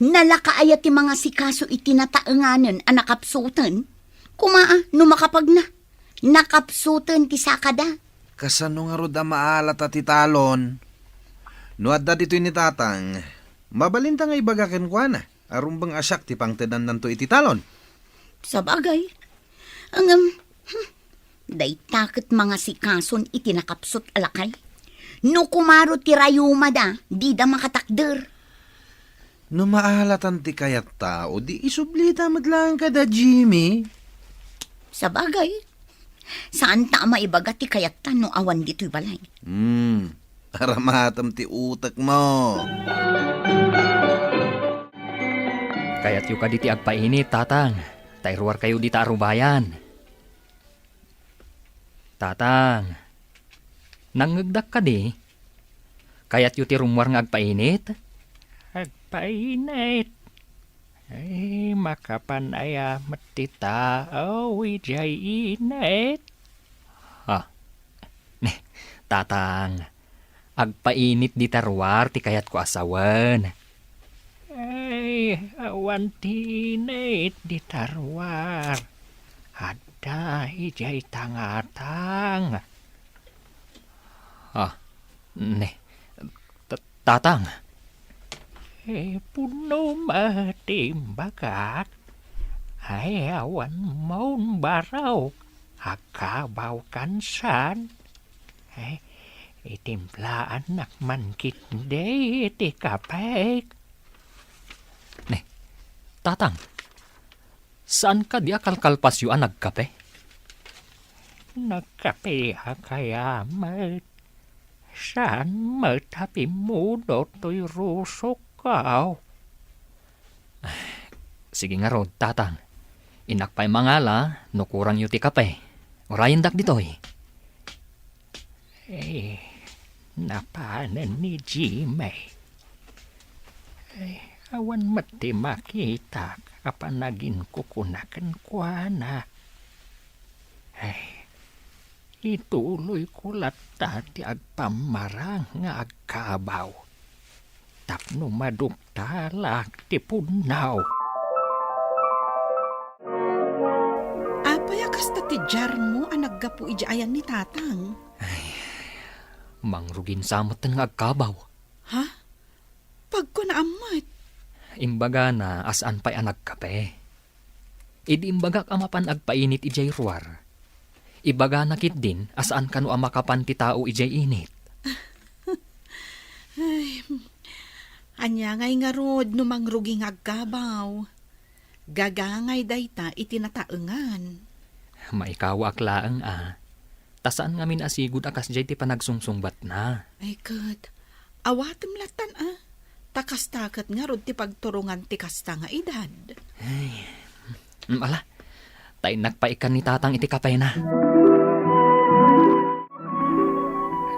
Speaker 10: Nalakaaya ti mga sikaso itinataenganen a nakapsutan. Kumaa, no makapag na. Nakapsutan ti sakada.
Speaker 1: Kasano nga rod maala tatitalon? No adda dito'y ni tatang, mabalinta nga ibagaken kwa na. Arumbang asyak ti pangtedan nanto ititalon.
Speaker 10: Sa bagay. Day takot mga sikason itinakapsot alakay. No kumaro ti rayuma da, di da makatakder.
Speaker 1: No maalatan ti kayat tao, di isublita madlang ka da, Jimmy.
Speaker 10: Sa bagay. Saan ta maibaga ti kayat ta no awan dito'y balay?
Speaker 1: Aramatam ti utak mo.
Speaker 2: Kaya't yu ka di ti agpainit, tatang. Tayruar kayo di ta arubayan. Tatang, nangagdak ka di. Kaya't yu ti rumwar nga agpainit.
Speaker 11: Agpainit. Ay, makapanaya matita wijay init.
Speaker 2: Tatang, agpainit di tarwar ti kayat ko asawan.
Speaker 11: Ay, awan tinit di tarwar. Ada ijay tangatang.
Speaker 2: Tatang,
Speaker 11: Puno matimbagak. Ay, awan maun baraw. Akabaw kansan. Ay, itimplaan nakman kitde iti kapek.
Speaker 2: tatang, saan ka di akalkalpas yu nagkape?
Speaker 11: Nagkape kaya mat. Saan matapi mo to'y rusok ka?
Speaker 2: Sige nga rod, tatang. Inakpay mangala, no kurang yu ti kape. Orayin dak ditoy.
Speaker 11: Napanan ni Jimmy. Awan mati makita kapan naging kukunakan kwa na. Ituloy ko lata ti agpamarang nga agkabaw. Tapno madugtalak ti punaw.
Speaker 4: Apaya kasta ti jar mo ang naggapu ijayan ni tatang.
Speaker 2: Mangrugin samot nga agkabaw.
Speaker 4: Ha? Pagko na amat.
Speaker 2: Imbaga na asan pa'y nagkape. Idi imbagak amapan agpainit ijay ruar. Ibaga nakit din asaan kanu amakapan ti tao ijay init.
Speaker 4: Anya ngay nga rod no mangruging agkabaw. Gagangay dayta itinataengan.
Speaker 2: Maikaw aklaang Tasaan ngamin asigud akas jay ti panagsungsungbat na.
Speaker 4: Ay kat, awatem latan Takas-takat nga rod ti pagturungan ti kasta nga edad.
Speaker 2: Ala, tay nagpaikan ni tatang iti kapay na.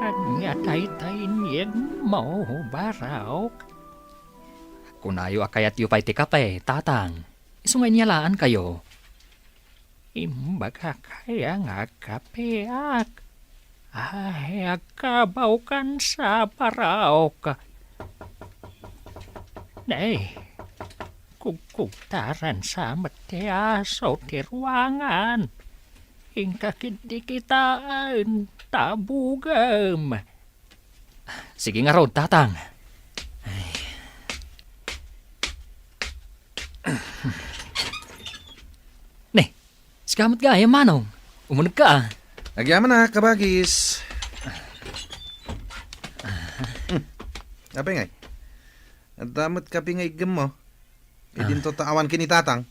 Speaker 11: Anya tay niyeg mo baraw.
Speaker 2: Kunayo akayat yu pa'y ti kapay, tatang. Isungay niyalaan kayo.
Speaker 11: Imbaga kaya nga kapeak. Ay, agkabaw kan sa baraw ka. Nay, kugkugtaran sa matiaso ti ruangan. Ingkakid di kitaan tabugam.
Speaker 2: Sige nga rod, tatang. Ne, sikamot gaya manong. Umunag ka ah.
Speaker 1: Agyaman na, kabagis. Apa ngay? At damot ka pingay gam mo. Idin to taawan kini tatang.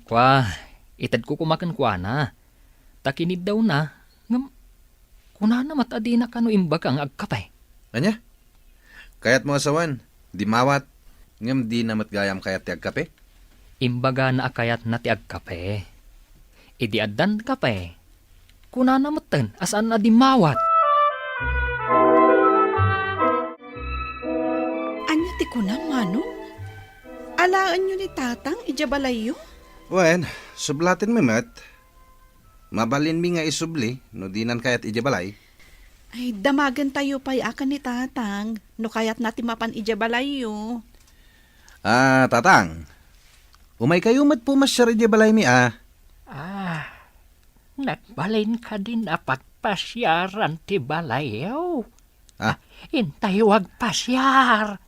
Speaker 2: Kwa, itad ko kumakan kwa na. Takinid daw na. Ngam, kuna na matadi na kano imbag ang agkapay.
Speaker 1: Anya? Kayat mo asawan. Di mawat. Ngam di namat gayam kayat ti agkape.
Speaker 2: Imbaga na akayat na ti agkape. Idi addan kape. Kuna na matan, asaan na di mawat.
Speaker 4: Anya ti kunan, manong? Alaan nyo ni tatang, ijabalayo?
Speaker 1: Wen, sublatin mi met. Mabalin mi nga isubli, no dinan kayat ijabalay.
Speaker 4: Ay, damagan tayo pa'y akan ni tatang, no kayat natin mapan ijabalayo.
Speaker 1: Tatang. Umay kayo mat pumasyar ijabalay mi
Speaker 11: Nagbalin ka din na pagpasyaran ti balayaw. Intay wag pasyar.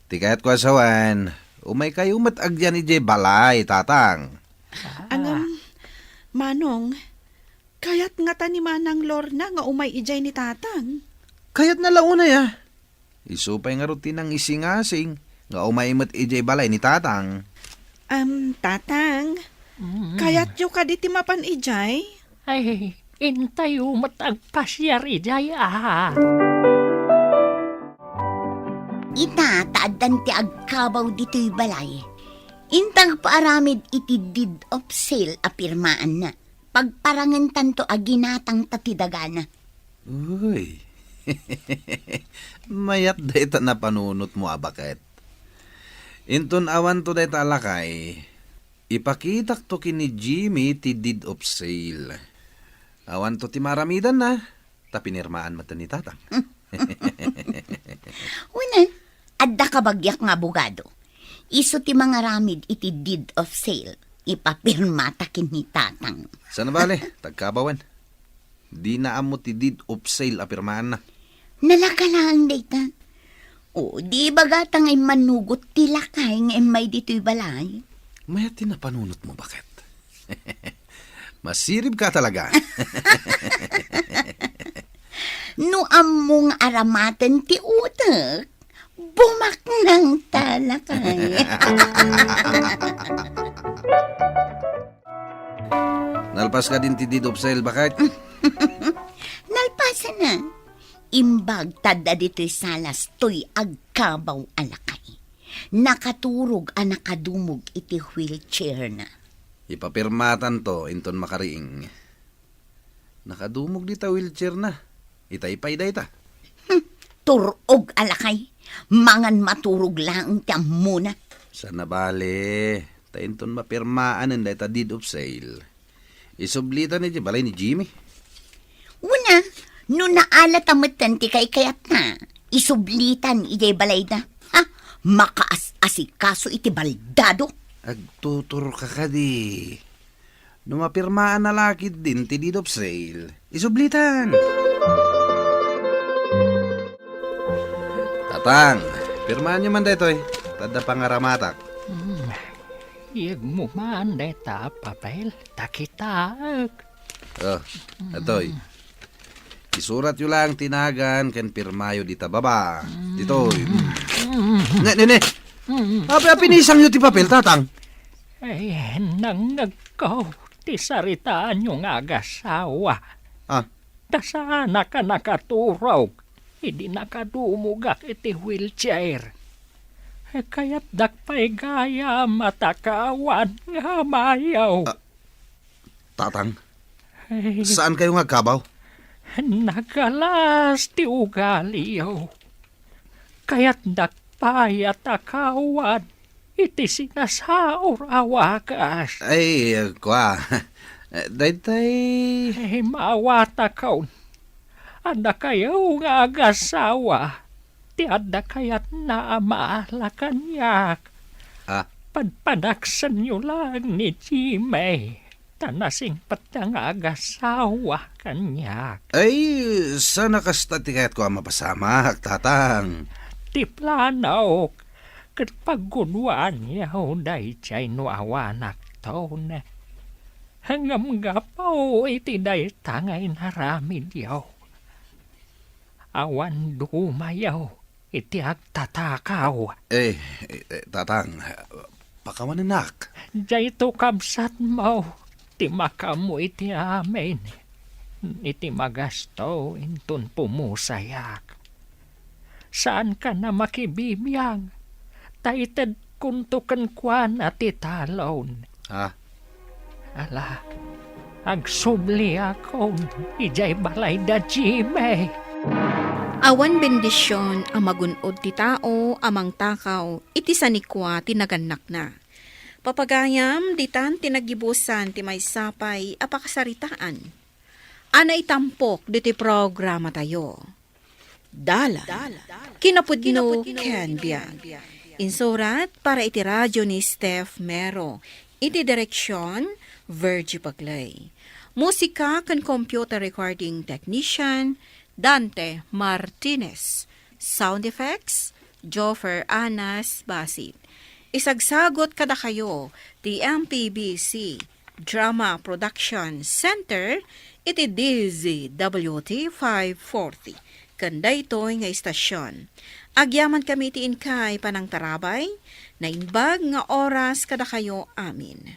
Speaker 1: Ti kayat ko asawan. Umay kayo mat agyan ijabalay, tatang.
Speaker 4: Manong, kayat nga ta ni Manang Lorna nga umay ijay ni tatang.
Speaker 1: Kayat na launa ya. Isupay nga rutinang isingasing nga umay mat ijabalay ni tatang.
Speaker 4: Tatang, kayat yo ka di ti mapan ijay?
Speaker 11: Ay, intay matag pasyar ijay
Speaker 10: Ita, taadan ti agkabaw dito'y balay. Intang paaramid iti deed of sale apirmaan na. Pagparangan tanto aginatang tatidagana.
Speaker 1: Uy. Mayat dayta na panunot mo abaket. Inton awan to dayta alakay. Ipakitak to kini Jimmy ti deed of sale. Awan to ti maramidan na. Tapinirmaan mata ni tatang.
Speaker 10: Una, adda kabagyak nga abogado. Iso ti mga ramid iti deed of sale. Ipapirma takin ni tatang.
Speaker 1: Sana bale, tagkabawan. Di na amo ti deed of sale apirmaan na.
Speaker 10: Nalakalang dayta. O, di bagatang ay manugot ti lakay nga may dito'y balay.
Speaker 1: Mayat ti napanunot mo bakit? Masirib ka talaga.
Speaker 10: No among aramatan ti utak, bumak ng talakay.
Speaker 1: Nalpas ka din ti deed of sale bakit?
Speaker 10: Nalpasan na. Imbag tada dito'y salas to'y agkabaw alakay. Nakaturog a nakadumog iti wheelchair na.
Speaker 1: Ipapirmatan to inton makariing. Nakadumog di ta wheelchair na. Itay-pay day ta.
Speaker 10: Turog alakay. Mangan maturog lang ti muna.
Speaker 1: Sana bale. Ta inton mapirmaan day ta deed of sale. Isublitan ni balay ni Jimmy.
Speaker 10: Una, no naalat amatan ti kay kayat na. Isublitan ijay balay na. Ha? Makaas-asikaso iti baldado.
Speaker 1: Agtutur ka kadi. No mapirmaan na lakid din ti deed of sale. Isublitan. Tatang, pirmaan nyo man detoy. Tada pangaramatak.
Speaker 11: Iyag mo man deta papel takitaag.
Speaker 1: Atoy. Isurat yo lang tinagan ken pirmayo dita baba. Ditoy. Ne. Api nisang yo ti papel, tatang.
Speaker 11: Ay, nangagaw ti saritaan yung agasawa.
Speaker 1: Ah,
Speaker 11: Dasana ka nakaturog. Idi nakadumugak iti wheelchair. Kaya't dakpay gaya matakawan nga mayaw.
Speaker 1: Tatang, saan kayo nga kabaw?
Speaker 11: Nagalas ti ugaliyaw. Kaya't dakpay at akawan iti sinasaor awakas.
Speaker 1: Ay, kwa. Daytay...
Speaker 11: Mawata kaon. Anda kayo nga agasawa. Ti adda kayat na amaala kanyak.
Speaker 1: Ah,
Speaker 11: Padpadaksan nyo lang ni Jimmy. Tanasing patang agasawa kanyak.
Speaker 1: ay, sana kasta ti kayat ko ang mapasamak, tatang.
Speaker 11: Ti planaw. Kat paggunwan yaw day chay no awanak to na. Hangam gapaw iti day tangay naramid yaw. Awan dumayaw. Iti agtatakaw.
Speaker 1: Tatang, pakawananak.
Speaker 11: Diyay to kamsat mo. Ti makamu iti amin. Iti magasto intun pumusayak. Saan ka na makibibiyang? Taited kuntukan kwan at italon.
Speaker 1: Ha?
Speaker 11: Ala, agsubli akon. Ijay balay da Jimmy.
Speaker 4: Awan bendisyon ang magunod ti tao amang takaw iti sanikwa tinaganak na. Papagayam ditan tinagibusan ti may sapay apakasaritaan. Ana itampok diti programa tayo. Dala. Kinapudno Ken Biag. Insurat para iti radyo ni Steph Mero. Iti direksyon Virgie Paglay. Musika kan computer recording technician Dante Martinez. Sound effects, Joffer Anas Basit. Isagsagot kada kayo, the MPBC Drama Production Center, iti DZWT 540. Kanda ito'y nga istasyon. Agyaman kami tiin kay panang tarabay, na inbag nga oras kada kayo amin.